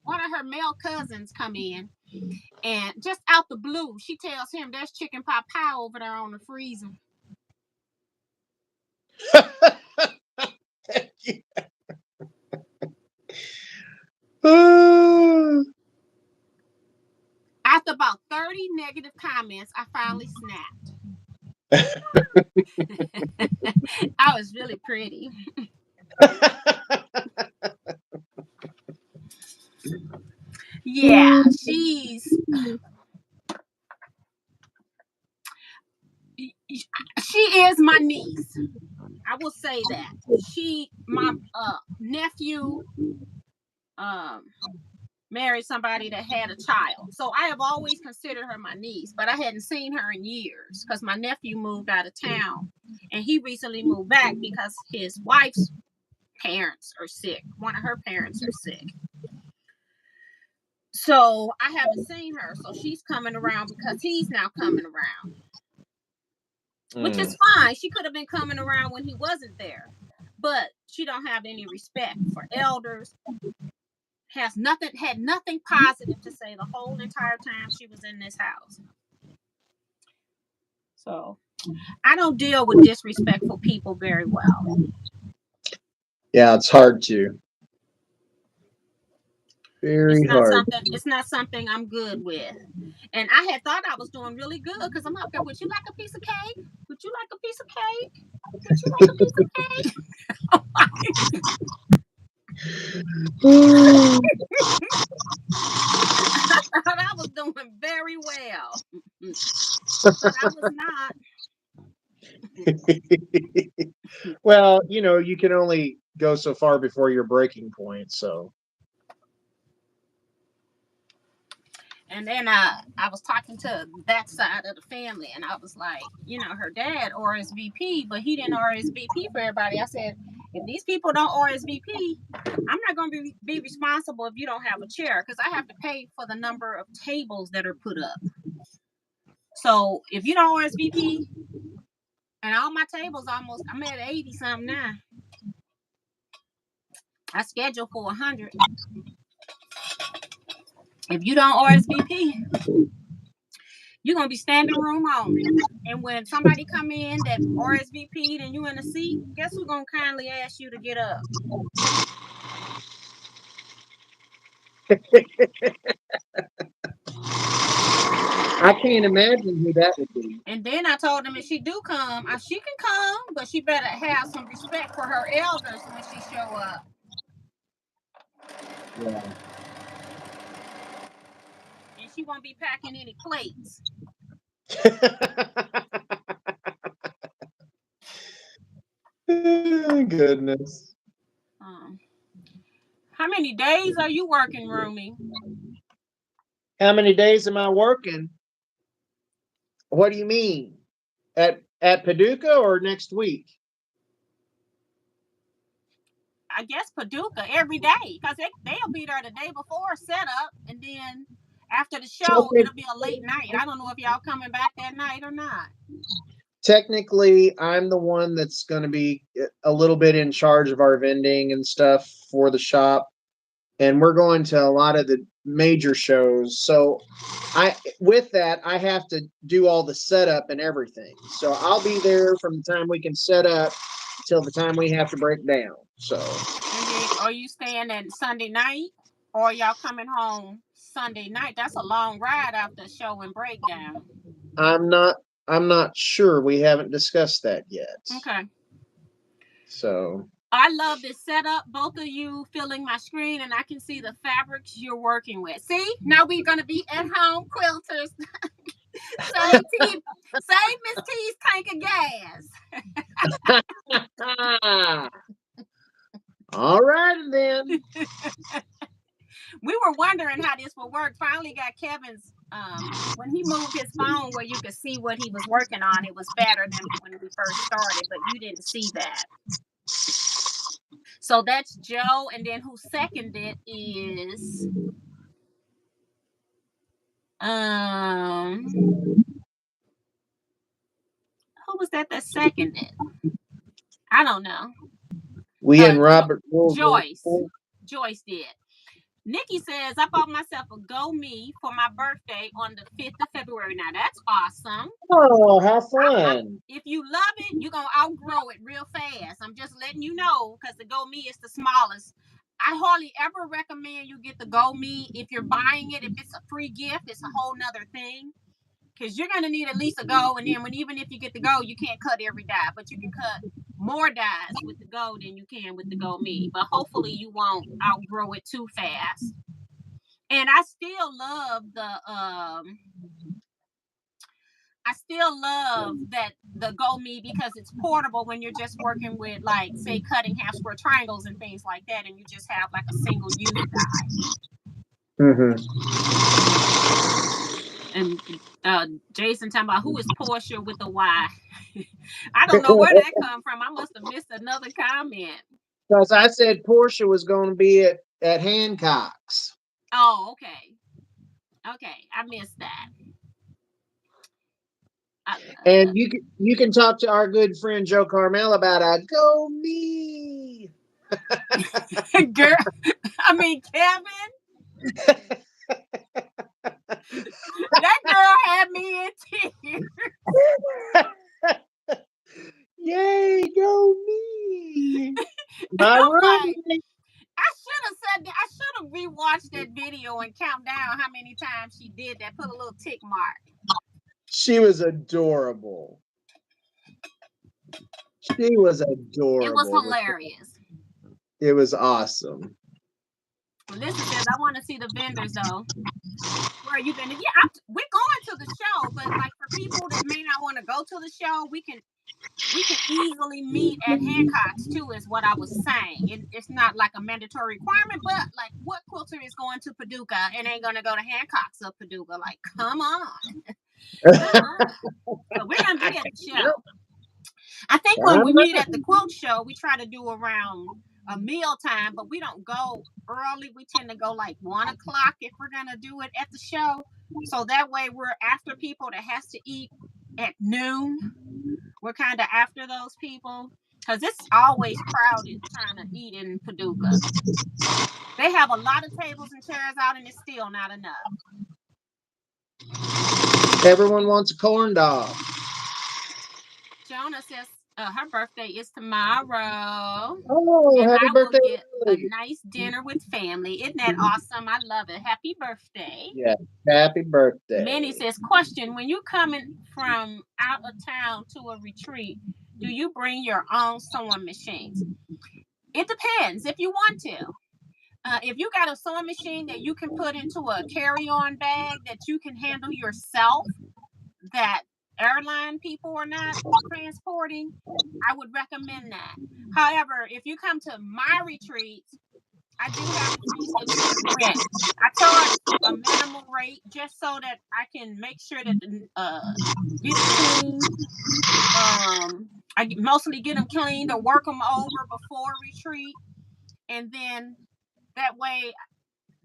One of her male cousins come in, and just out the blue, she tells him there's chicken pot pie over there on the freezer. After about 30 negative comments, I finally snapped. I was really pretty. Yeah, she is my niece. I will say that. My nephew married somebody that had a child. So I have always considered her my niece, but I hadn't seen her in years because my nephew moved out of town, and he recently moved back because his wife's parents are sick. One of her parents are sick. So I haven't seen her. So she's coming around because he's now coming around. Which is fine. She could have been coming around when he wasn't there. But she don't have any respect for elders. Had nothing positive to say the whole entire time she was in this house. So I don't deal with disrespectful people very well. Yeah, it's hard to. Very hard. It's not something I'm good with. And I had thought I was doing really good because I'm up there. Would you like a piece of cake? Would you like a piece of cake? Would you like a piece of cake? I thought I was doing very well, but I was not. Well, you can only go so far before your breaking point, so. And then I was talking to that side of the family, and I was like, her dad RSVP, but he didn't RSVP for everybody. I said, if these people don't RSVP, I'm not going to be responsible if you don't have a chair, because I have to pay for the number of tables that are put up. So if you don't RSVP, and all my tables I'm at 80 something now. I scheduled for 100. If you don't RSVP, you're going to be standing room only. And when somebody come in that RSVP'd and you in a seat, guess who's going to kindly ask you to get up? I can't imagine who that would be. And then I told them if she do come, she can come, but she better have some respect for her elders when she show up. Yeah. And she won't be packing any plates. Goodness. How many days are you working, Rumi? How many days am I working? What do you mean? At Paducah or next week? I guess Paducah every day, because they'll be there the day before set up, and then after the show it'll be a late night. I don't know if y'all coming back that night or not. Technically, I'm the one that's going to be a little bit in charge of our vending and stuff for the shop, and we're going to a lot of the major shows. So with that, I have to do all the setup and everything. So I'll be there from the time we can set up till the time we have to break down. So, and then are you staying at Sunday night, or y'all coming home Sunday night? That's a long ride after show and breakdown. I'm not sure. We haven't discussed that yet. Okay. So I love this setup. Both of you filling my screen, and I can see the fabrics you're working with. See, now we're gonna be at home quilters. Save Miss T's tank of gas. All right then. We were wondering how this would work. Finally got Kevin's when he moved his phone where you could see what he was working on. It was better than when we first started, but you didn't see that. So that's Joe, and then who seconded is who was that seconded? I don't know. We and Robert Joyce did. Nikki says, I bought myself a Go Me for my birthday on the 5th of February. Now, that's awesome. Oh, how fun. If you love it, you're going to outgrow it real fast. I'm just letting you know, because the Go Me is the smallest. I hardly ever recommend you get the Go Me. If you're buying it, if it's a free gift, it's a whole nother thing. Because you're going to need at least a Go. And then even if you get the Go, you can't cut every die. But you can cut more dies with the Go than you can with the Go Me. But hopefully you won't outgrow it too fast. And I still love that the Go Me, because it's portable when you're just working with, like, say, cutting half square triangles and things like that, and you just have like a single use die. And Jason talking about who is Portia with the Y. I don't know where that come from. I must have missed another comment. Because I said Portia was going to be at Hancock's. Oh, okay. I missed that. And you can talk to our good friend Joe Carmel about a Go Me. Girl, I mean Kevin. That girl had me in tears. Yay, Go Me. Right. I should have said that. I should have rewatched that video and count down how many times she did that. Put a little tick mark. She was adorable. She was adorable. It was hilarious. It was awesome. Melissa says, I want to see the vendors, though. Where are you been? Yeah, we're going to the show, but like for people that may not want to go to the show, we can easily meet at Hancock's too, is what I was saying. It's not like a mandatory requirement, but like, what quilter is going to Paducah and ain't going to go to Hancock's of Paducah? Like, come on. So we're going to be at the show. I think when we meet at the quilt show, we try to do around a meal time, but we don't go early. We tend to go like 1 o'clock if we're going to do it at the show. So that way we're after people that has to eat at noon. We're kind of after those people, because it's always crowded trying to eat in Paducah. They have a lot of tables and chairs out, and it's still not enough. Everyone wants a corn dog. Jonah says her birthday is tomorrow. Oh, and happy I birthday. will get a nice dinner with family. Isn't that awesome? I love it. Happy birthday. Yeah, happy birthday. Manny says, question, when you're coming from out of town to a retreat, do you bring your own sewing machines? It depends if you want to. If you got a sewing machine that you can put into a carry-on bag that you can handle yourself, that airline people are not transporting, I would recommend that. However, if you come to my retreats, I do have machines that you can rent. I charge a minimal rate just so that I can make sure that get it clean. Mostly get them cleaned or work them over before retreat, and then that way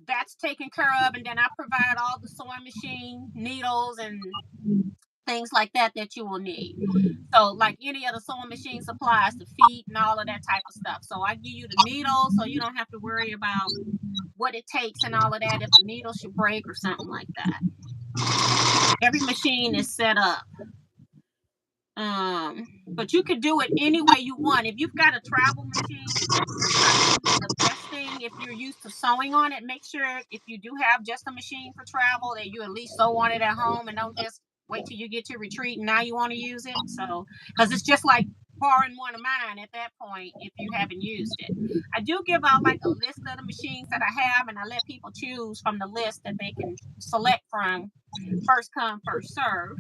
that's taken care of. And then I provide all the sewing machine, needles, and things like that that you will need. So, like any other sewing machine supplies, the feet and all of that type of stuff. So I give you the needle, so you don't have to worry about what it takes and all of that if a needle should break or something like that. Every machine is set up. But you could do it any way you want. If you've got a travel machine, I think the best thing, if you're used to sewing on it, make sure if you do have just a machine for travel that you at least sew on it at home and don't just wait till you get to retreat and now you want to use it. So, because it's just like borrowing one of mine at that point if you haven't used it. I do give out like a list of the machines that I have, and I let people choose from the list that they can select from. First come, first serve.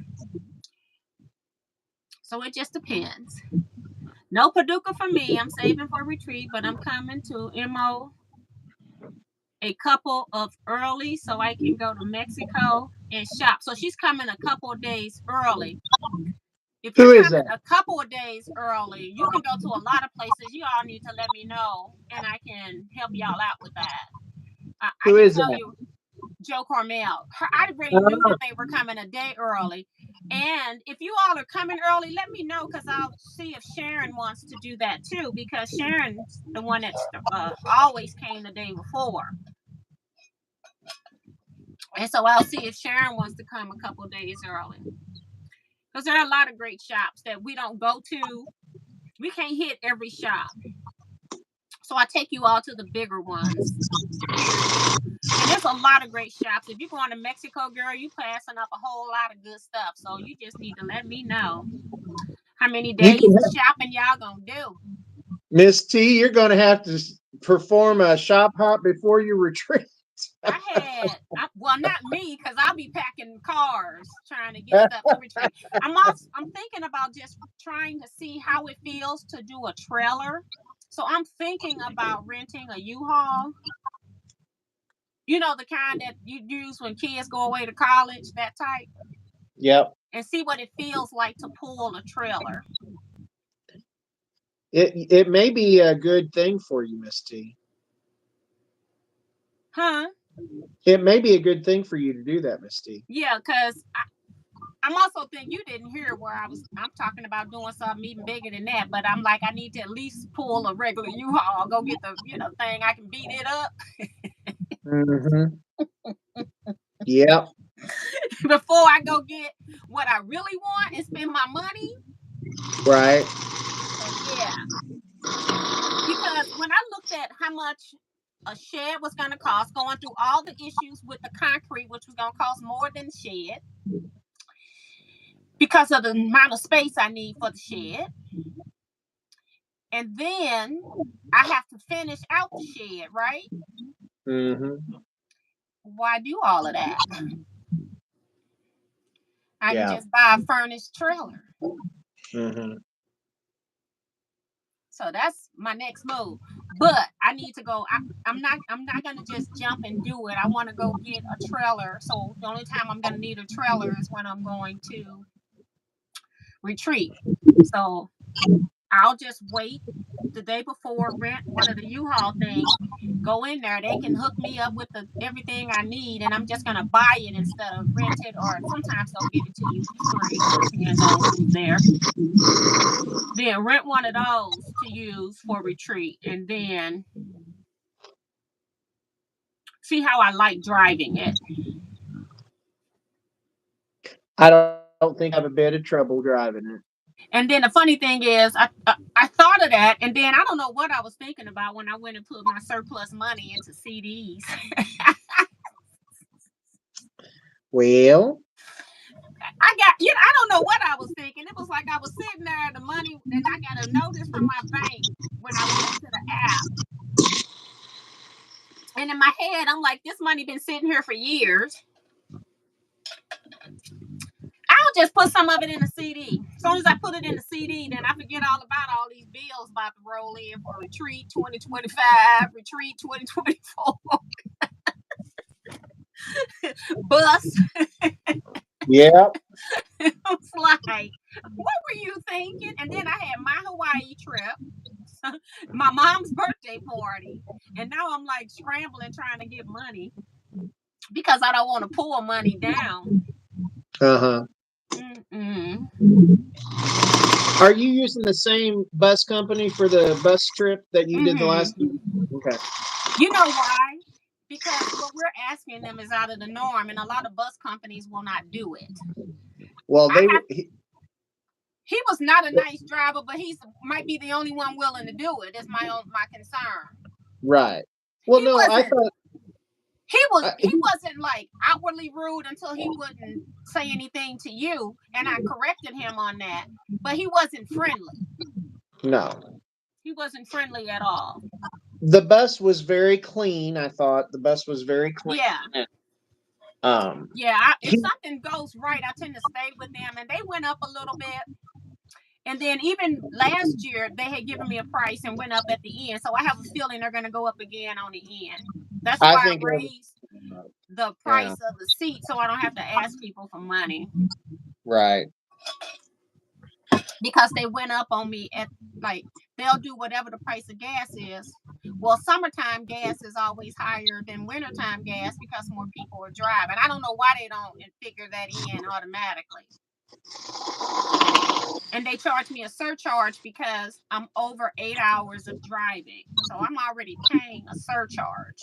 So it just depends. No Paducah for me. I'm saving for retreat, but I'm coming to MO a couple of early so I can go to Mexico and shop. So she's coming a couple of days early. If you're Who is coming that? a couple of days early, you can go to a lot of places. You all need to let me know, and I can help y'all out with that. I Who can is tell that? you Joe Carmel. I already knew Oh, that they were coming a day early. And if you all are coming early, let me know because I'll see if Sharon wants to do that too. Because Sharon's the one that's always came the day before. And so I'll see if Sharon wants to come a couple of days early. Because there are a lot of great shops that we don't go to. We can't hit every shop. So I take you all to the bigger ones here too. And there's a lot of great shops. If you're going to Mexico, girl, you passing up a whole lot of good stuff. So you just need to let me know how many you days can of shopping y'all gonna do. Miss T, you're going to have to perform a shop hop before you retreat. Well, not me, because I'll be packing cars trying to get stuff to retreat. I'm thinking about just trying to see how it feels to do a trailer. So I'm thinking about renting a U-Haul. You know, the kind that you use when kids go away to college, that type, Yep. and see what it feels like to pull a trailer. It may be a good thing for you, Miss T. Huh? It may be a good thing for you to do that, Miss T. Yeah, because I'm also thinking you didn't hear where I'm talking about doing something even bigger than that, but I'm like, I need to at least pull a regular U-Haul, go get the, thing I can beat it up Mm-hmm. Yep. before I go get what I really want and spend my money. Right. So yeah, because when I looked at how much a shed was going to cost, going through all the issues with the concrete, which was going to cost more than the shed because of the amount of space I need for the shed. And then I have to finish out the shed, right? Mm-hmm. Why do all of that? I can Yeah. just buy a furnished trailer. Mm-hmm. So that's my next move. But I need to go. I'm not gonna just jump and do it. I want to go get a trailer. So the only time I'm gonna need a trailer is when I'm going to retreat. So I'll just wait the day before, rent one of the U-Haul things, go in there. They can hook me up with everything I need, and I'm just gonna buy it instead of rent it. Or sometimes they'll give it to you for free, depending on who's there. Then rent one of those to use for retreat, and then see how I like driving it. I don't think I have a bit of trouble driving it. And then the funny thing is, I thought of that, and then I don't know what I was thinking about when I went and put my surplus money into CDs. Well, I don't know what I was thinking. It was like I was sitting there, the money, and I got a notice from my bank when I went into the app. And in my head, I'm like, this money been sitting here for years. I'll just put some of it in the CD. As soon as I put it in the CD, then I forget all about all these bills about to roll in for Retreat 2025, Retreat 2024, bus. Yeah. It was like, what were you thinking? And then I had my Hawaii trip, my mom's birthday party, and now I'm like scrambling trying to get money because I don't want to pull money down. Uh-huh. Mm-mm. Are you using the same bus company for the bus trip that you did the Mm-hmm. last time? Okay. You know why? Because what we're asking them is out of the norm, and a lot of bus companies will not do it. Well, He was not a nice driver, but he's might be the only one willing to do it. That's my concern. right. Well, He no, I wasn't. thought He wasn't like outwardly rude until he wouldn't say anything to you, and I corrected him on that. But he wasn't friendly. no. He wasn't friendly at all. The bus was very clean. I thought the bus was very clean. Yeah. If something goes right, I tend to stay with them, and they went up a little bit. And then even last year, they had given me a price and went up at the end. So I have a feeling they're going to go up again on the end. That's why I raised the price of the seat so I don't have to ask people for money. Right. Because they went up on me at, like, they'll do whatever the price of gas is. Well, summertime gas is always higher than wintertime gas because more people are driving. I don't know why they don't figure that in automatically. And they charge me a surcharge because I'm over 8 hours of driving. So I'm already paying a surcharge.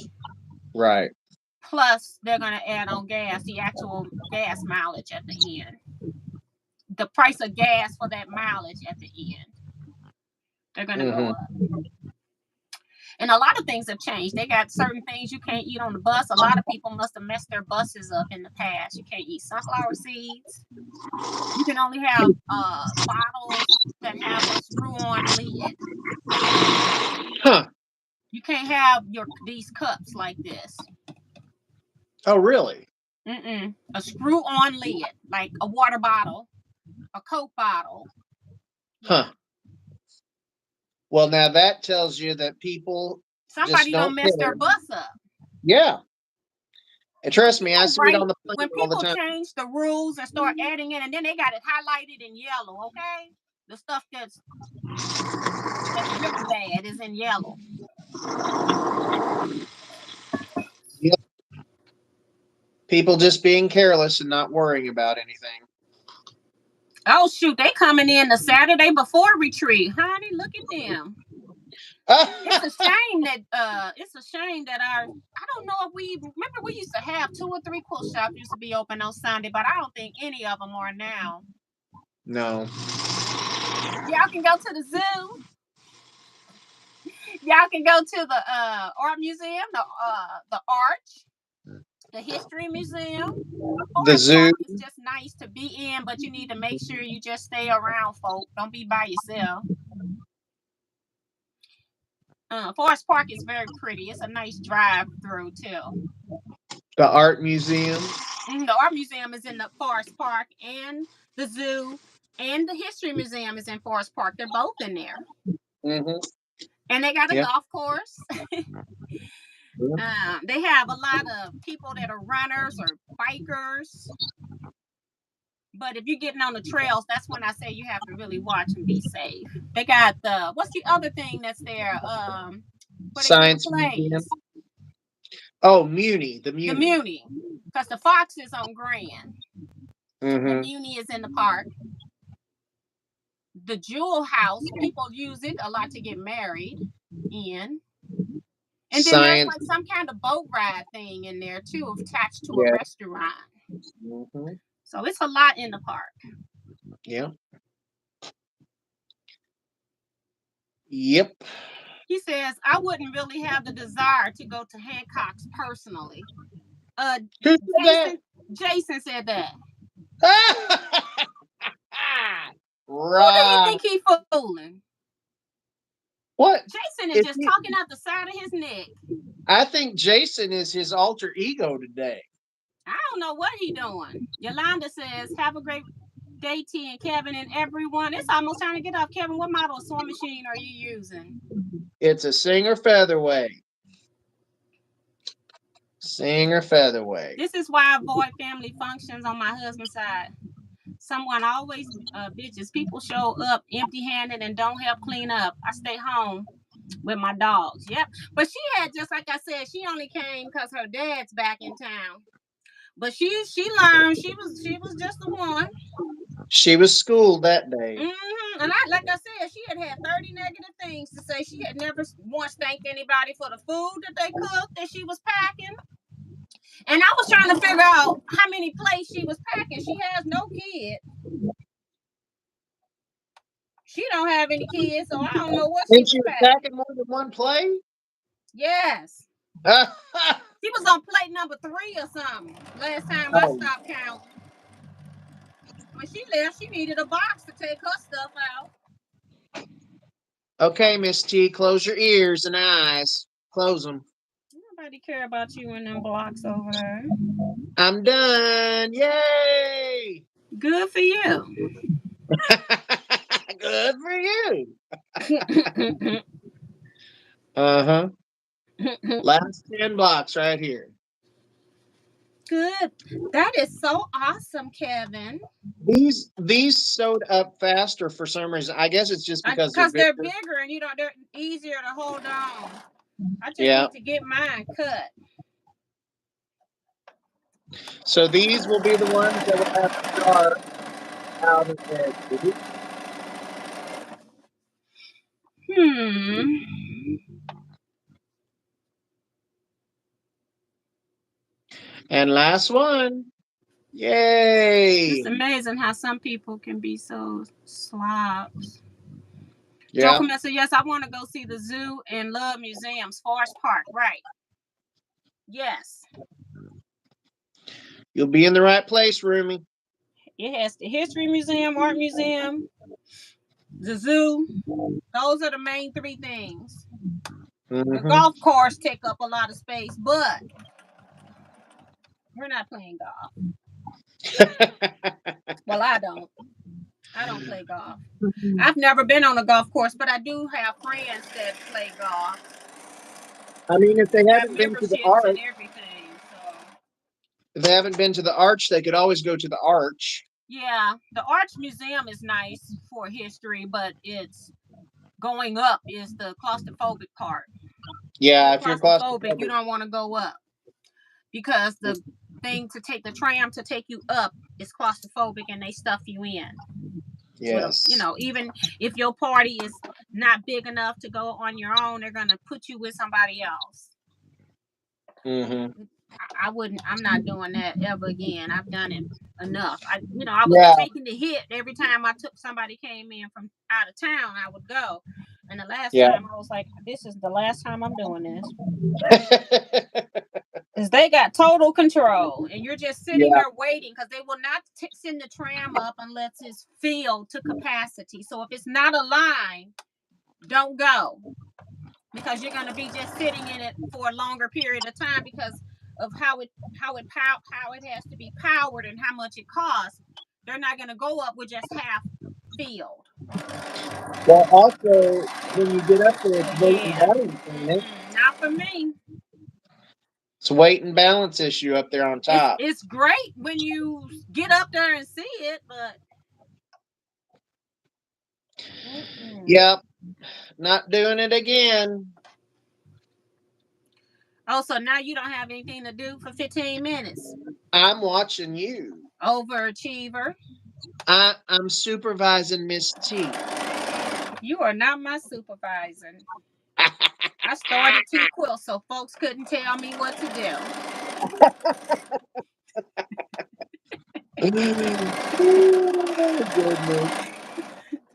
Right. Plus, they're going to add on gas, the actual gas mileage at the end. The price of gas for that mileage at the end. They're going to go up. And a lot of things have changed. They got certain things you can't eat on the bus. A lot of people must have messed their buses up in the past. You can't eat sunflower seeds. You can only have bottles that have a screw-on lid. Huh. You can't have these cups like this. Oh, really? Mm-mm. A screw-on lid, like a water bottle, a Coke bottle. Huh. Well, now that tells you that somebody don't mess their bus up. Yeah. And trust me, I see it on the plane when all the people time. change the rules and start adding it, and then they got it highlighted in yellow, okay? The stuff that's really bad is in yellow. Yep. People just being careless and not worrying about anything. Oh, shoot. They coming in the Saturday before retreat. Honey, look at them. It's a shame that I don't know if remember we used to have 2 or 3 quilt shops used to be open on Sunday, but I don't think any of them are now. No. Y'all can go to the zoo. Y'all can go to the art museum, the Arch, the History Museum. The zoo. It's just nice to be in, but you need to make sure you just stay around folk. Don't be by yourself. Forest Park is very pretty. It's a nice drive through too. The art museum. The art museum is in the Forest Park, and the zoo and the history museum is in Forest Park. They're both in there. Mm-hmm. And they got a golf course. They have a lot of people that are runners or bikers. But if you're getting on the trails, that's when I say you have to really watch and be safe. They got what's the other thing that's there? Science Museum. Oh, Muni. The Muni. The Muni. Because the Fox is on Grand. Mm-hmm. The Muni is in the park. The Jewel House, people use it a lot to get married in. And then there's like some kind of boat ride thing in there too, attached to a restaurant. Mm-hmm. So it's a lot in the park. Yeah. Yep. He says, I wouldn't really have the desire to go to Hancock's personally. Jason said that. Right. Who do you think he's fooling? What? Jason is just talking out the side of his neck. I think Jason is his alter ego today. I don't know what he's doing. Yolanda says, have a great Daty and Kevin and everyone. It's almost time to get off. Kevin, what model of sewing machine are you using? It's a Singer Featherweight. Singer Featherweight. This is why I avoid family functions on my husband's side. Someone always bitches. People show up empty-handed and don't help clean up. I stay home with my dogs. Yep. But she had, just like I said, she only came because her dad's back in town. But she learned. She was just the one. She was schooled that day. And like I said, she had 30 negative things to say. She had never once thanked anybody for the food that they cooked that she was packing. And I was trying to figure out how many plates she was packing. She has no kid. She don't have any kids, so I don't know what she was packing more than one plate? Yes. She was on plate number 3 or something last time I stopped counting. When she left, she needed a box to take her stuff out. Okay, Miss T, close your ears and eyes. Close them. Nobody care about you in them blocks over there. I'm done. Yay! Good for you. Good for you. Uh-huh. Last 10 blocks right here. Good. That is so awesome, Kevin. These sewed up faster for some reason. I guess it's just because they're bigger and they're easier to hold on. I just need to get mine cut. So these will be the ones that will have to start out of bed. And last one. Yay! It's amazing how some people can be so slobs. Yeah. Joe said, yes, I want to go see the zoo and love museums. Forest Park, right. Yes. You'll be in the right place, Rumi. It has the History Museum, Art Museum, the zoo. Those are the main 3 things. The golf course take up a lot of space, but we're not playing golf. Well, I don't play golf. I've never been on a golf course, but I do have friends that play golf. I mean, if they haven't been to the Arch, and everything, so. If they haven't been to the Arch, they could always go to the Arch. Yeah, the Arch Museum is nice for history, but it's going up is the claustrophobic part. Yeah, if you're claustrophobic, you don't want to go up because the thing to take the tram to take you up is claustrophobic and they stuff you in. Yes. Even if your party is not big enough to go on your own, they're gonna put you with somebody else. I'm not doing that ever again. I've done it enough. I was taking the hit every time somebody came in from out of town. I would go, and the last time I was like, "This is the last time I'm doing this." Because they got total control, and you're just sitting there waiting because they will not send the tram up unless it's filled to capacity. So if it's not a line, don't go because you're going to be just sitting in it for a longer period of time because of how it has to be powered and how much it costs. They're not going to go up with just half filled. Well, also when you get up there, it's weight and balance. Not for me. It's a weight and balance issue up there on top. It's great when you get up there and see it, but yep, not doing it again. Oh, so now you don't have anything to do for 15 minutes. I'm watching you. Overachiever. I'm supervising Miss T. You are not my supervisor. I started Teaquilts so folks couldn't tell me what to do.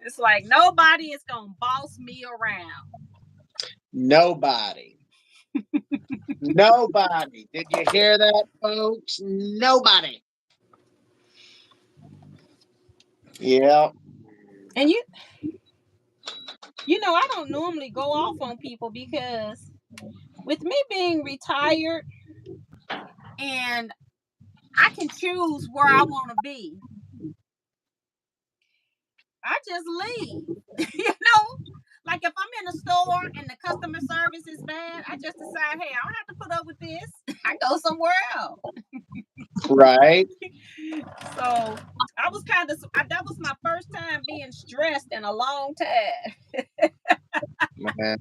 It's like nobody is going to boss me around. Nobody. Nobody. Did you hear that, folks? Nobody. Yeah. And I don't normally go off on people because with me being retired and I can choose where I want to be. I just leave. You know, like if I'm in a store and the customer service is bad, I just decide, hey, I don't have to put up with this. I go somewhere else. Right. So I was that was my first time being stressed in a long time. Man.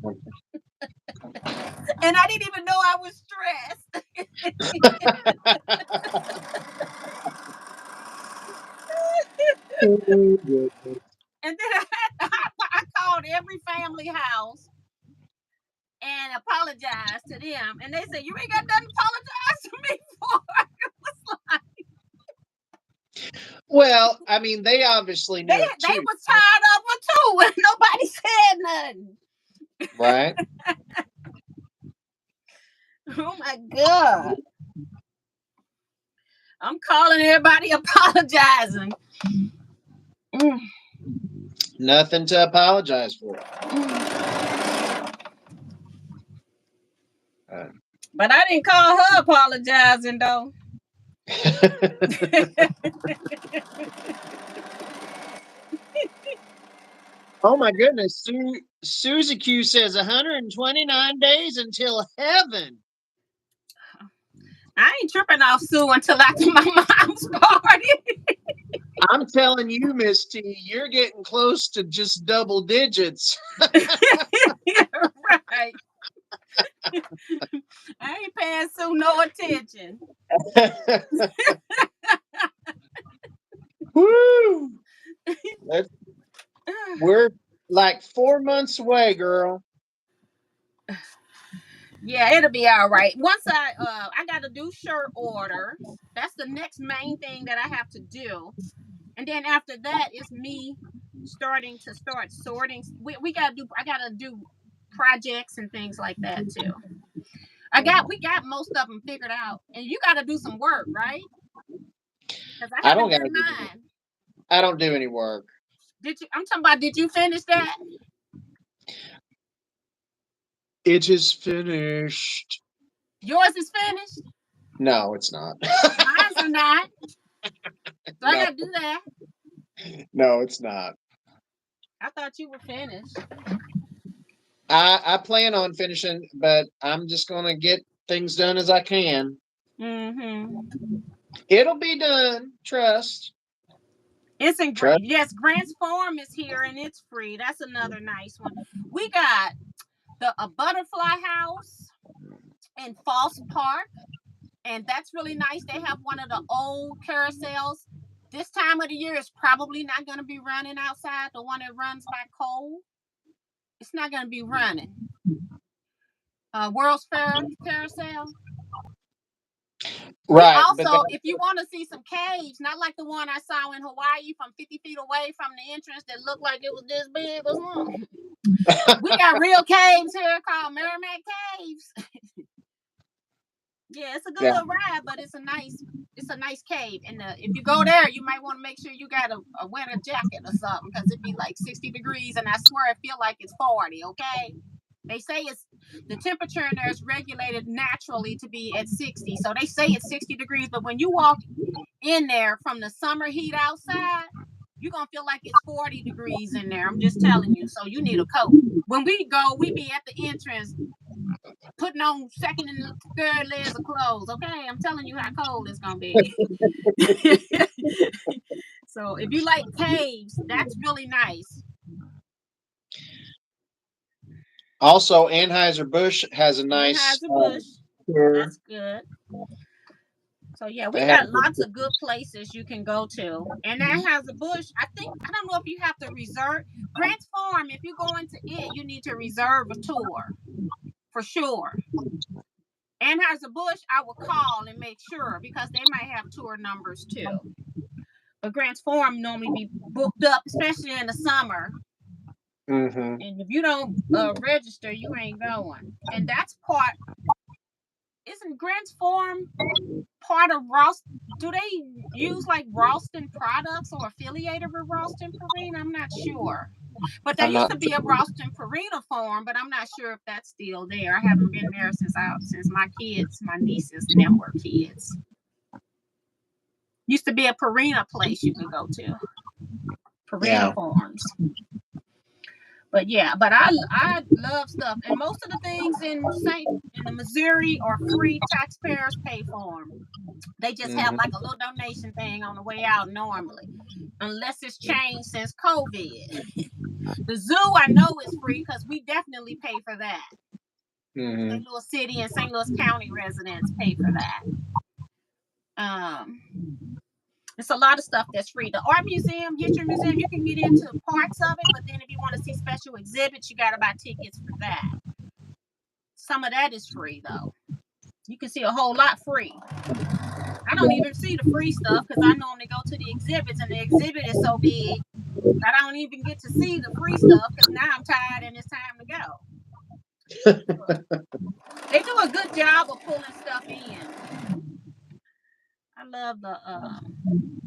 And I didn't even know I was stressed. And then I called every family house and apologized to them. And they said, you ain't got nothing to apologize to me for. Well, I mean, they obviously knew it They too. was tired of it too, and nobody said nothing. Right. Oh my God. I'm calling everybody apologizing. Nothing to apologize for. But I didn't call her apologizing though. Oh my goodness. Susie Q says 129 days until heaven. I ain't tripping off Sue until after my mom's party. I'm telling you, Miss T, you're getting close to just double digits. Right. I ain't paying Sue no attention. Woo! We're like 4 months away, girl. Yeah, it'll be all right. Once I got to do shirt order. That's the next main thing that I have to do. And then after that, it's me starting to start sorting. I gotta do projects and things like that too. We got most of them figured out, and you got to do some work, right? Because I haven't done mine. I don't do any work. Did you? I'm talking about. Did you finish that? It is finished. Yours is finished? No, it's not. Mine's are not. So I gotta do that. No, it's not. I thought you were finished. I plan on finishing, but I'm just gonna get things done as I can. It'll be done. Trust. It's in yes, Grant's Farm is here and it's free. That's another nice one. We got a butterfly house in Falls Park, and that's really nice. They have one of the old carousels. This time of the year is probably not going to be running outside. The one that runs by coal, it's not going to be running. World's Fair Carousel. Right. Also, if you want to see some caves, not like the one I saw in Hawaii from 50 feet away from the entrance that looked like it was this big or something. We got real caves here called Merrimack Caves. Yeah, it's a good little ride, but it's a nice cave. And if you go there, you might want to make sure you got a winter jacket or something, because it'd be like 60 degrees, and I swear it feel like it's 40. Okay. They say the temperature in there is regulated naturally to be at 60. So they say it's 60 degrees, but when you walk in there from the summer heat outside, you're going to feel like it's 40 degrees in there. I'm just telling you. So you need a coat. When we go, we be at the entrance putting on second and third layers of clothes. Okay. I'm telling you how cold it's going to be. So if you like caves, that's really nice. Also, Anheuser-Busch has a nice Anheuser-Busch. That's good. So yeah, we got lots of good places you can go to. And Anheuser-Busch, I don't know if you have to reserve. Grant's Farm, if you go into it, you need to reserve a tour for sure. Anheuser-Busch, I will call and make sure, because they might have tour numbers too. But Grant's Farm normally be booked up, especially in the summer. And if you don't register, you ain't going. And that's isn't Grant's Farm part of Ross? Do they use like Ralston products or affiliated with Ralston Purina? I'm not sure. But there used to be a Ralston Purina farm, but I'm not sure if that's still there. I haven't been there since my nieces and them were kids. Used to be a Purina place you could go to. Purina Farms. But yeah, but I love stuff, and most of the things in the Missouri are free. Taxpayers pay for them. They just have like a little donation thing on the way out normally, unless it's changed since COVID. The zoo I know is free because we definitely pay for that. St. Louis City and St. Louis County residents pay for that. It's a lot of stuff that's free. The art museum, history museum, you can get into parts of it, but then if you want to see special exhibits, you got to buy tickets for that. Some of that is free though. You can see a whole lot free. I don't even see the free stuff because I normally go to the exhibits, and the exhibit is so big that I don't even get to see the free stuff because now I'm tired and it's time to go. They do a good job of pulling stuff in. I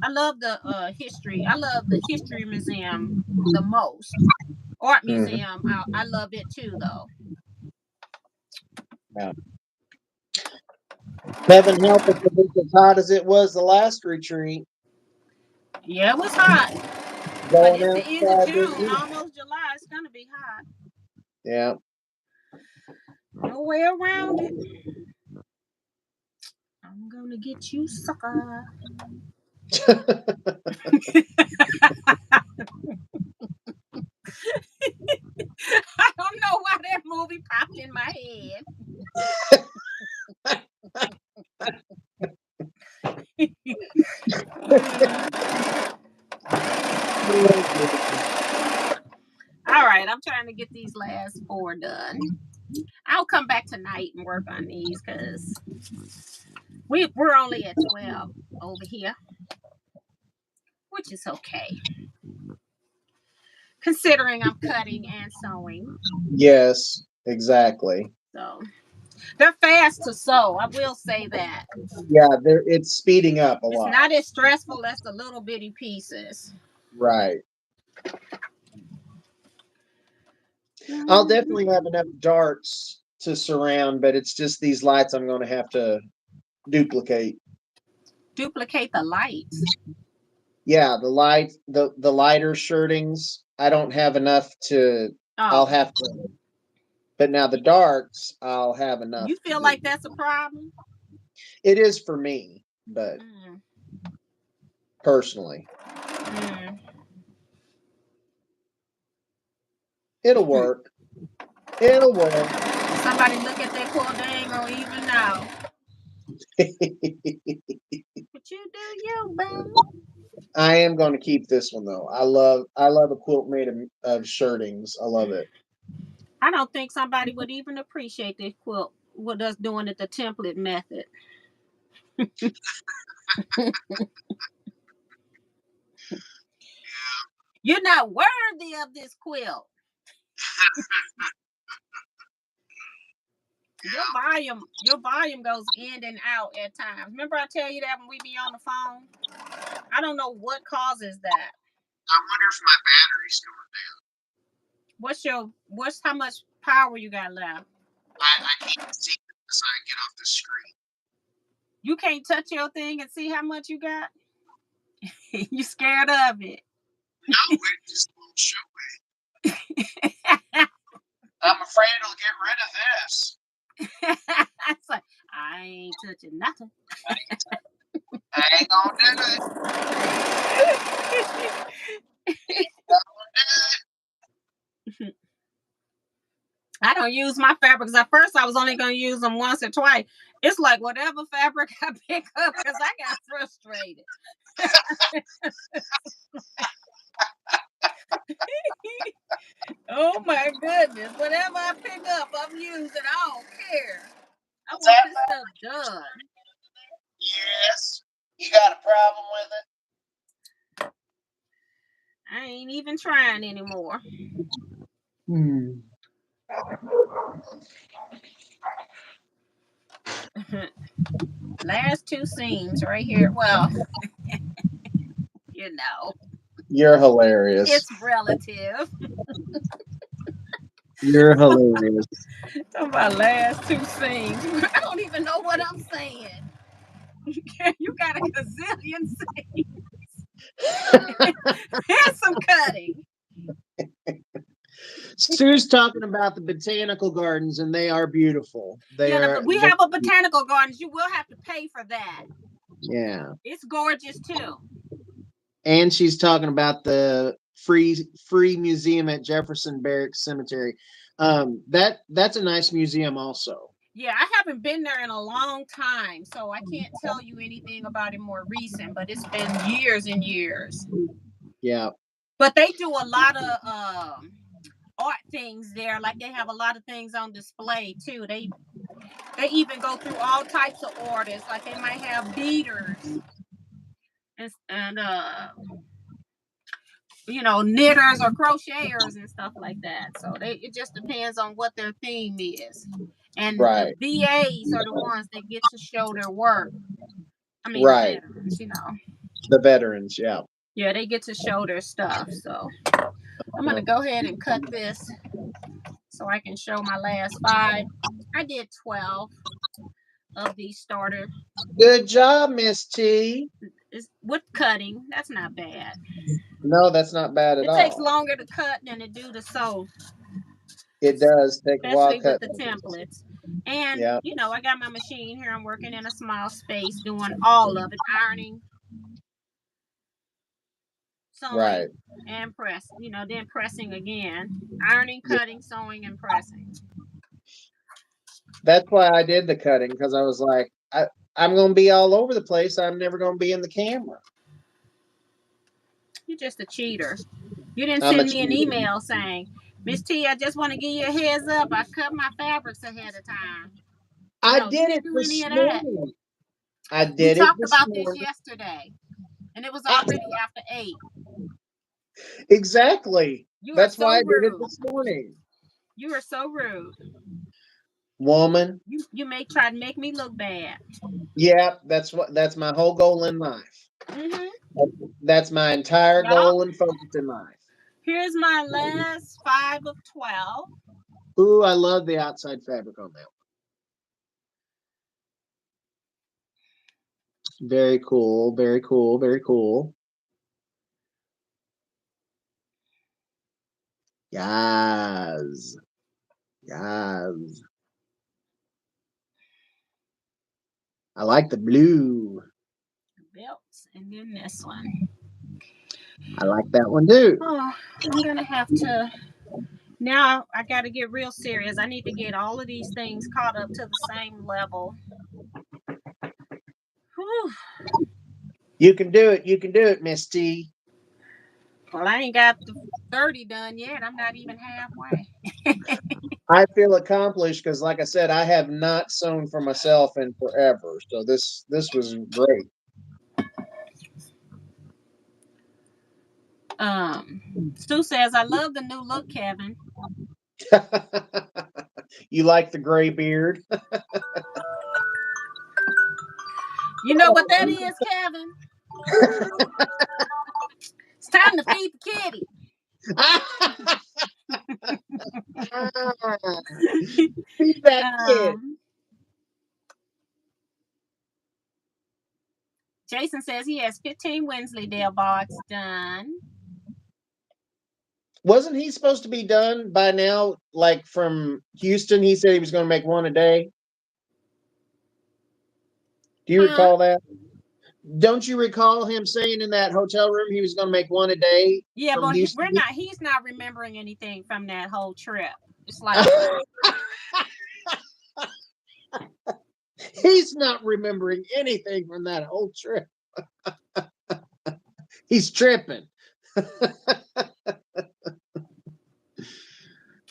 love the history. I love the history museum the most. Art museum, I love it too though. Yeah. Heaven help us if it's as hot as it was the last retreat. Yeah, it was hot. But it's the end of June, almost July. It's gonna be hot. Yeah. No way around it. I'm gonna get you, sucker. I don't know why that movie popped in my head. All right, I'm trying to get these last 4 done. I'll come back tonight and work on these because we're only at 12 over here, which is okay, considering I'm cutting and sewing. Yes, exactly. So they're fast to sew. I will say that. Yeah, it's speeding up a lot. It's not as stressful as the little bitty pieces. Right. I'll definitely have enough darts to surround, but it's just these lights I'm going to have to duplicate. Duplicate the lights? Yeah, the lighter shirtings. I don't have enough to. I'll have to. But now the darks, I'll have enough. You feel like that's a problem? It is for me, but personally, it'll work. It'll work. Somebody look at that quilt, they ain't gonna even know. But you do you, boo. I am going to keep this one though. I love a quilt made of shirtings. I love it. I don't think somebody would even appreciate this quilt with us doing it the template method. You're not worthy of this quilt. Your volume goes in and out at times. Remember I tell you that when we be on the phone? I don't know what causes that. I wonder if my battery's going down. What's how much power you got left? I can't see it so I get off the screen. You can't touch your thing and see how much you got? You scared of it? No, it just won't show it. I'm afraid it'll get rid of this. It's like, I ain't touching nothing. I ain't gonna do it. I don't use my fabrics. At first, I was only going to use them once or twice. It's like whatever fabric I pick up because I got frustrated. Oh my goodness. Whatever I pick up, I'm using. I don't care. I want this stuff done. Yes. You got a problem with it? I ain't even trying anymore. Last 2 seams right here. Well, you know. You're hilarious. It's relative. You're hilarious. Talking about last 2 seams. I don't even know what I'm saying. You got a gazillion seams. Here's some cutting. Sue's talking about the botanical gardens, and they are beautiful. We have a botanical gardens. You will have to pay for that. Yeah. It's gorgeous too. And she's talking about the free museum at Jefferson Barracks Cemetery. That's a nice museum also. Yeah, I haven't been there in a long time, so I can't tell you anything about it more recent, but it's been years and years. Yeah. But they do a lot of art things there. Like they have a lot of things on display too. They even go through all types of artists. Like they might have beaters and knitters or crocheters and stuff like that. So it just depends on what their theme is. And right. The VAs are the ones that get to show their work. I mean, right. the veterans, The veterans, yeah. Yeah, they get to show their stuff. So I'm going to go ahead and cut this so I can show my last 5. I did 12 of these starter. Good job, Miss T. With cutting, that's not bad. No, that's not bad at all. It takes longer to cut than to do to sew. It does take a while. Especially with the templates. And, I got my machine here. I'm working in a small space doing all of it. Ironing, sewing, and press. Then pressing again. Ironing, cutting, sewing, and pressing. That's why I did the cutting, because I was like, I'm going to be all over the place. I'm never going to be in the camera. You're just a cheater. You didn't send me an email saying, Miss T, I just want to give you a heads up. I cut my fabrics ahead of time. I did it this morning. I did it. We talked about this yesterday, and it was already after 8. Exactly. That's why I did it this morning. You are so rude. Woman. You may try to make me look bad. Yeah, that's my whole goal in life. Mm-hmm. That's my entire goal and focus in life. Here's my last 5 of 12. Ooh, I love the outside fabric on that one. Very cool, very cool, very cool. Yes. Yes. I like the blue. Belts, and then this one. I like that one too. Oh, I'm gonna have to. Now I got to get real serious. I need to get all of these things caught up to the same level. Whew. You can do it. You can do it, Miss T. Well, I ain't got the 30 done yet. I'm not even halfway. I feel accomplished because, like I said, I have not sewn for myself in forever. So this was great. Stu says, I love the new look, Kevin. You like the gray beard? You know what that is, Kevin? It's time to feed the kitty. Feed that kid. Jason says he has 15 Wensleydale box done. Wasn't he supposed to be done by now? Like from Houston, he said he was going to make one a day. Do you recall that? Don't you recall him saying in that hotel room he was going to make one a day? Yeah, but he's not remembering anything from that whole trip. It's like he's not remembering anything from that whole trip. He's tripping.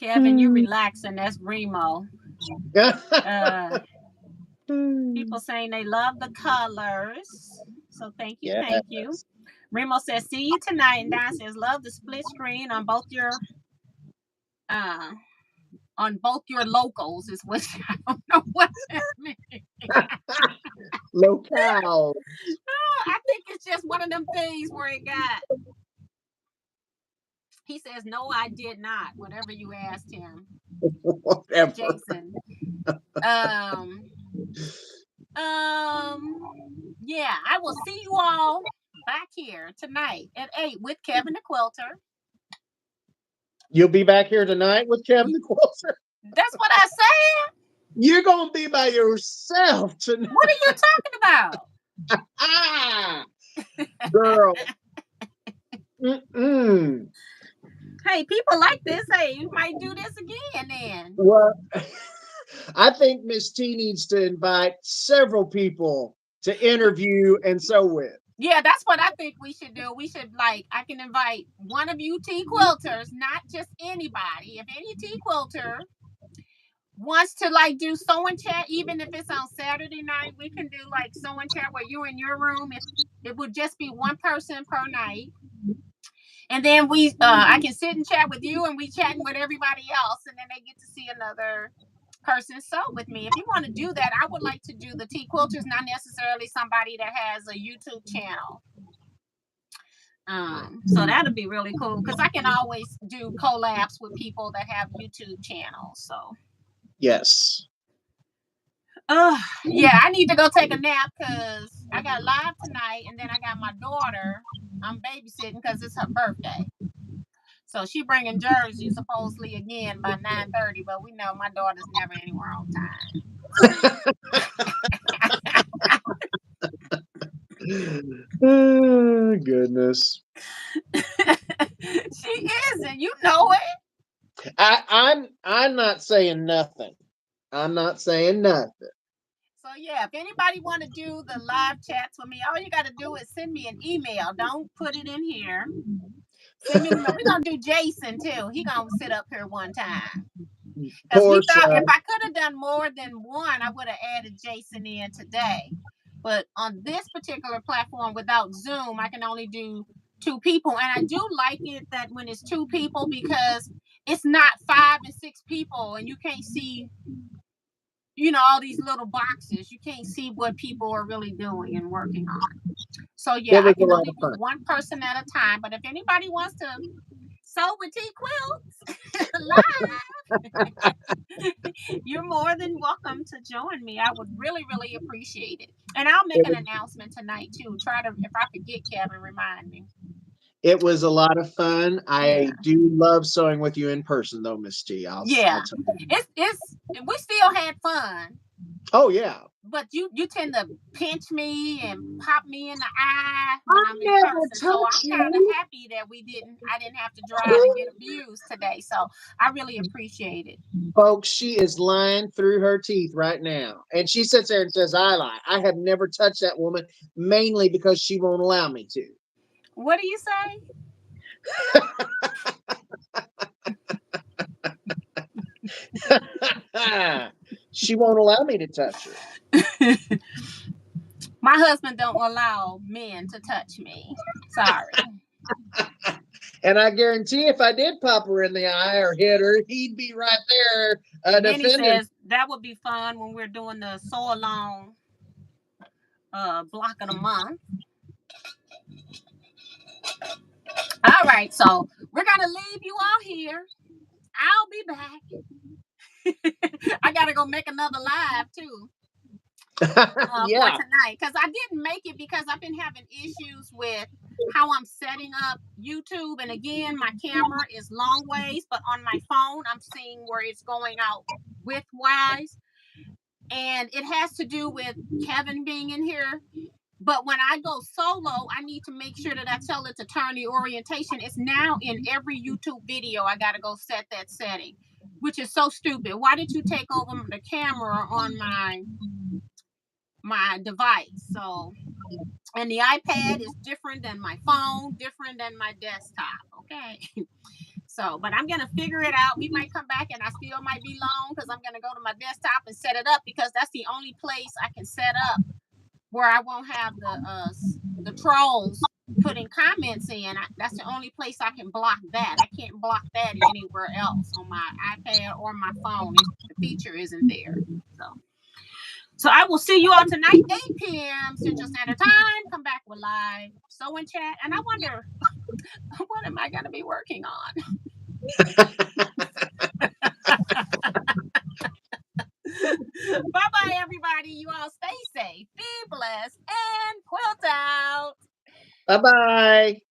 Kevin, you relaxing. That's Remo. People saying they love the colors. So thank you, thank you. Remo says, see you tonight. And Don says, love the split screen on both your locals is what I don't know what that means. Locale. I think it's just one of them things where it got. He says, no, I did not. Whatever you asked him. Whatever. Jason. Yeah, I will see you all back here tonight at 8 with Kevin the Quilter. You'll be back here tonight with Kevin the Quilter? That's what I said. You're going to be by yourself tonight. What are you talking about? Ah, girl. Mm-mm. Hey, people like this. Hey, you might do this again then. Well, I think Miss T needs to invite several people to interview and so with. Yeah, that's what I think we should do. We should, like, I can invite one of you Teaquilters, not just anybody. If any Teaquilter wants to, like, do sew and chat, even if it's on Saturday night, we can do, like, sew and chat where you're in your room. If it would just be one person per night. And then I can sit and chat with you, and we chatting with everybody else, and then they get to see another person sew with me. If you want to do that, I would like to do the Teaquilters, not necessarily somebody that has a YouTube channel. So that'll be really cool because I can always do collabs with people that have YouTube channels. So yes. Yeah, I need to go take a nap because I got live tonight, and then I got my daughter. I'm babysitting because it's her birthday. So she bringing Jersey supposedly again by 9:30, but we know my daughter's never anywhere on time. Oh, goodness. She isn't. You know it. I'm not saying nothing. I'm not saying nothing. So yeah, if anybody want to do the live chats with me, all you got to do is send me an email. Don't put it in here. Send me an email. We're gonna do Jason too. He gonna sit up here one time. Because we thought if I could have done more than one, I would have added Jason in today. But on this particular platform without Zoom, I can only do 2 people. And I do like it that when it's 2 people because it's not 5 and 6 people and you can't see, all these little boxes. You can't see what people are really doing and working on. So yeah, I can only do one person at a time. But if anybody wants to sew with Teaquilts live, you're more than welcome to join me. I would really, really appreciate it. And I'll make an announcement tonight too. If I forget, Kevin, remind me. It was a lot of fun. I do love sewing with you in person, though, Miss T. I'll tell you. We still had fun. Oh yeah. But you tend to pinch me and pop me in the eye when I'm in person. So I'm kind of happy that I didn't have to drive and get abused today. So I really appreciate it. Folks, she is lying through her teeth right now. And she sits there and says, I lie. I have never touched that woman, mainly because she won't allow me to. What do you say? She won't allow me to touch her. My husband don't allow men to touch me. Sorry. And I guarantee if I did pop her in the eye or hit her, he'd be right there defending. He says that would be fun when we're doing the sew along block of the month. All right, so we're gonna leave you all here. I'll be back. I gotta go make another live too. For tonight, because I didn't make it because I've been having issues with how I'm setting up YouTube, and again my camera is long ways, but on my phone I'm seeing where it's going out widthwise, and it has to do with Kevin being in here. But when I go solo, I need to make sure that I tell it to turn the orientation. It's now in every YouTube video. I got to go set that setting, which is so stupid. Why did you take over the camera on my device? So, and the iPad is different than my phone, different than my desktop. Okay. So, but I'm going to figure it out. We might come back and I still might be long because I'm going to go to my desktop and set it up because that's the only place I can set up where I won't have the trolls putting comments in. That's the only place I can block that. I can't block that anywhere else on my iPad or my phone. The feature isn't there. So I will see you all tonight, 8 p.m. Central Standard Time. Come back with live sew and chat. And I wonder, what am I going to be working on? Bye-bye, everybody. You all stay safe, be blessed, and quilt out. Bye bye.